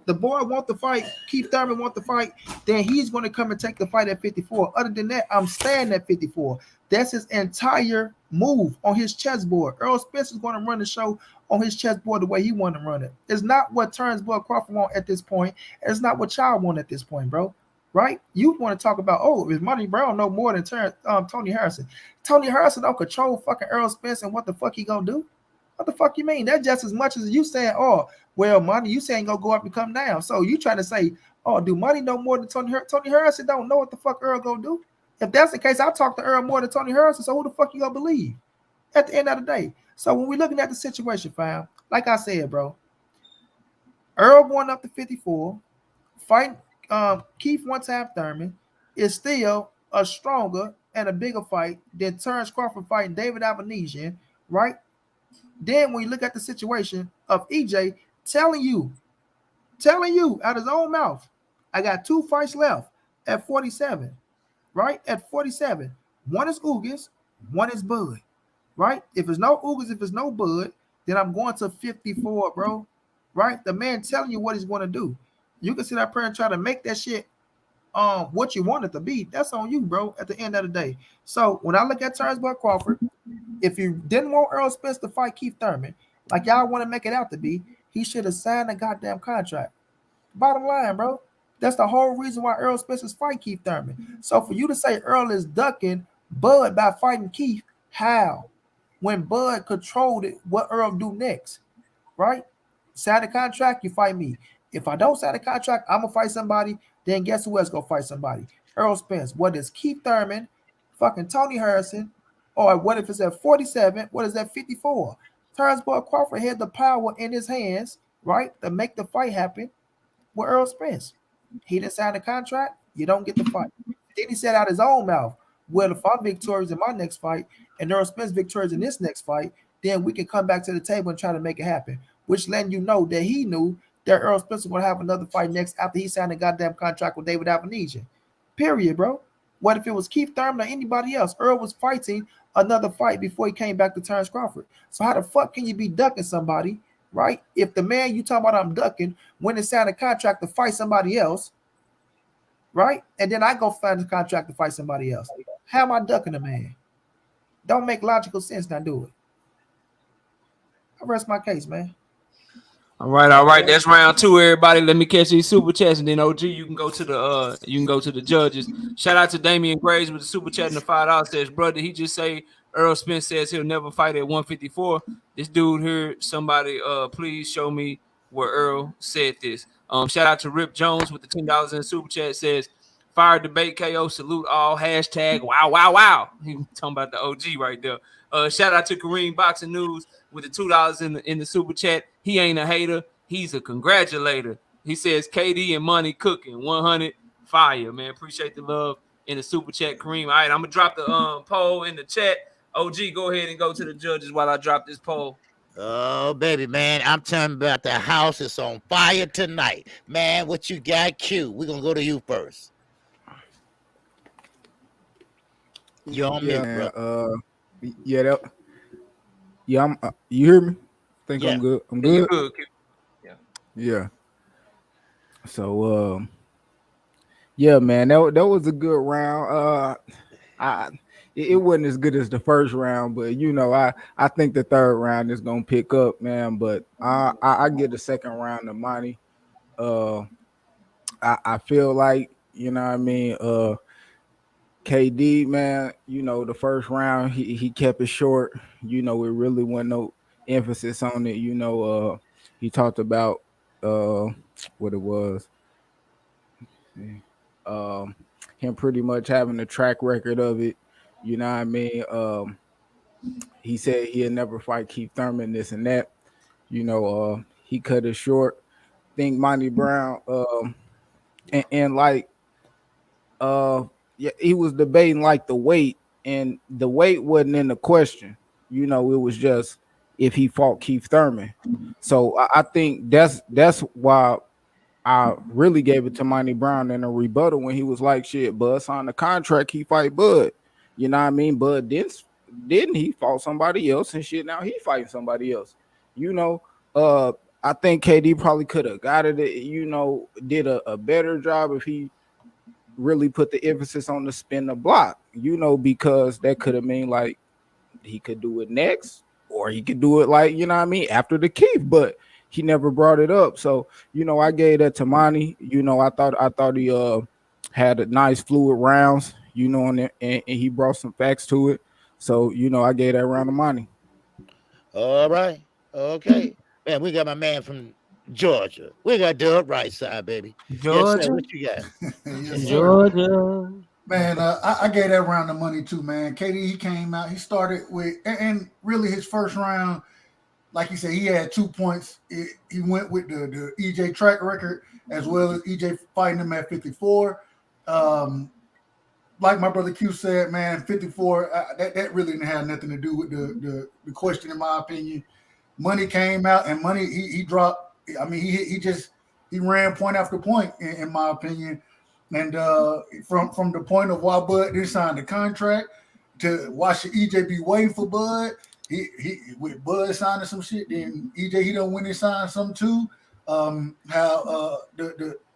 the boy want the fight, Keith Thurman want the fight, then he's going to come and take the fight at 54. Other than that, I'm staying at 54. That's his entire move on his chessboard. Errol Spence is going to run the show on his chessboard the way he want to run it. It's not what Terence Bud Crawford want at this point. It's not what y'all want at this point, bro. Right? You want to talk about, oh, if Monty Brown know more than Tony Harrison. Tony Harrison don't control fucking Errol Spence, and what the fuck he gonna do? What the fuck you mean? That's just as much as you saying, oh, well, Monty, you saying go up and come down. So you trying to say, oh, do Monty know more than Tony Harrison? Tony Harrison don't know what the fuck Earl gonna do. If that's the case, I'll talk to Earl more than Tony Harrison. So who the fuck you gonna believe at the end of the day? So when we're looking at the situation, fam, like I said, bro, Earl going up to 54, fighting Keith one-time Thurman is still a stronger and a bigger fight than Terence Crawford fighting David Avanesian, right? Then when you look at the situation of EJ telling you out his own mouth, I got 2 fights left at 47, right? At 47, one is Ugas, one is Bud, right? If it's no Ugas, if it's no Bud, then I'm going to 54, bro, right? The man telling you what he's going to do. You can sit up here and try to make that shit what you want it to be. That's on you, bro, at the end of the day. So when I look at Terence Bud Crawford, if you didn't want Errol Spence to fight Keith Thurman, like y'all want to make it out to be, he should have signed a goddamn contract. Bottom line, bro. That's the whole reason why Errol Spence is fighting Keith Thurman. So for you to say Earl is ducking Bud by fighting Keith, how? when Bud controlled it, what Earl do next, right? Sign the contract, you fight me. If I don't sign the contract, I'm gonna fight somebody. Then guess who else gonna fight somebody? Errol Spence. What is Keith Thurman, fucking Tony Harrison, or what if it's at 47? What is that 54? Terence Crawford had the power in his hands, right, to make the fight happen with Errol Spence. He didn't sign the contract, you don't get the fight. Then he said out his own mouth, well, if I'm victorious in my next fight and Errol Spence victorious in this next fight, then we can come back to the table and try to make it happen. Which letting you know that he knew that Errol Spence was going to have another fight next after he signed a goddamn contract with David Alvanesian. Period, bro. What if it was Keith Thurman or anybody else? Earl was fighting another fight before he came back to Terence Crawford. So how the fuck can you be ducking somebody, right? If the man you talking about I'm ducking went and signed a contract to fight somebody else, right? And then I go find a contract to fight somebody else. How am I ducking a man? Don't make logical sense. Now do it. I rest my case, man. All right. That's round 2, everybody. Let me catch these super chats, and then OG, you can go to the judges. Shout out to Damian Graves with the super chat and the $5 says, bro, did he just say Earl Spence says he'll never fight at 154? This dude here, somebody please show me where Earl said this. Shout out to Rip Jones with the $10 in the super chat, says fire debate KO, salute all, hashtag wow. He was talking about the OG right there. Shout out to Kareem Boxing News with the $2 in the super chat. He ain't a hater, he's a congratulator. He says KD and money cooking 100 fire, man. Appreciate the love in the super chat, Kareem. All right, I'm gonna drop the poll in the chat. OG, go ahead and go to the judges while I drop this poll. Oh, baby, man, I'm telling about the house is on fire tonight. Man, what you got, Q? We're going to go to you first. You're on mute, man, bro. I'm. You hear me? Think Yeah. I'm good. I'm Yeah, you good. good. Yeah. So, yeah, man, that was a good round. It wasn't as good as the first round, but I think the third round is gonna pick up, man. But I get the second round to money. I feel like what I mean. KD, man, the first round he kept it short. It really wasn't no emphasis on it. He talked about what it was. Him pretty much having a track record of it. You know what I mean? He said he'll never fight Keith Thurman, this and that. He cut it short. Think Monty Brown, and like yeah, he was debating like the weight, and the weight wasn't in the question. It was just if he fought Keith Thurman. So I think that's why I really gave it to Monty Brown in a rebuttal when he was like, "Shit, Bud signed the contract, he fight Bud." You know what I mean? Bud didn't he fought somebody else and shit? Now he fighting somebody else. I think KD probably could have got it. Did a better job if he really put the emphasis on the spin the block, because that could have mean like he could do it next, or he could do it like, after the Keith, but he never brought it up. So, I gave that to Monty. I thought he had a nice fluid rounds, and he brought some facts to it. So, I gave that round to Monty. All right. Okay. Man, we got my man from Georgia. We got Dub right side, baby. Georgia. Yes, sir. What you got? Yes, sir. Georgia. Man, I gave that round of money too, man. KD, he came out, he started with, and really his first round, like you said, he had 2 points. He went with the EJ track record as well as EJ fighting him at 54. Like my brother Q said, man, 54, that really didn't have nothing to do with the question, in my opinion. Money came out, and Money, he dropped. I mean, he ran point after point, in my opinion. And from the point of why Bud didn't sign the contract to why should EJ be waiting for Bud, he with Bud signing some shit, then EJ he don't win and sign some too. How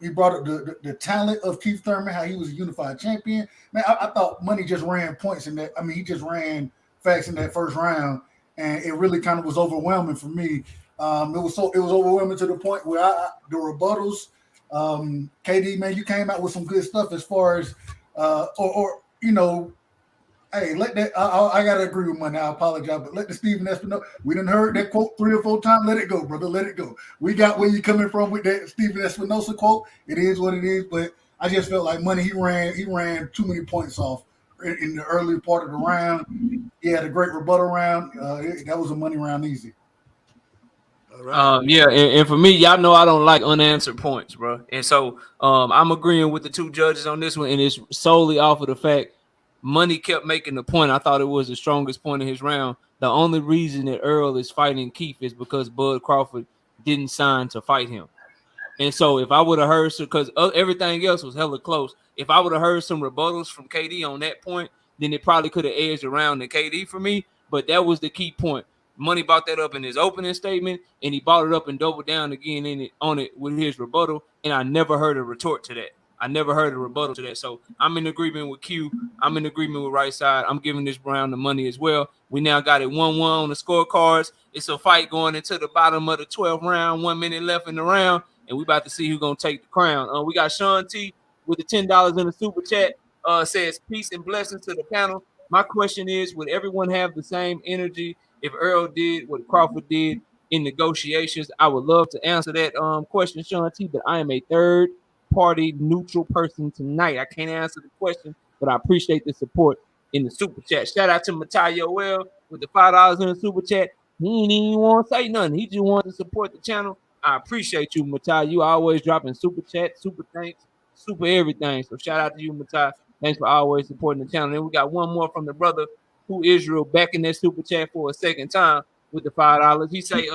he brought up the talent of Keith Thurman, how he was a unified champion. Man, I thought Money just ran points in that. I mean, he just ran facts in that first round, and it really kind of was overwhelming for me. It was overwhelming to the point where the rebuttals. KD, man, you came out with some good stuff as far as Hey, let that. I gotta agree with money. I apologize, but let the Stephen Espinosa. We done heard that quote 3 or 4 times. Let it go, brother. Let it go. We got where you coming from with that Stephen Espinosa quote. It is what it is. But I just felt like money. He ran too many points off in the early part of the round. He had a great rebuttal round. That was a money round easy. All right. Yeah, and for me, y'all know I don't like unanswered points, bro. And so I'm agreeing with the two judges on this one, and it's solely off of the fact Money kept making the point. I thought it was the strongest point in his round. The only reason that Earl is fighting Keith is because Bud Crawford didn't sign to fight him. And so if I would have heard some, because everything else was hella close, if I would have heard some rebuttals from KD on that point, then it probably could have edged around the KD for me. But that was the key point. Money brought that up in his opening statement, and he brought it up and doubled down again on it with his rebuttal. And I never heard a retort to that. I never heard a rebuttal to that. So I'm in agreement with Q. I'm in agreement with Right Side. I'm giving this round the money as well. We now got it 1-1 on the scorecards. It's a fight going into the bottom of the 12th round. 1 minute left in the round, and we about to see who's gonna take the crown. We got Sean T with the $10 in the super chat. Says peace and blessings to the panel. My question is, would everyone have the same energy if Earl did what Crawford did in negotiations? I would love to answer that question, Sean T, but I am a third party neutral person tonight. I can't answer the question, but I appreciate the support in the super chat. Shout out to Matayo Well with the $5 in the super chat. He didn't even want to say nothing. He just wanted to support the channel. I appreciate you, Matai. You always dropping super chat, super thanks, super everything. So shout out to you, Matai. Thanks for always supporting the channel. And we got one more from the brother who Israel back in that super chat for a second time with the $5. He say,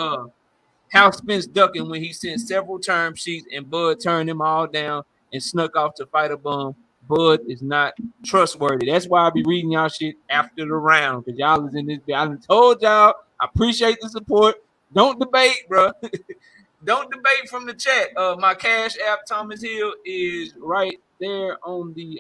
how Spence ducking when he sent several term sheets and Bud turned them all down and snuck off to fight a bum. Bud is not trustworthy. That's why I be reading y'all shit after the round, because y'all is in this. I done told y'all, I appreciate the support. Don't debate, bro. Don't debate from the chat. My Cash App, Thomas Hill, is right there on the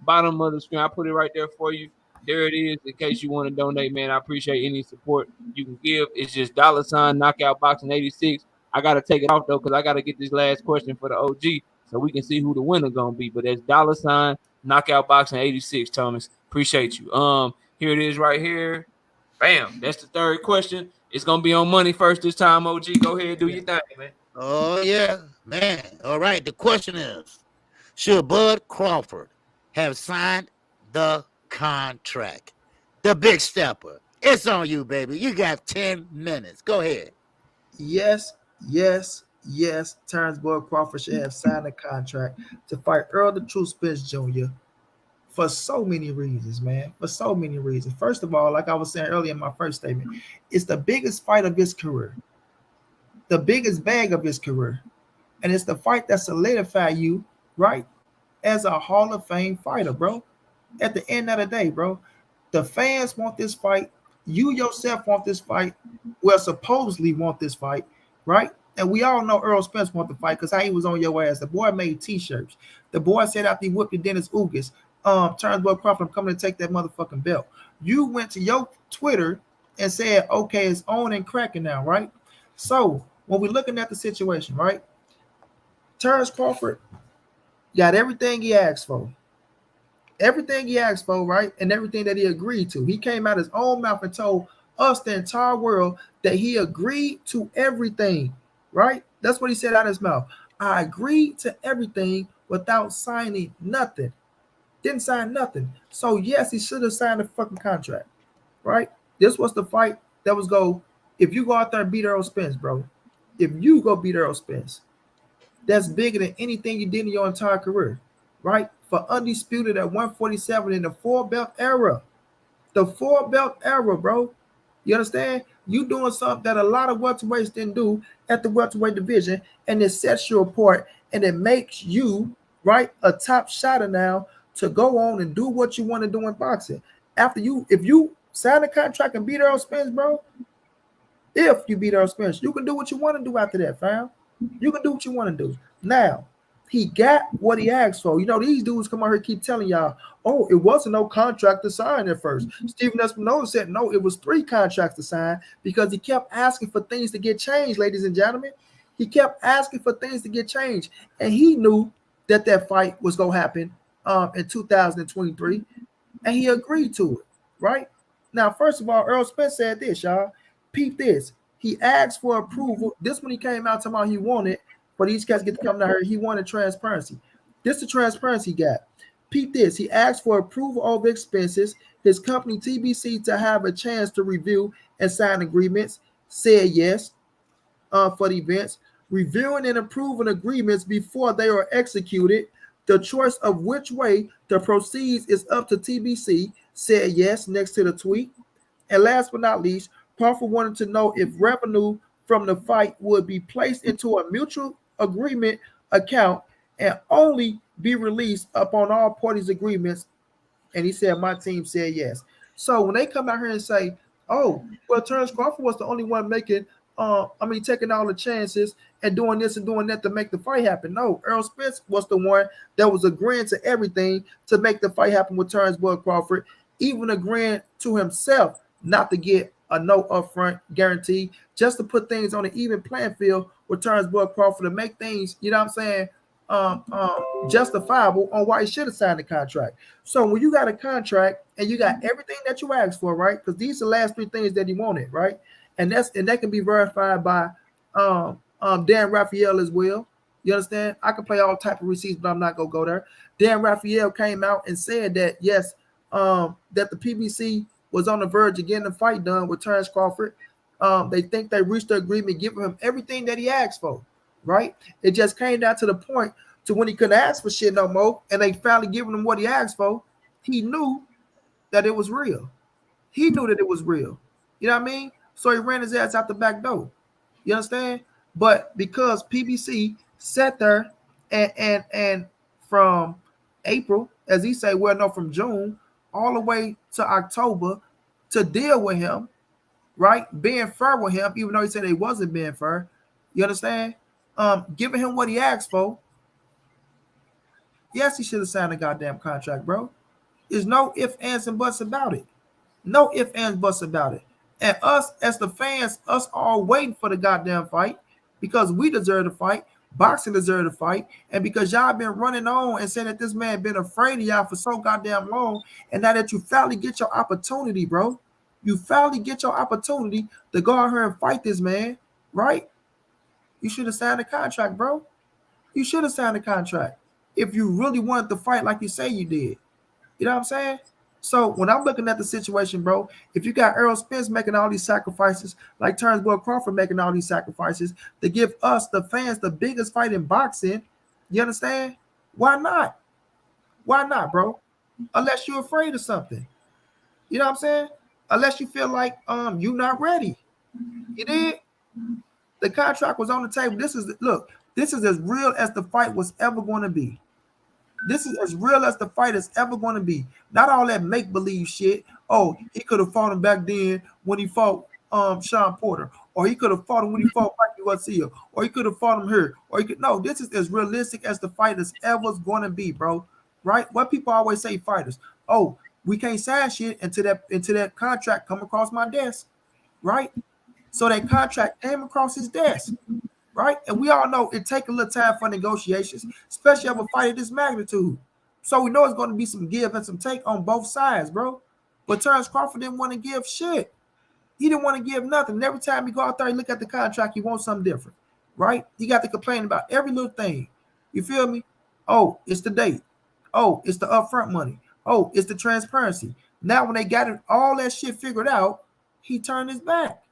bottom of the screen. I put it right there for you. There it is. In case you want to donate, man, I appreciate any support you can give. It's just $ knockout boxing 86. I gotta take it off though, because I gotta get this last question for the OG so we can see who the winner gonna be. But that's $ knockout boxing 86, Thomas. Appreciate you. Here it is right here. Bam. That's the third question. It's gonna be on money first this time, OG. Go ahead and do your thing, man. Oh yeah, man. All right. The question is, should Bud Crawford have signed the contract? The big stepper. It's on you, baby. You got 10 minutes. Go ahead. Yes, yes, yes. Terence Bud Crawford should have signed a contract to fight Earl the True Spence Jr. for so many reasons, man. For so many reasons. First of all, like I was saying earlier in my first statement, it's the biggest fight of his career, the biggest bag of his career. And it's the fight that solidified you, right, as a Hall of Fame fighter, bro. At the end of the day, bro, the fans want this fight. You yourself want this fight. Well, supposedly want this fight, right? And we all know Errol Spence want the fight because how he was on your ass. The boy made T-shirts. The boy said after he whipped the Dennis Ugas, Terence Bud Crawford, I'm coming to take that motherfucking belt. You went to your Twitter and said, okay, it's on and cracking now, right? So when we're looking at the situation, right? Terence Crawford got everything he asked for. Everything he asked for, right? And everything that he agreed to. He came out his own mouth and told us, the entire world, that he agreed to everything, right? That's what he said out of his mouth. I agreed to everything without signing nothing. Didn't sign nothing. So, yes, he should have signed a fucking contract, right? This was the fight that was if you go out there and beat Errol Spence, bro, if you go beat Errol Spence, that's bigger than anything you did in your entire career, right? For undisputed at 147 in the 4-belt era. The 4-belt era, bro. You understand? You doing something that a lot of welterweights didn't do at the welterweight division, and it sets you apart, and it makes you, right, a top shotter now to go on and do what you want to do in boxing. If you sign a contract and beat Errol Spence, bro, if you beat Errol Spence, you can do what you want to do after that, fam. You can do what you want to do. Now, he got what he asked for. You know, these dudes come out here keep telling y'all, oh, it wasn't no contract to sign at first. Stephen Espinosa said, no, it was 3 contracts to sign because he kept asking for things to get changed, ladies and gentlemen. He kept asking for things to get changed. And he knew that fight was going to happen in 2023. and he agreed to it, right? Now, first of all, Errol Spence said this, y'all. Peep this. He asked for approval. This when he came out talking about he wanted for these cats get to come down here. He wanted transparency. This the transparency gap. Peep this. He asked for approval of expenses. His company TBC to have a chance to review and sign agreements. Said yes for the events. Reviewing and approving agreements before they are executed. The choice of which way to proceed is up to TBC. Said yes next to the tweet. And last but not least, Crawford wanted to know if revenue from the fight would be placed into a mutual agreement account and only be released upon all parties' agreements. And he said, my team said yes. So when they come out here and say, oh, well, Terence Crawford was the only one making, taking all the chances and doing this and doing that to make the fight happen. No, Errol Spence was the one that was agreeing to everything to make the fight happen with Terence Crawford, even agreeing to himself not to get a no upfront guarantee, just to put things on an even playing field with Terence Crawford to make things, you know what I'm saying, justifiable on why he should have signed the contract. So when you got a contract and you got everything that you asked for, right? Because these are the last three things that he wanted, right? And that can be verified by Dan Raphael as well. You understand? I can play all type of receipts, but I'm not gonna go there. Dan Raphael came out and said that yes, that the PBC was on the verge of getting the fight done with Terence Crawford. They think they reached the agreement, giving him everything that he asked for, right? It just came down to the point to when he couldn't ask for shit no more, and they finally giving him what he asked for. He knew that it was real. He knew that it was real. You know what I mean? So he ran his ass out the back door. You understand? But because PBC sat there and from April, as he say, well, no, from June all the way to October to deal with him, right? Being fair with him, even though he said he wasn't being fair. You understand? Giving him what he asked for. Yes, he should have signed a goddamn contract, bro. There's no ifs, ands, and buts about it. No ifs, ands, buts about it. And us, as the fans, us all waiting for the goddamn fight because we deserve to fight. Boxing deserve to fight. And because y'all been running on and saying that this man been afraid of y'all for so goddamn long, and now that you finally get your opportunity, bro, you finally get your opportunity to go out here and fight this man, right? You should have signed a contract, bro. You should have signed a contract if you really wanted to fight like you say you did. You know what I'm saying? So when I'm looking at the situation, bro, if you got Errol Spence making all these sacrifices, like Terence Crawford making all these sacrifices to give us, the fans, the biggest fight in boxing, you understand? Why not? Why not, bro? Unless you're afraid of something. You know what I'm saying? Unless you feel like you're not ready. You did? The contract was on the table. This is as real as the fight was ever going to be. This is as real as the fight is ever going to be. Not all that make-believe shit. Oh, he could have fought him back then when he fought Sean Porter. Or he could have fought him when he fought Mikey Garcia. Or he could have fought him here. Or he could no, this is as realistic as the fight is ever going to be, bro. Right? What people always say, fighters. Oh, we can't sign shit until that contract come across my desk. Right? So that contract came across his desk. Right? And we all know it takes a little time for negotiations, especially of a fight of this magnitude. So we know it's going to be some give and some take on both sides, bro. But Terence Crawford didn't want to give shit. He didn't want to give nothing. And every time he go out there and look at the contract, he wants something different, right? He got to complain about every little thing. You feel me? Oh, it's the date. Oh, it's the upfront money. Oh, it's the transparency. Now when they got it, all that shit figured out, he turned his back.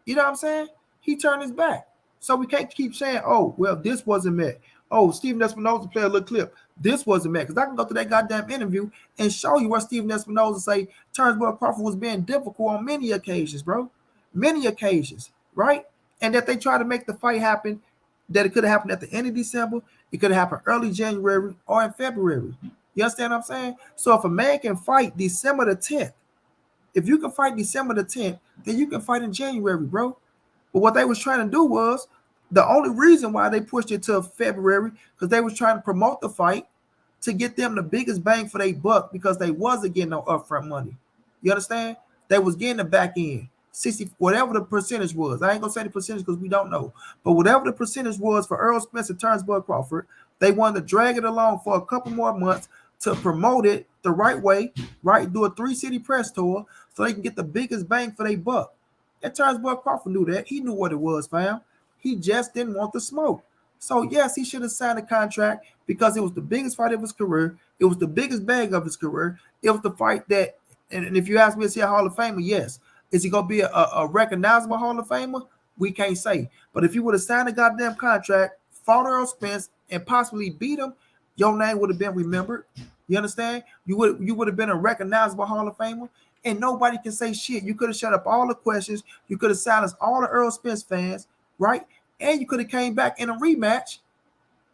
You know what I'm saying? He turned his back. So we can't keep saying, oh, well, this wasn't met. Oh, Steven Espinoza play a little clip. This wasn't met. Because I can go to that goddamn interview and show you where Steven Espinoza say Terence Crawford was being difficult on many occasions, bro. Many occasions, right? And that they try to make the fight happen, that it could have happened at the end of December. It could have happened early January or in February. You understand what I'm saying? So if a man can fight December the 10th, if you can fight December the 10th, then you can fight in January, bro. But what they was trying to do was, the only reason why they pushed it to February, because they was trying to promote the fight to get them the biggest bang for their buck, because they wasn't getting no upfront money. You understand? They was getting the back end, 60, whatever the percentage was. I ain't gonna say the percentage because we don't know. But whatever the percentage was for Errol Spence and Terence Crawford, they wanted to drag it along for a couple more months to promote it the right way, right? Do a 3-city press tour so they can get the biggest bang for their buck. And Terence Crawford knew that. He knew what it was, fam. He just didn't want the smoke. So yes, he should have signed a contract because it was the biggest fight of his career. It was the biggest bag of his career. It was the fight that, and if you ask me, is he a Hall of Famer? Yes. Is he gonna be a recognizable Hall of Famer? We can't say. But if you would have signed a goddamn contract, fought Errol Spence, and possibly beat him, your name would have been remembered. You understand? You would have been a recognizable Hall of Famer, and nobody can say shit. You could have shut up all the questions. You could have silenced all the Errol Spence fans, right? And you could have came back in a rematch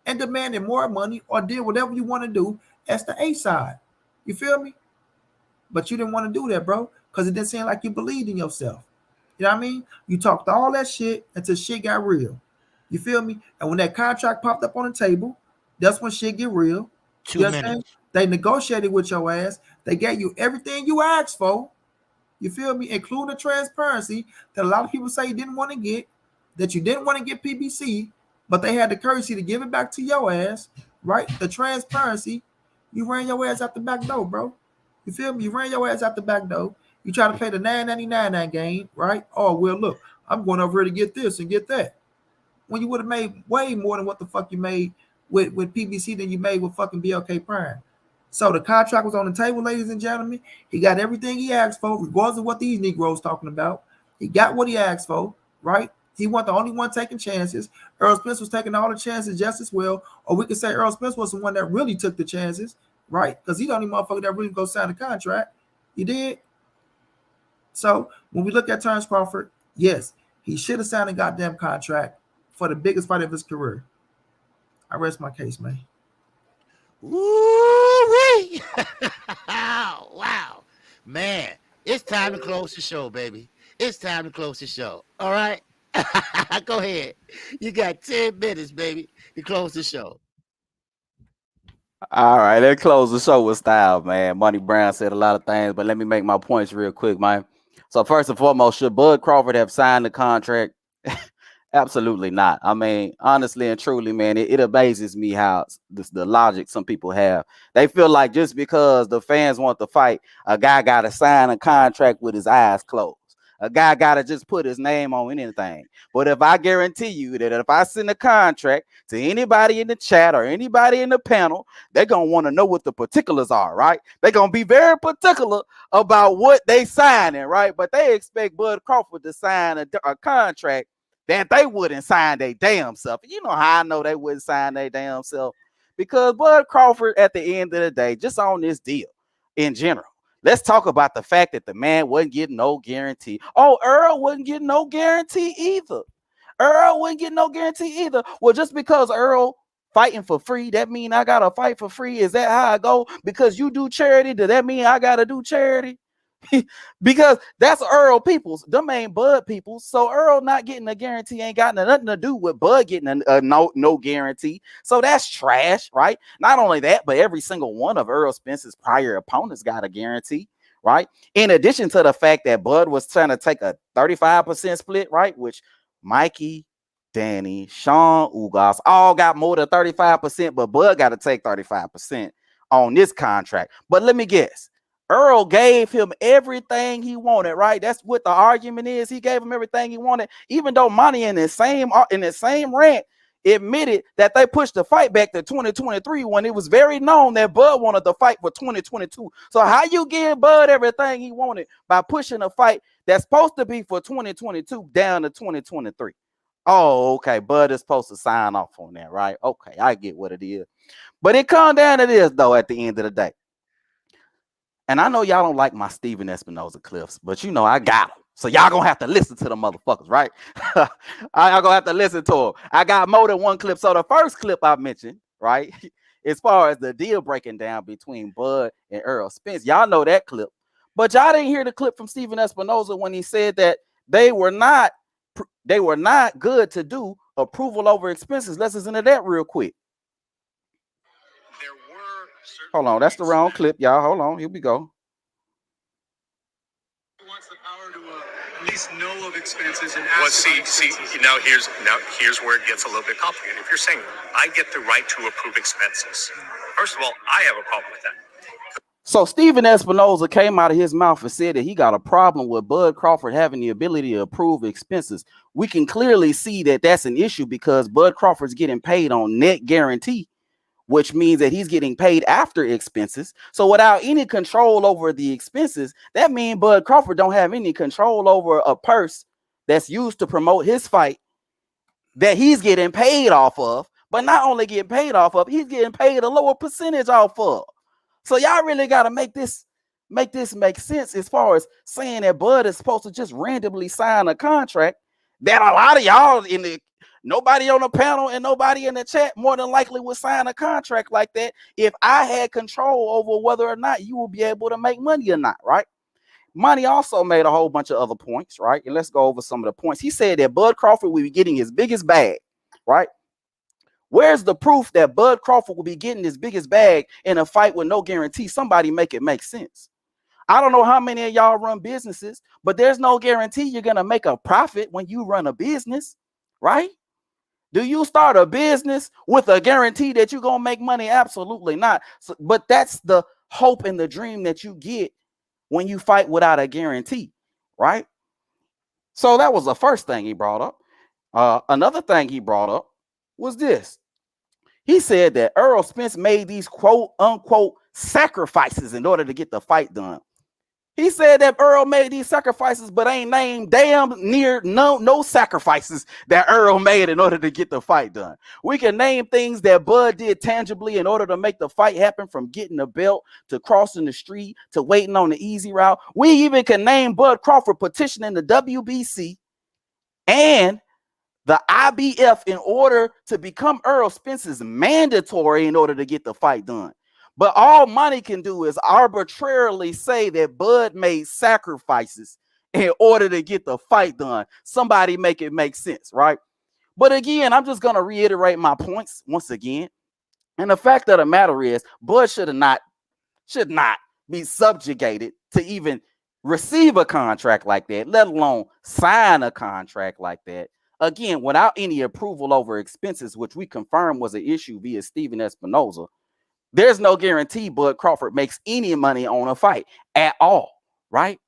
and demanded more money or did whatever you want to do as the A side. You feel me? But you didn't want to do that, bro, because it didn't seem like you believed in yourself. You know what I mean? You talked all that shit until shit got real. You feel me? And when that contract popped up on the table, that's when shit get real. 2 You understand? minutes. They negotiated with your ass. They gave you everything you asked for. You feel me? Including the transparency that a lot of people say you didn't want to get, that you didn't want to get PBC, but they had the courtesy to give it back to your ass, right? The transparency. You ran your ass out the back door, bro. You feel me? You ran your ass out the back door. You try to play the $9.99 that game, right? Oh, well, look, I'm going over here to get this and get that. When you would have made way more than what the fuck you made with PBC than you made with fucking BLK Prime. So the contract was on the table, ladies and gentlemen. He got everything he asked for, regardless of what these Negroes talking about. He got what he asked for, right? He wasn't the only one taking chances. Errol Spence was taking all the chances just as well. Or we could say Errol Spence was the one that really took the chances, right? Because he's the only motherfucker that really go sign the contract. You did? So when we look at Terence Crawford, yes, he should have signed a goddamn contract for the biggest fight of his career. I rest my case, man. Woo-wee! Wow. Man, it's time to close the show, baby. It's time to close the show. All right? Go ahead. You got 10 minutes, baby, to close the show. All right, let's close the show with style, man. Money Brown said a lot of things, but let me make my points real quick, man. So first and foremost, should Bud Crawford have signed the contract? Absolutely not. I mean, honestly and truly, man, it amazes me how the logic some people have. They feel like just because the fans want to fight, a guy got to sign a contract with his eyes closed. A guy got to just put his name on anything. But if I guarantee you that if I send a contract to anybody in the chat or anybody in the panel, they're going to want to know what the particulars are, right? They're going to be very particular about what they signing, right? But they expect Bud Crawford to sign a contract that they wouldn't sign their damn self. You know how I know they wouldn't sign their damn self? Because Bud Crawford, at the end of the day, just on this deal in general, let's talk about the fact that the man wasn't getting no guarantee. Oh, Earl wasn't getting no guarantee either. Earl wouldn't get no guarantee either. Well, just because Earl fighting for free, that mean I gotta fight for free? Is that how I go? Because you do charity, does that mean I gotta do charity? Because that's Earl peoples, them ain't Bud peoples. So Earl not getting a guarantee ain't got nothing to do with Bud getting a no guarantee. So that's trash, right? Not only that, but every single one of Errol Spence's prior opponents got a guarantee, right? In addition to the fact that Bud was trying to take a 35% split, right? Which Mikey, Danny, Sean, Ugas all got more than 35%, but Bud got to take 35% on this contract. But let me guess. Earl gave him everything he wanted, right? That's what the argument is. He gave him everything he wanted, even though Monty in the same rant admitted that they pushed the fight back to 2023 when it was very known that Bud wanted the fight for 2022. So how you give Bud everything he wanted by pushing a fight that's supposed to be for 2022 down to 2023? Oh, okay. Bud is supposed to sign off on that, right? Okay, I get what it is. But it comes down to this, though, at the end of the day. And I know y'all don't like my Steven Espinoza clips, but you know I got them. So y'all gonna have to listen to the motherfuckers, right? Y'all gonna have to listen to them. I got more than one clip. So the first clip I mentioned, right, as far as the deal breaking down between Bud and Errol Spence, y'all know that clip. But y'all didn't hear the clip from Steven Espinoza when he said that they were not good to do approval over expenses. Let's listen to that real quick. Hold on, that's the wrong clip, y'all. Hold on, here we go. Who wants the power to least know of expenses and ask about expenses. Now here's where it gets a little bit complicated. If you're saying I get the right to approve expenses, first of all, I have a problem with that. So Stephen Espinoza came out of his mouth and said that he got a problem with Bud Crawford having the ability to approve expenses. We can clearly see that that's an issue because Bud Crawford's getting paid on net guarantee, which means that he's getting paid after expenses. So without any control over the expenses, that means Bud Crawford don't have any control over a purse that's used to promote his fight that he's getting paid off of, but not only getting paid off of, he's getting paid a lower percentage off of. So y'all really got to make this make sense as far as saying that Bud is supposed to just randomly sign a contract that a lot of y'all nobody on the panel and nobody in the chat more than likely would sign a contract like that if I had control over whether or not you will be able to make money or not, right? Money also made a whole bunch of other points, right? And let's go over some of the points. He said that Bud Crawford will be getting his biggest bag, right? Where's the proof that Bud Crawford will be getting his biggest bag in a fight with no guarantee? Somebody make it make sense. I don't know how many of y'all run businesses, but there's no guarantee you're going to make a profit when you run a business, right? Do you start a business with a guarantee that you're going to make money? Absolutely not. So, but that's the hope and the dream that you get when you fight without a guarantee, right? So that was the first thing he brought up. Another thing he brought up was this. He said that Errol Spence made these quote unquote sacrifices in order to get the fight done. He said that Errol made these sacrifices, but ain't named damn near no sacrifices that Errol made in order to get the fight done. We can name things that Bud did tangibly in order to make the fight happen, from getting a belt to crossing the street to waiting on the easy route. We even can name Bud Crawford petitioning the WBC and the IBF in order to become Errol Spence's mandatory in order to get the fight done. But all money can do is arbitrarily say that Bud made sacrifices in order to get the fight done. Somebody make it make sense, right? But again, I'm just going to reiterate my points once again. And the fact of the matter is, Bud should not be subjugated to even receive a contract like that, let alone sign a contract like that. Again, without any approval over expenses, which we confirmed was an issue via Stephen Espinoza. There's no guarantee Bud Crawford makes any money on a fight at all, right?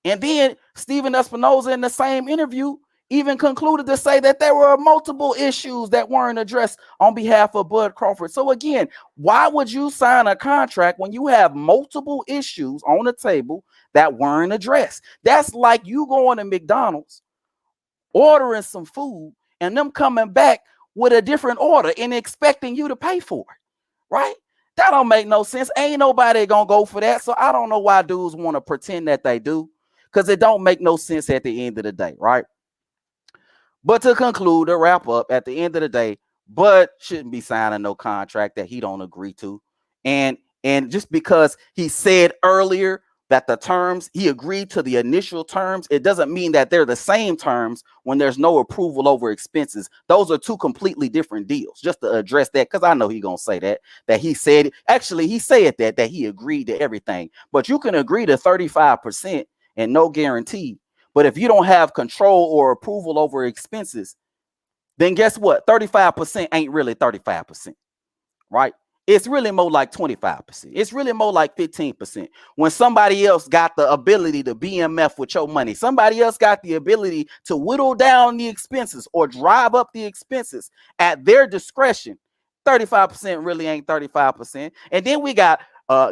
And then Stephen Espinoza in the same interview even concluded to say that there were multiple issues that weren't addressed on behalf of Bud Crawford. So again, why would you sign a contract when you have multiple issues on the table that weren't addressed? That's like you going to McDonald's, ordering some food, and them coming back with a different order and expecting you to pay for it, right? That don't make no sense. Ain't nobody gonna go for that. So I don't know why dudes want to pretend that they do, because it don't make no sense at the end of the day, right? But to conclude, to wrap up, at the end of the day, Bud shouldn't be signing no contract that he don't agree to. And just because he said earlier that the terms, he agreed to the initial terms, it doesn't mean that they're the same terms when there's no approval over expenses. Those are two completely different deals. Just to address that, because I know he's going to say that he said, actually he said that he agreed to everything. But you can agree to 35% and no guarantee. But if you don't have control or approval over expenses, then guess what? 35% ain't really 35%, right? It's really more like 25%. It's really more like 15%. When somebody else got the ability to BMF with your money, somebody else got the ability to whittle down the expenses or drive up the expenses at their discretion, 35% really ain't 35%. And then we got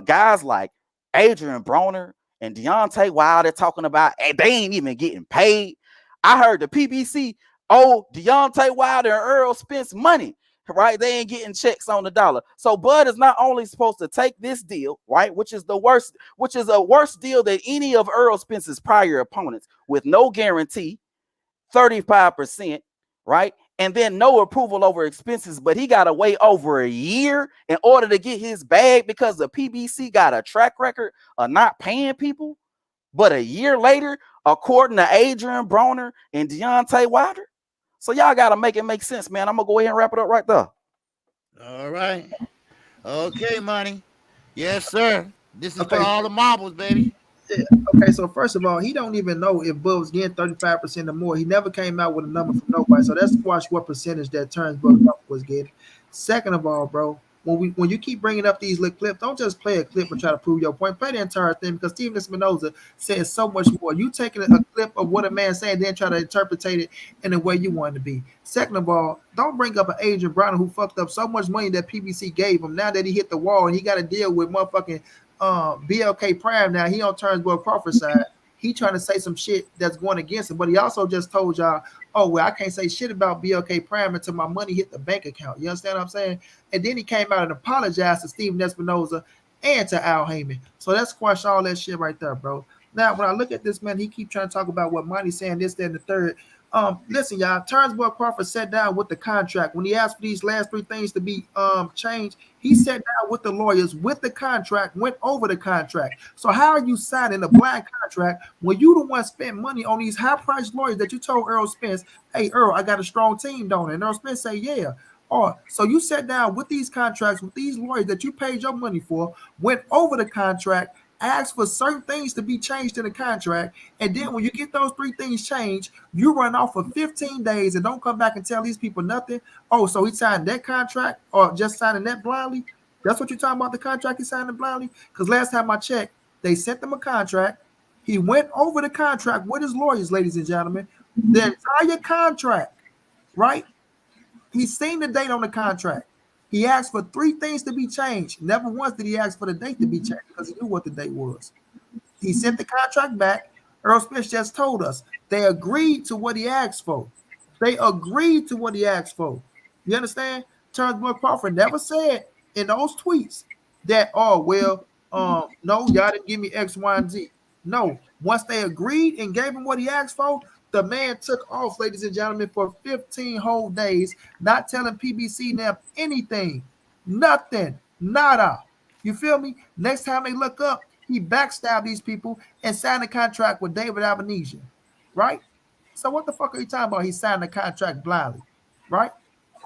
guys like Adrian Broner and Deontay Wilder talking about, hey, they ain't even getting paid. I heard the PBC owe Deontay Wilder and Errol Spence money. Right, they ain't getting checks on the dollar. So Bud is not only supposed to take this deal, right, which is a worse deal than any of Errol Spence's prior opponents, with no guarantee, 35%, right, and then no approval over expenses. But he got to wait over a year in order to get his bag because the PBC got a track record of not paying people. But a year later, according to Adrian Broner and Deontay Wilder. So y'all got to make it make sense, man. I'm going to go ahead and wrap it up right there. All right. Okay, money. Yes, sir. This is for all the marbles, baby. Yeah. Okay, so first of all, he don't even know if Bud was getting 35% or more. He never came out with a number from nobody. So that's squash what percentage that Terence Bud was getting. Second of all, bro, when you keep bringing up these little clips, don't just play a clip and try to prove your point. Play the entire thing because Steven Espinoza says so much more. You taking a clip of what a man saying, then try to interpret it in the way you want it to be. Second of all, don't bring up an Adrian Brown who fucked up so much money that PBC gave him. Now that he hit the wall and he got to deal with motherfucking BLK Prime. Now he on Turnbull Crawford side. He trying to say some shit that's going against him, but he also just told y'all, oh well, I can't say shit about BLK Prime until my money hit the bank account. You understand what I'm saying? And then he came out and apologized to Steven Espinoza and to Al Heyman. So that squash all that shit right there, bro. Now when I look at this man, he keep trying to talk about what Monty's saying, this, that, and the third. Listen, y'all, Turnbull Crawford sat down with the contract. When he asked for these last three things to be changed, he sat down with the lawyers, with the contract, went over the contract. So how are you signing a blind contract when you the one spent money on these high-priced lawyers that you told Errol Spence, hey, Earl, I got a strong team, don't it? And Errol Spence say, yeah. Or so you sat down with these contracts, with these lawyers that you paid your money for, went over the contract, asked for certain things to be changed in the contract, and then when you get those three things changed, you run off for 15 days and don't come back and tell these people nothing. Oh, so he signed that contract or just signing that blindly? That's what you're talking about, the contract he signed blindly? Because last time I checked, they sent him a contract. He went over the contract with his lawyers, ladies and gentlemen. The entire contract, right? He's seen the date on the contract. He asked for three things to be changed. Never once did he ask for the date to be changed because he knew what the date was. He sent the contract back. Errol Spence just told us they agreed to what he asked for. They agreed to what he asked for. You understand? Turnbull Crawford never said in those tweets that, oh, well, no, y'all didn't give me X, Y, and Z. No, once they agreed and gave him what he asked for, the man took off, ladies and gentlemen, for 15 whole days, not telling PBC now anything, nothing, nada. You feel me? Next time they look up, he backstabbed these people and signed a contract with David Albanese, right? So what the fuck are you talking about? He signed the contract blindly, right?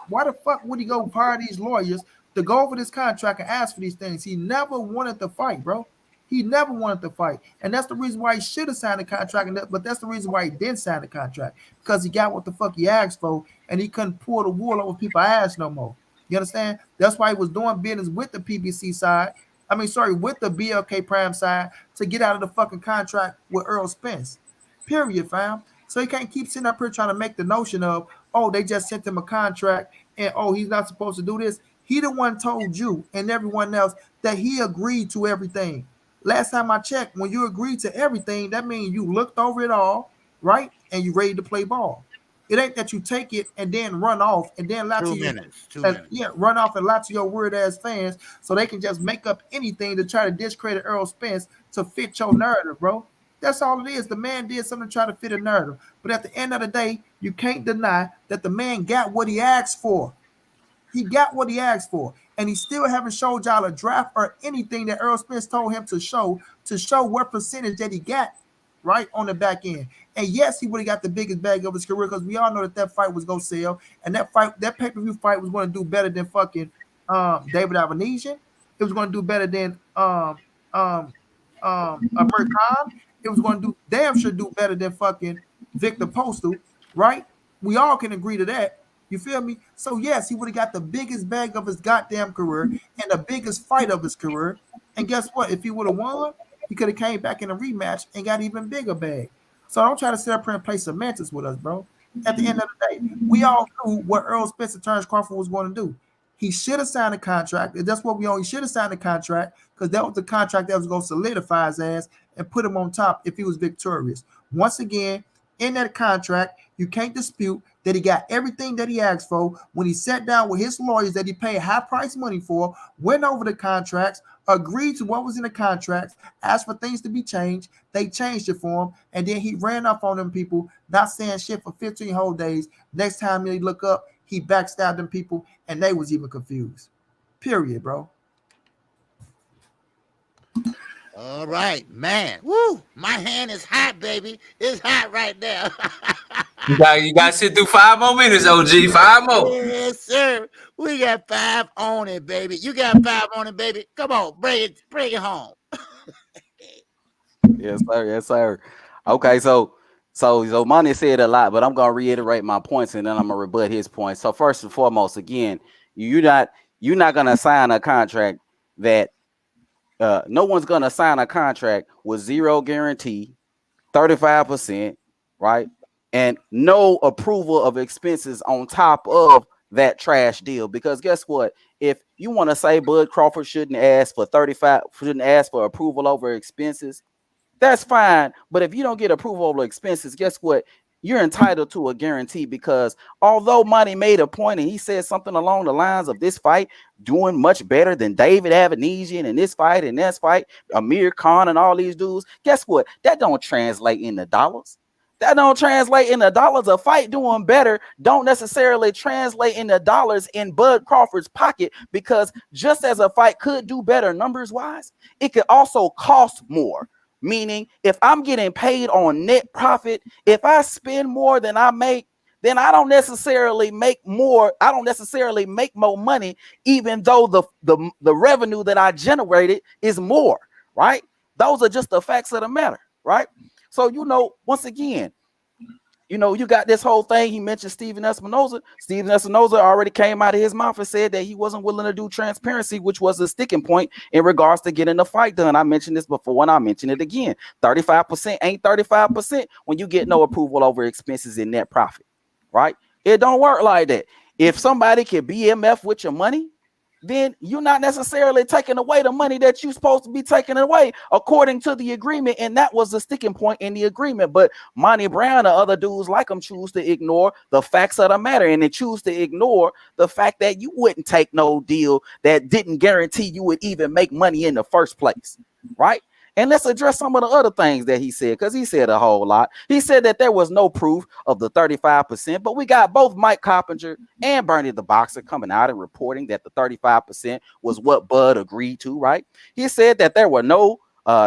Why the fuck would he go hire these lawyers to go over this contract and ask for these things? He never wanted to fight, bro. He never wanted to fight. And that's the reason why he should have signed the contract. But that's the reason why he didn't sign the contract. Because he got what the fuck he asked for and he couldn't pull the wool over people's ass no more. You understand? That's why he was doing business with the PBC side. With the BLK Prime side to get out of the fucking contract with Errol Spence. Period, fam. So he can't keep sitting up here trying to make the notion of, oh, they just sent him a contract and, oh, he's not supposed to do this. He the one told you and everyone else that he agreed to everything. Last time I checked, when you agreed to everything, that means you looked over it all, right? And you ready to play ball. It ain't that you take it and then run off and then lie to you. 2 minutes. Yeah, run off and lie to your weird ass fans so they can just make up anything to try to discredit Errol Spence to fit your narrative, bro. That's all it is. The man did something to try to fit a narrative. But at the end of the day, you can't deny that the man got what he asked for. He got what he asked for. And he still haven't showed y'all a draft or anything that Errol Spence told him to show what percentage that he got right on the back end. And yes, he would have got the biggest bag of his career because we all know that fight was going to sell. And that pay-per-view fight was going to do better than fucking David Albanese. It was going to do better than Amir Khan. It was going to do damn sure do better than fucking Victor Postal, right? We all can agree to that. You feel me? So yes, he would have got the biggest bag of his goddamn career and the biggest fight of his career. And guess what? If he would have won, he could have came back in a rematch and got even bigger bag. So don't try to sit up here and play semantics with us, bro. At the end of the day, we all knew what Errol Spence and Terence Crawford was going to do. He should have signed a contract. That's what we all. He should have signed a contract because that was the contract that was going to solidify his ass and put him on top if he was victorious. Once again, in that contract, you can't dispute that he got everything that he asked for when he sat down with his lawyers that he paid high-priced money for, went over the contracts, agreed to what was in the contracts, asked for things to be changed. They changed it for him, and then he ran up on them people, not saying shit for 15 whole days. Next time they look up, he backstabbed them people, and they was even confused. Period, bro. All right, man. Woo! My hand is hot, baby. It's hot right now. You got to sit through 5 more minutes, OG. 5 more. Yes, sir. We got 5 on it, baby. You got 5 on it, baby. Come on, bring it home. Yes, sir. Yes, sir. Okay, so Money said a lot, but I'm gonna reiterate my points and then I'm gonna rebut his points. So first and foremost, again, you're not you're not gonna sign a contract that no one's gonna sign a contract with zero guarantee, 35%, right? And no approval of expenses on top of that trash deal. Because guess what? If you want to say Bud Crawford shouldn't ask for approval over expenses, that's fine. But if you don't get approval over expenses, guess what? You're entitled to a guarantee because although Monty made a point and he said something along the lines of this fight doing much better than David Avanesian in this fight and this fight, Amir Khan and all these dudes, guess what? That don't translate into dollars. That don't translate into dollars. A fight doing better don't necessarily translate into dollars in Bud Crawford's pocket because just as a fight could do better numbers wise, it could also cost more. Meaning, if I'm getting paid on net profit, if I spend more than I make, then I don't necessarily make more. I don't necessarily make more money, even though the revenue that I generated is more, right? Those are just the facts of the matter, right? So, once again, you got this whole thing. He mentioned Steven Espinoza. Steven Espinoza already came out of his mouth and said that he wasn't willing to do transparency, which was a sticking point in regards to getting the fight done. I mentioned this before and I mention it again. 35% ain't 35% when you get no approval over expenses and net profit, right? It don't work like that. If somebody can BMF with your money, then you're not necessarily taking away the money that you're supposed to be taking away according to the agreement. And that was the sticking point in the agreement. But Monty Brown and other dudes like him choose to ignore the facts of the matter. And they choose to ignore the fact that you wouldn't take no deal that didn't guarantee you would even make money in the first place, right? And let's address some of the other things that he said, because he said a whole lot. He said that there was no proof of the 35%, but we got both Mike Coppinger and Bernie the Boxer coming out and reporting that the 35% was what Bud agreed to, right? He said that there were no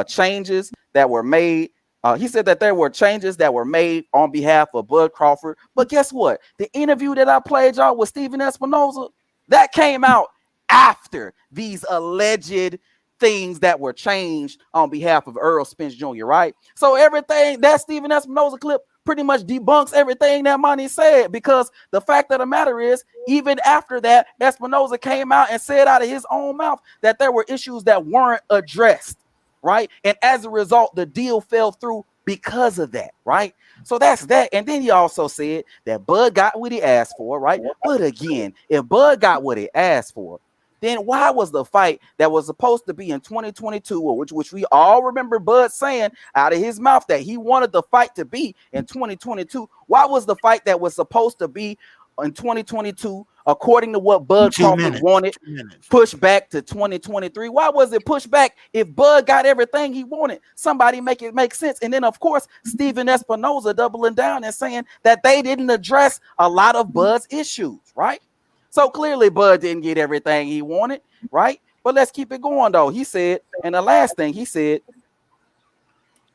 changes that were made. He said that there were changes that were made on behalf of Bud Crawford. But guess what? The interview that I played y'all with Steven Espinoza, that came out after these alleged things that were changed on behalf of Errol Spence Jr., right? So everything that Steven Espinoza clip pretty much debunks everything that Monty said, because the fact of the matter is, even after that, Espinoza came out and said out of his own mouth that there were issues that weren't addressed, right? And as a result, the deal fell through because of that, right? So that's that. And then he also said that Bud got what he asked for, right? But again, if Bud got what he asked for, then why was the fight that was supposed to be in 2022, which we all remember Bud saying out of his mouth that he wanted the fight to be in 2022, why was the fight that was supposed to be in 2022, according to what Bud Crawford wanted, pushed back to 2023? Why was it pushed back if Bud got everything he wanted? Somebody make it make sense. And then, of course, Steven Espinoza doubling down and saying that they didn't address a lot of Bud's issues, right? So clearly Bud didn't get everything he wanted, right? But let's keep it going, though. He said, and the last thing he said,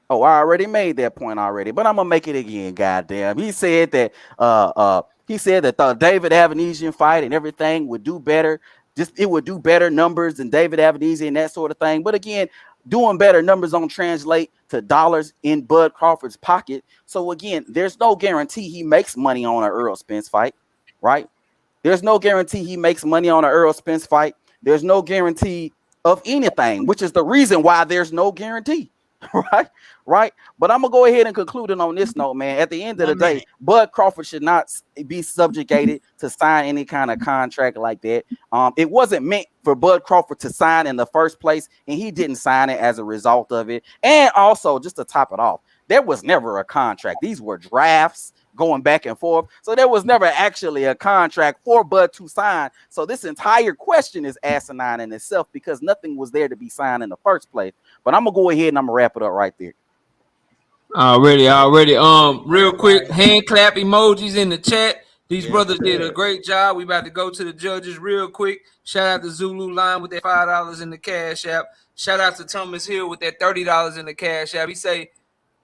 oh, I already made that point already, but I'm gonna make it again. Goddamn, he said that the David Avanesian fight and everything would do better. Just it would do better numbers than David Avanesian and that sort of thing. But again, doing better numbers don't translate to dollars in Bud Crawford's pocket. So again, there's no guarantee he makes money on an Errol Spence fight, right? There's no guarantee he makes money on an Errol Spence fight. There's no guarantee of anything, which is the reason why there's no guarantee, right? Right. But I'm going to go ahead and conclude it on this note, man. At the end of the day, Bud Crawford should not be subjugated to sign any kind of contract like that. It wasn't meant for Bud Crawford to sign in the first place, and he didn't sign it as a result of it. And also, just to top it off, there was never a contract. These were drafts going back and forth. So there was never actually a contract for Bud to sign. So this entire question is asinine in itself because nothing was there to be signed in the first place. But I'm going to go ahead and I'm going to wrap it up right there. Already. Real quick, hand clap emojis in the chat. These brothers did a great job. We about to go to the judges real quick. Shout out to Zulu Line with that $5 in the Cash App. Shout out to Thomas Hill with that $30 in the Cash App. He say,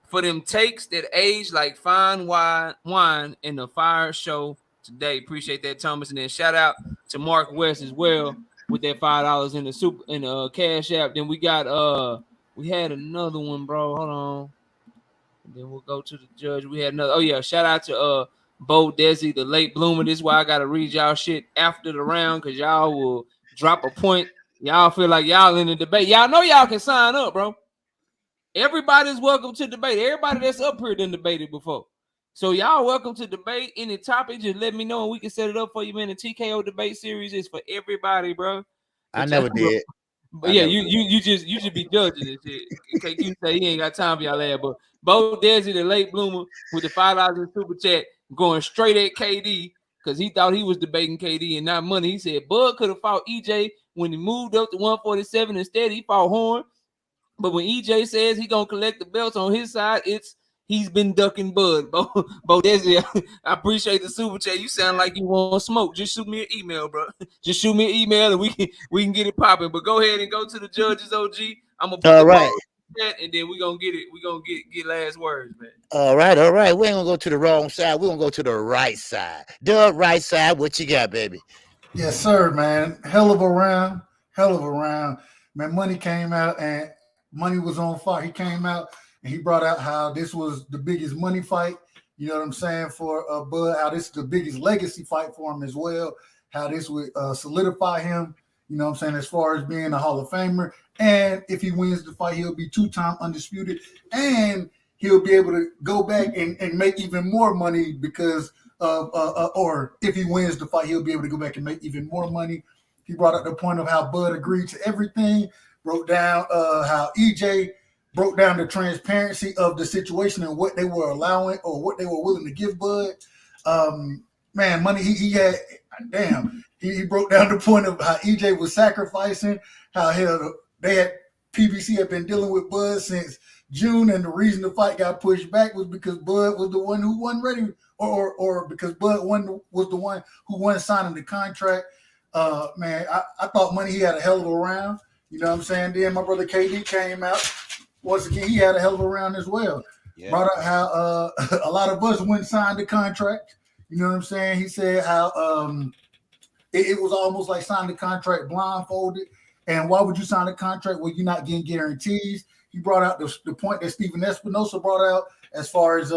for them takes that age like fine wine in the fire show today. Appreciate that, Thomas. And then shout out to Mark West as well with that $5 in the Cash App. Then we got We had another one, bro. Hold on. And then we'll go to the judge. We had another. Oh yeah, shout out to Bo Desi, the late bloomer. This is why I gotta read y'all shit after the round, because y'all will drop a point. Y'all feel like y'all in the debate. Y'all know y'all can sign up, bro. Everybody's welcome to debate. Everybody that's up here done debated before. So y'all welcome to debate. Any topic, just let me know and we can set it up for you, man. The TKO Debate Series is for everybody, bro. I But never did. but yeah, you just be judging this shit. KQ say he ain't got time for y'all ass, but Bo Desi, the late bloomer, with the $5 in super chat, going straight at KD because he thought he was debating KD and not money. He said Bud could have fought EJ when he moved up to 147. Instead, he fought Horn. But when EJ says he gonna collect the belts on his side, he's been ducking Bud. Bo Desi, I appreciate the super chat. You sound like you want smoke. Just shoot me an email, bro. Just shoot me an email and we can get it popping. But go ahead and go to the judges, OG. I'm gonna put All the right. ball chat and then we gonna get it. We gonna get last words, man. All right. We ain't gonna go to the wrong side. We're gonna go to the right side. The right side. What you got, baby? Yes, sir, man. Hell of a round. Hell of a round. Man, Money came out and Money was on fire. He came out and he brought out how this was the biggest money fight. You know what I'm saying? For Bud, how this is the biggest legacy fight for him as well. How this would solidify him, you know what I'm saying, as far as being a Hall of Famer. And if he wins the fight, he'll be 2-time undisputed. And he'll be able to go back and make even more money because or if he wins the fight, he'll be able to go back and make even more money. He brought up the point of how Bud agreed to everything, broke down how EJ broke down the transparency of the situation and what they were allowing or what they were willing to give Bud. Man, Money, he had, damn, he broke down the point of how EJ was sacrificing, how PBC had been dealing with Bud since June, and the reason the fight got pushed back was because Bud was the one who wasn't ready, or because Bud was the one who wasn't signing the contract. Man, I thought Money, he had a hell of a round. You know what I'm saying? Then my brother KD came out. Once again, he had a hell of a round as well. Yeah. Brought up how a lot of us wouldn't sign the contract. You know what I'm saying? He said how it was almost like signing the contract blindfolded. And why would you sign a contract where you're not getting guarantees? He brought out the point that Stephen Espinosa brought out as far as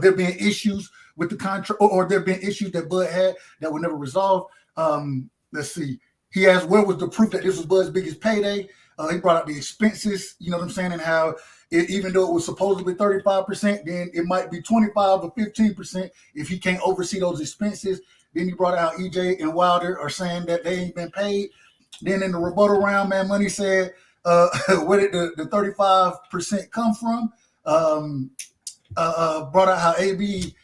there being issues with the contract, or there being issues that Bud had that were never resolved. Let's see. He asked where was the proof that this was Bud's biggest payday. He brought out the expenses, you know what I'm saying, and how even though it was supposedly 35%, then it might be 25 or 15% if he can't oversee those expenses. Then he brought out EJ and Wilder are saying that they ain't been paid. Then in the rebuttal round, man, Money said, where did the 35% come from? Brought out how AB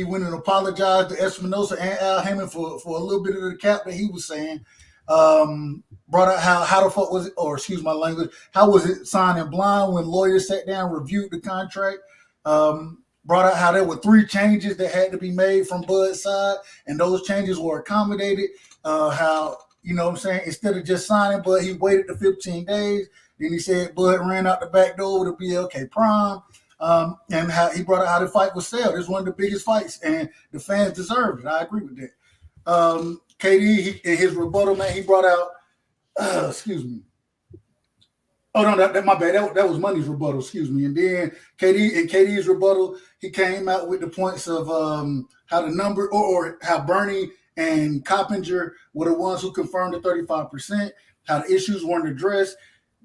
went and apologized to Espinosa and Al Hammond for a little bit of the cap that he was saying. Brought out how the fuck was it, or excuse my language, how was it signing blind when lawyers sat down, reviewed the contract. Brought out how there were 3 changes that had to be made from Bud's side, and those changes were accommodated. How, you know what I'm saying, instead of just signing, Bud, he waited the 15 days. Then he said Bud ran out the back door with a BLK Prime. And how he brought out how the fight was sold. It's one of the biggest fights, and the fans deserved it. I agree with that. KD, in his rebuttal, man, he brought out, excuse me. Oh, no, that my bad. That was Money's rebuttal, excuse me. And then KD's rebuttal, he came out with the points of how the number, or how Bernie and Coppinger were the ones who confirmed the 35%, how the issues weren't addressed,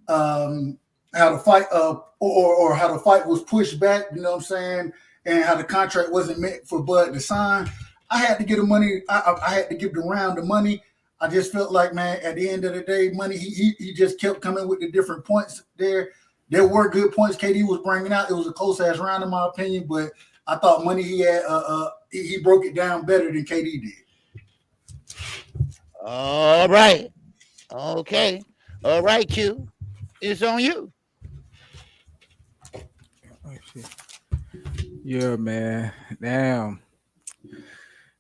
how the fight or how the fight was pushed back, you know what I'm saying, and how the contract wasn't meant for Bud to sign. I had to give the money. I had to give the round the money. I just felt like, man, at the end of the day, Money, he just kept coming with the different points there. There were good points KD was bringing out. It was a close ass round in my opinion, but I thought Money, he had he broke it down better than KD did. All right. Okay. All right, Q. It's on you. Yeah, man. Damn.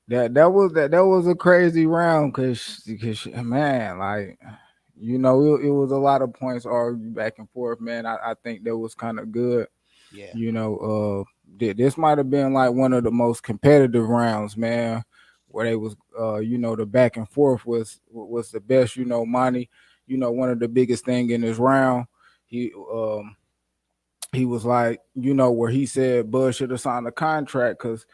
That was a crazy round because man, like, you know, it was a lot of points argued back and forth, man. I think that was kind of good. Yeah. You know, this might have been like one of the most competitive rounds, man. where they was the back and forth was the best. Monty, one of the biggest thing in this round. He he was like, where he said Bud should have signed a contract because,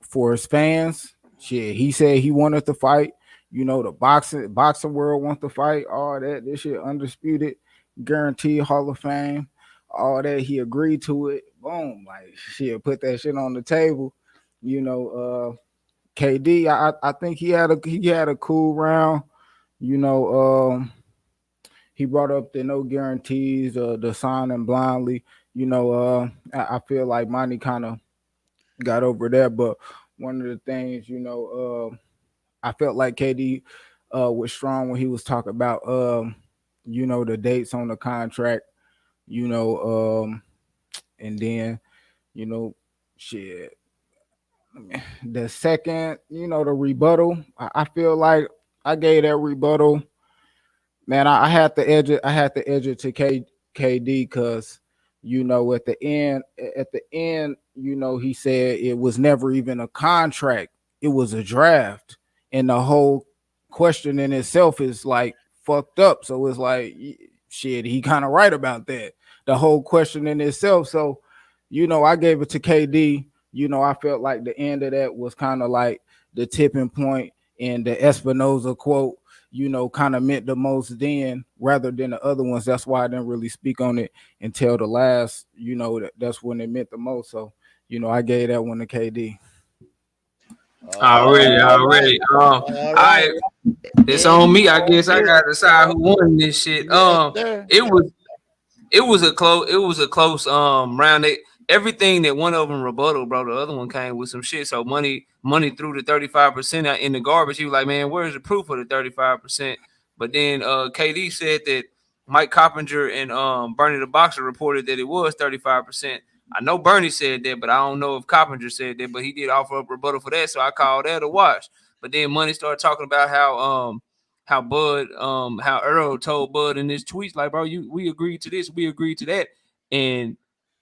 for his fans, shit, he said he wanted to fight. The boxing world wants to fight, all that. This shit undisputed, guaranteed Hall of Fame, all that. He agreed to it. Boom, like shit, put that shit on the table. KD, I think he had a cool round. You know, he brought up the no guarantees, the signing blindly. I feel like Monty kind of got over that, but one of the things, I felt like KD was strong when he was talking about, the dates on the contract, and then, you know, shit. The second, the rebuttal, I feel like I gave that rebuttal. Man, I had to edge it. I had to edge it to KD because at the end, he said it was never even a contract. It was a draft, and the whole question in itself is like fucked up. So it's like shit. He kind of right about that. The whole question in itself. So, I gave it to KD. I felt like the end of that was kind of like the tipping point, and the Espinoza quote kind of meant the most then rather than the other ones. That's why I didn't really speak on it until the last, that's when it meant the most. So, I gave that one to KD. Already. All right. It's And on me. I guess I gotta decide who won this shit. yes, sir. It was a close round. Everything that one of them rebuttal, bro, the other one came with some shit. So money threw the 35% out in the garbage. He was like, man, where's the proof of the 35%? But then KD said that Mike Coppinger and Bernie the Boxer reported that it was 35%. I know Bernie said that, but I don't know if Coppinger said that. But he did offer up rebuttal for that, so I called that a wash. But then Money started talking about how Bud, how Earl told Bud in his tweets, like, bro, we agreed to this, we agreed to that. And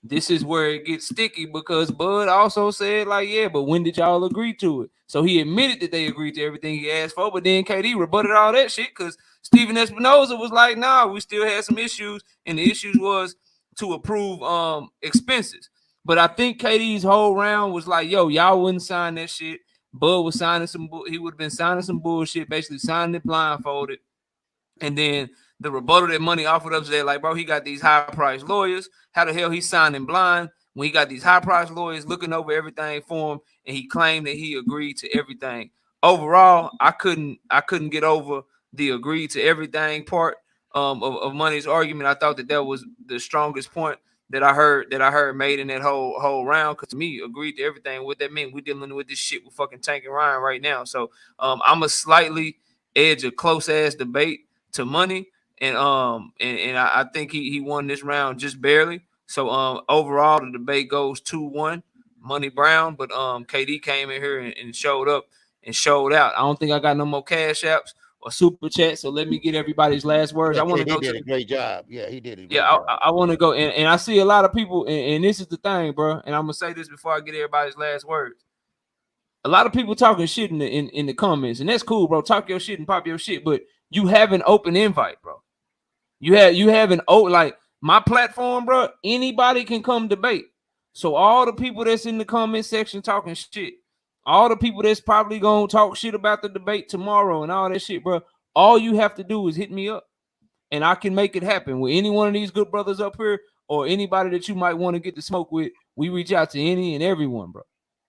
this is where it gets sticky because Bud also said, like, yeah, but when did y'all agree to it? So he admitted that they agreed to everything he asked for, but then KD rebutted all that shit because Steven Espinoza was like, nah, we still had some issues, and the issues was to approve expenses. But I think KD's whole round was like, yo, y'all wouldn't sign that shit. Bud was signing he would have been signing some bullshit, basically signing it blindfolded. And then the rebuttal that Money offered up today, like, bro, he got these high-priced lawyers. How the hell he signing blind when he got these high-priced lawyers looking over everything for him, and he claimed that he agreed to everything? Overall, I couldn't get over the agreed to everything part of Money's argument. I thought that was the strongest point that I heard made in that whole round. Because to me, agreed to everything. What that meant, we dealing with this shit with fucking Tank and Ryan right now. So I'm a slightly edge a close ass debate to Money, and I think he won this round just barely. So overall the debate goes 2-1 Money Brown, but KD came in here and showed up and showed out. I don't think I got no more cash apps or super chat, so let me get everybody's last words. Yeah, I want to KD go did to a great job. Yeah, he did a great yeah, job. I want to go, and I see a lot of people, and this is the thing, bro. And I'm gonna say this before I get everybody's last words. A lot of people talking shit in the comments, and that's cool, bro. Talk your shit and pop your shit, but you have an open invite, bro. You have an open, like, my platform, bro. Anybody can come debate. So all the people that's in the comment section talking shit, all the people that's probably gonna talk shit about the debate tomorrow and all that shit, bro. All you have to do is hit me up, and I can make it happen with any one of these good brothers up here or anybody that you might want to get to smoke with. We reach out to any and everyone, bro.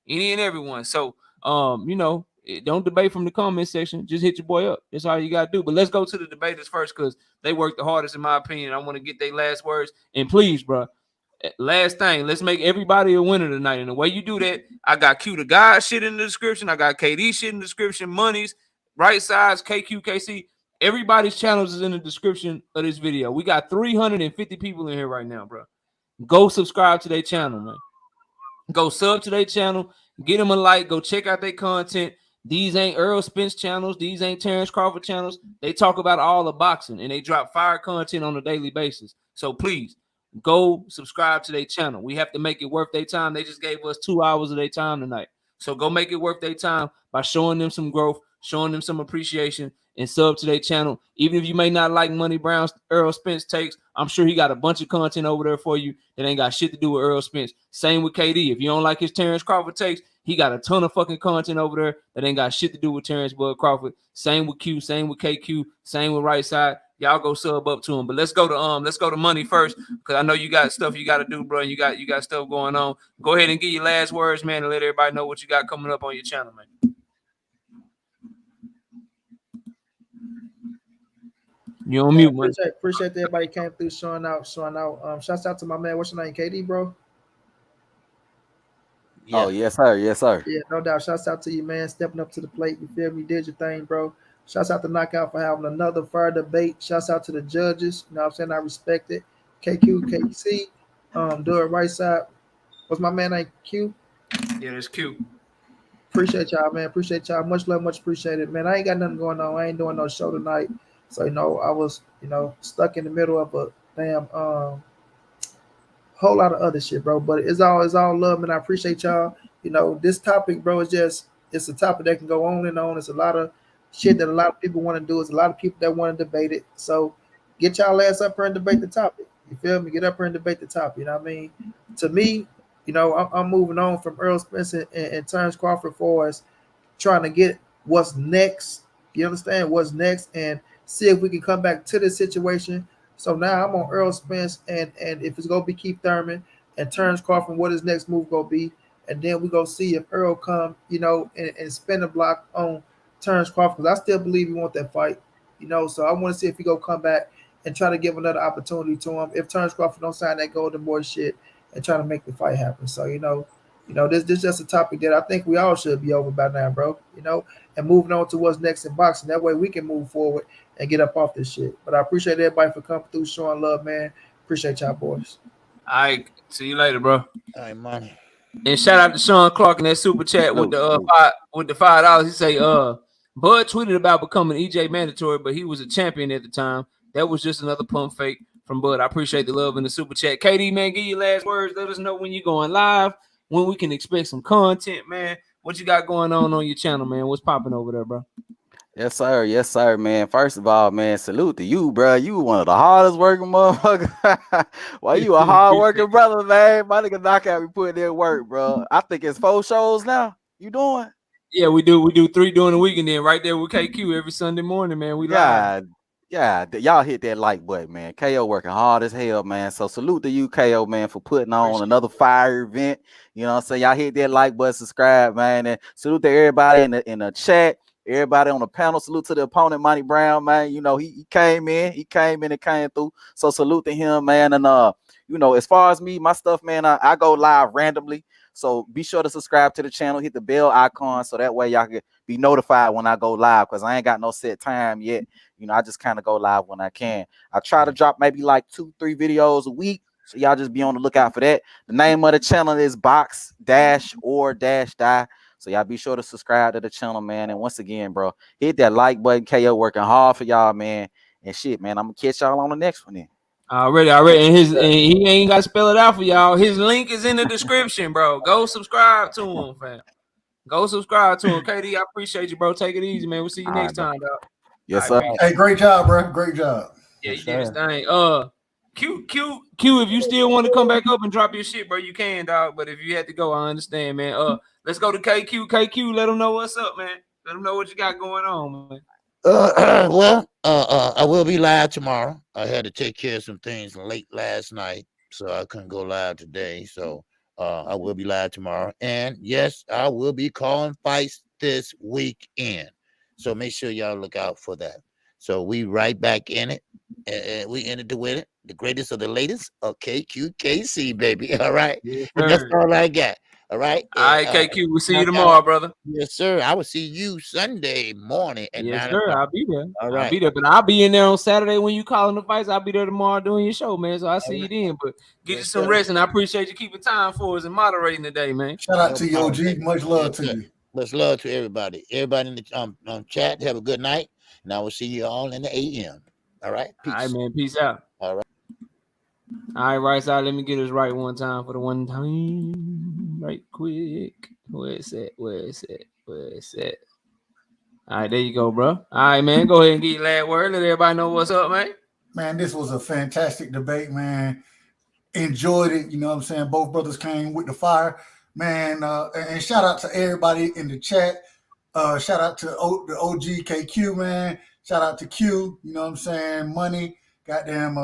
Any and everyone. So, don't debate from the comment section. Just hit your boy up. That's all you gotta do. But let's go to the debaters first because they work the hardest, in my opinion. I want to get their last words. And please, bro, last thing, let's make everybody a winner tonight. And the way you do that, I got Q the God shit in the description. I got KD shit in the description. Money's right sides, KQKC. Everybody's channels is in the description of this video. We got 350 people in here right now, bro. Go subscribe to their channel, man. Go sub to their channel. Get them a like. Go check out their content. These ain't Errol Spence channels. These ain't Terence Crawford channels. They talk about all the boxing, and they drop fire content on a daily basis. So please, go subscribe to their channel. We have to make it worth their time. They just gave us 2 hours of their time tonight. So go make it worth their time by showing them some growth, showing them some appreciation, and sub to their channel. Even if you may not like Money Brown's Errol Spence takes, I'm sure he got a bunch of content over there for you that ain't got shit to do with Errol Spence. Same with KD. If you don't like his Terence Crawford takes, he got a ton of fucking content over there that ain't got shit to do with Terence Bud Crawford. Same with Q, same with KQ, same with Right Side. Y'all go sub up to him. But let's go to Money first, because I know you got stuff you got to do, bro. And you got stuff going on. Go ahead and give your last words, man, and let everybody know what you got coming up on your channel, man. You on mute, man. Appreciate everybody came through showing out. Shouts out to my man. What's your name, KD, bro? Yeah. Oh, yes, sir. Yes, sir. Yeah, no doubt. Shouts out to you, man, stepping up to the plate. You feel me? Did your thing, bro. Shouts out to Knockout for having another fair debate. Shouts out to the judges. You know what I'm saying? I respect it. KQ, KC, do it right side. What's my man name? Q? Yeah, it's Q. Appreciate y'all, man. Appreciate y'all. Much love, much appreciated, man. I ain't got nothing going on. I ain't doing no show tonight. So, I was, stuck in the middle of a damn whole lot of other shit, bro. But it's all love, and I appreciate y'all. This topic, bro, it's a topic that can go on and on. It's a lot of shit that a lot of people want to do. It's a lot of people that want to debate it. So get y'all ass up here and debate the topic. You feel me? Get up here and debate the topic. You know what I mean? To me, I'm moving on from Errol Spence and Terence Crawford for us trying to get what's next. You understand what's next, and see if we can come back to this situation. So now I'm on Errol Spence, and if it's gonna be Keith Thurman and Terence Crawford, what his next move gonna be, and then we go see if Errol come, and spin the block on Terence Crawford, because I still believe he want that fight, So I want to see if he go come back and try to give another opportunity to him. If Terence Crawford don't sign that Golden Boy shit and try to make the fight happen, so this is just a topic that I think we all should be over by now, bro. And moving on to what's next in boxing. That way we can move forward and get up off this shit. But I appreciate everybody for coming through, showing love, man. Appreciate y'all, boys. All right, see you later, bro. All right, money. And shout out to Sean Clark in that super chat with the $5. He say, Bud tweeted about becoming EJ mandatory, but he was a champion at the time. That was just another pump fake from Bud. I appreciate the love in the super chat. KD, man, give your last words. Let us know when you're going live, when we can expect some content, man. What you got going on your channel, man? What's popping over there, bro? Yes, sir. Yes, sir, man. First of all, man, salute to you, bro. You one of the hardest working motherfuckers. Why you a hard working brother, man? My nigga Knockout be putting in work, bro. I think it's 4 shows now. You doing? Yeah, we do 3 during the week, and then right there with KQ every Sunday morning, man. We live. Yeah, y'all hit that like button, man. KO working hard as hell, man. So salute to you, KO, man, for putting on another fire event. You know what I'm saying? Y'all hit that like button, subscribe, man. And salute to everybody in the chat, everybody on the panel. Salute to the opponent, Money Brown, man. He came in and came through. So salute to him, man. And as far as me, my stuff, man, I go live randomly. So be sure to subscribe to the channel, hit the bell icon, so that way y'all can be notified when I go live, because I ain't got no set time yet. I just kind of go live when I can. I try to drop maybe like 2-3 videos a week, so y'all just be on the lookout for that. The name of the channel is Box-or-Die. So y'all be sure to subscribe to the channel, man. And once again, bro, hit that like button. KO working hard for y'all, man. And shit, man, I'm gonna catch y'all on the next one then. Already. And he ain't got to spell it out for y'all. His link is in the description, bro. Go subscribe to him, fam. Go subscribe to him. KD, I appreciate you, bro. Take it easy, man. We'll see you next time, dog. Yes, sir. Hey, great job, bro. Great job. Yeah, you did his thing. Q, if you still want to come back up and drop your shit, bro, you can, dog. But if you had to go, I understand, man. Let's go to KQ. KQ, let them know what's up, man. Let them know what you got going on, man. I will be live tomorrow. I had to take care of some things late last night, so I couldn't go live today. So I will be live tomorrow. And yes, I will be calling fights this weekend. So make sure y'all look out for that. So we right back in it. And we ended with it. The greatest of the latest of KQKC, baby. All right. Yes, and that's all I got. All right. All right, KQ. We'll see you tomorrow, brother. Yes, sir. I will see you Sunday morning at 9 o'clock. Sir. I'll be there. All right. I'll be there, but I'll be in there on Saturday when you calling the fights. I'll be there tomorrow doing your show, man. So I'll see you then. But get you some rest, and I appreciate you keeping time for us and moderating today, man. Shout out to you, OG. Much love to you. Much love to everybody. Everybody in the chat, have a good night. And I will see you all in the AM. All right. Peace. All right, man. Peace out. All right. All right, right side. Let me get this right one time for the one time. Right quick. Where is it? Where is it? Where is it? All right, there you go, bro. All right, man. Go ahead and get your last word. Let everybody know what's up, man. Man, this was a fantastic debate, man. Enjoyed it. You know what I'm saying? Both brothers came with the fire, man. And shout out to everybody in the chat. Shout out to the OG KQ, man. Shout out to Q. You know what I'm saying? Money. Goddamn.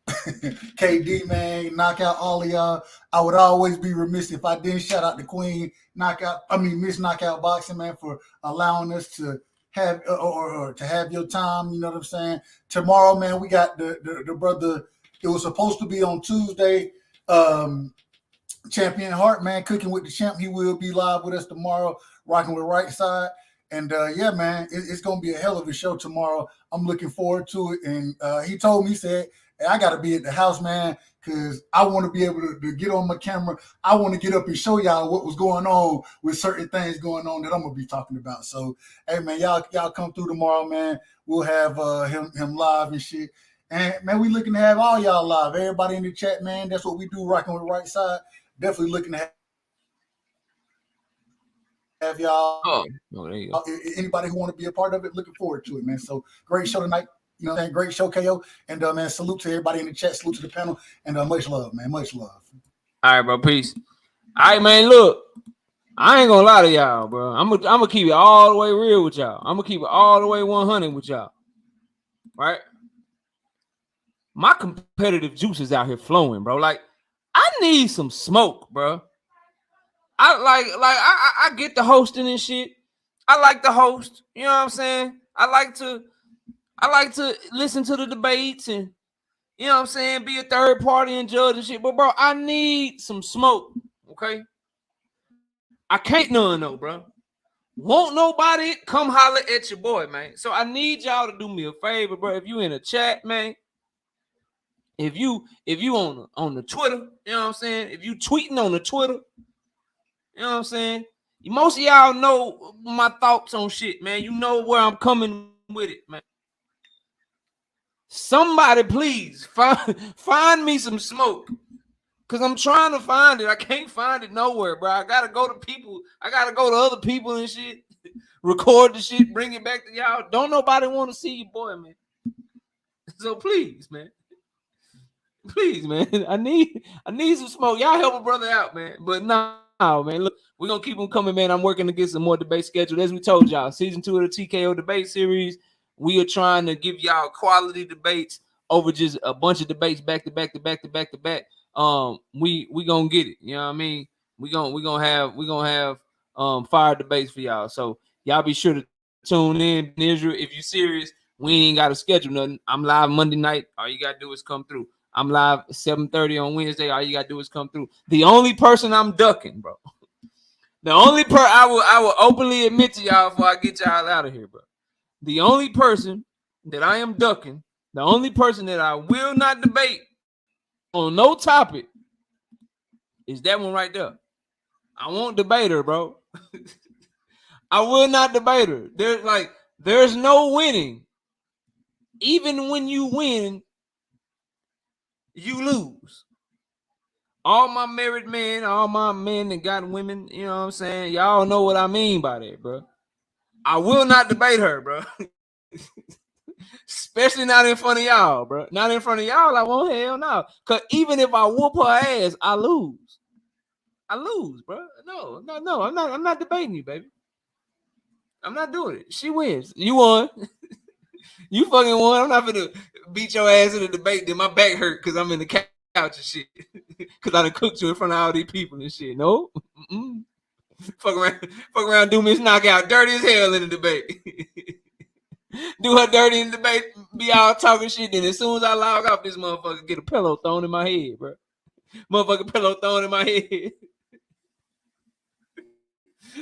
KD, man. Knock out all of y'all. I would always be remiss if I didn't shout out the Queen Miss Knockout Boxing, man, for allowing us to have or to have your time. You know what I'm saying? Tomorrow, man, we got the brother. It was supposed to be on Tuesday. Champion Hart, man, cooking with the champ. He will be live with us tomorrow, rocking with Right Side. And yeah, man, it's gonna be a hell of a show tomorrow. I'm looking forward to it. And he told me, he said, hey, I gotta be at the house, man, because I want to be able to get on my camera. I want to get up and show y'all what was going on with certain things going on that I'm gonna be talking about. So, hey, man, y'all come through tomorrow, man. We'll have him live and shit. And man, we looking to have all y'all live. Everybody in the chat, man. That's what we do, rocking with Right Side. Definitely looking to have y'all. Oh, there you go. Anybody who want to be a part of it, looking forward to it, man. So great show tonight. You know what I'm saying? Great show, KO. And man, salute to everybody in the chat. Salute to the panel. And much love, man. Much love. All right, bro. Peace. All right, man. Look, I ain't gonna lie to y'all, bro. I'm gonna keep it all the way real with y'all. I'm gonna keep it all the way 100 with y'all. Right? My competitive juices out here flowing, bro. Like, I need some smoke, bro. I get the hosting and shit. I like the host. You know what I'm saying? I like to listen to the debates and, you know what I'm saying, be a third party and judge and shit. But bro, I need some smoke. Okay. I can't none though, bro. Won't nobody come holler at your boy, man. So I need y'all to do me a favor, bro. If you in a chat, man. If you on the Twitter, you know what I'm saying? If you tweeting on the Twitter, you know what I'm saying? Most of y'all know my thoughts on shit, man. You know where I'm coming with it, man. Somebody please find me some smoke. Cause I'm trying to find it. I can't find it nowhere, bro. I gotta go to people. I gotta go to other people and shit. Record the shit, bring it back to y'all. Don't nobody want to see your boy, man. So please, man. Please, man. I need some smoke. Y'all help a brother out, man. But no, man. Look, we're gonna keep them coming, man. I'm working to get some more debate scheduled. As we told y'all, season 2 of the TKO Debate Series. We are trying to give y'all quality debates over just a bunch of debates back to back. We gonna get it. You know what I mean? We gonna have fire debates for y'all. So y'all be sure to tune in. Israel, if you serious, we ain't got to schedule nothing. I'm live Monday night. All you gotta do is come through. I'm live 7:30 on Wednesday. All you gotta do is come through. The only person I'm ducking, bro. The only I will openly admit to y'all before I get y'all out of here, bro. The only person that I am ducking, the only person that I will not debate on no topic is that one right there. I won't debate her, bro. I will not debate her. There's no winning. Even when you win, you lose. All my married men, all my men that got women, you know what I'm saying? Y'all know what I mean by that, bro. I will not debate her, bro. Especially not in front of y'all, bro. Not in front of y'all, I won't. Hell no. Because even if I whoop her ass, I lose. I lose, bro. No. I'm not debating you, baby. I'm not doing it. She wins. You won. You fucking won. I'm not gonna beat your ass in the debate. Then my back hurt because I'm in the couch and shit. Because I done cooked you in front of all these people and shit. No. Fuck around, do Miss Knockout dirty as hell in the debate. Do her dirty in the debate, be all talking shit. Then as soon as I log off, this motherfucker get a pillow thrown in my head, bro. Motherfucker pillow thrown in my head.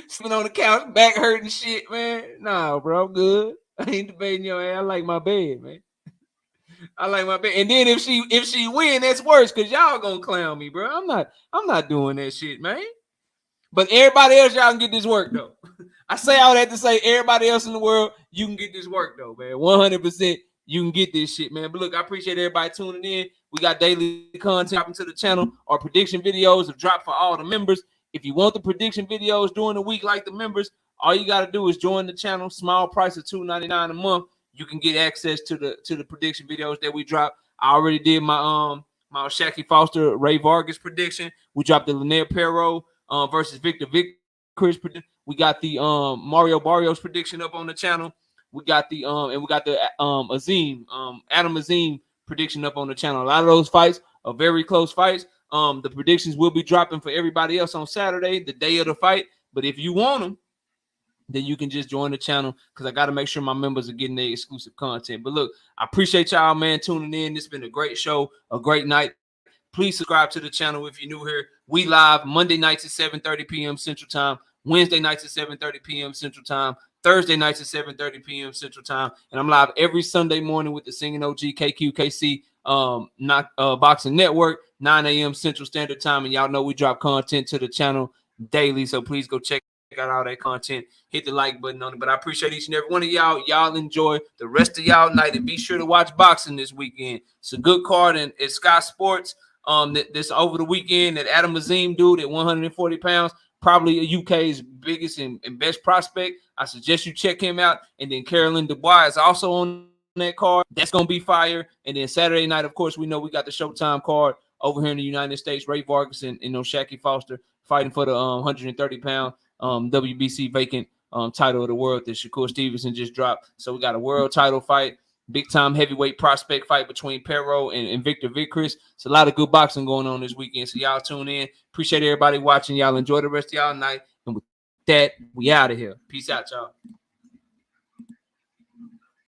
Sitting on the couch, back hurting shit, man. Nah, bro, I'm good. I ain't debating your ass. I like my bed, man. I like my bed. And then if she win, that's worse because y'all gonna clown me, bro. I'm not doing that shit, man. But everybody else, y'all can get this work though. I say all that to say everybody else in the world, you can get this work though, man. 100% you can get this shit, man. But look, I appreciate everybody tuning in. We got daily content dropping to the channel. Our prediction videos have dropped for all the members. If you want the prediction videos during the week like the members, all you got to do is join the channel. Small price of $2.99 a month. You can get access to the prediction videos that we drop. I already did my Shaqie Foster Ray Vargas prediction. We dropped the Lanier Perro versus Victor Chris. We got the Mario Barrios prediction up on the channel. We got the Azim Adam Azim prediction up on the channel. A lot of those fights are very close fights. The predictions will be dropping for everybody else on Saturday, the day of the fight. But if you want them, then you can just join the channel because I got to make sure my members are getting their exclusive content. But look, I appreciate y'all, man, tuning in. It's been a great show, a great night. Please subscribe to the channel if you're new here. We live Monday nights at 7:30 p.m. Central Time, Wednesday nights at 7:30 p.m. Central Time, Thursday nights at 7:30 p.m. Central Time, and I'm live every Sunday morning with the Singing OG KQKC Boxing Network, 9 a.m. Central Standard Time, and y'all know we drop content to the channel daily, so please go check out all that content. Hit the like button on it. But I appreciate each and every one of y'all. Y'all enjoy the rest of y'all night, and be sure to watch boxing this weekend. It's a good card at Sky Sports. This over the weekend, that Adam Azim dude at 140 pounds, probably UK's biggest and best prospect. I suggest you check him out. And then Carolyn Dubois is also on that card. That's gonna be fire. And then Saturday night, of course, we know we got the Showtime card over here in the United States. Ray Vargas and Shaqie Foster fighting for the 130-pound WBC vacant title of the world that Shakur Stevenson just dropped. So we got a world title fight. Big time heavyweight prospect fight between Perro and Victor Chris. It's a lot of good boxing going on this weekend. So y'all tune in. Appreciate everybody watching. Y'all enjoy the rest of y'all night. And with that, we out of here. Peace out, y'all.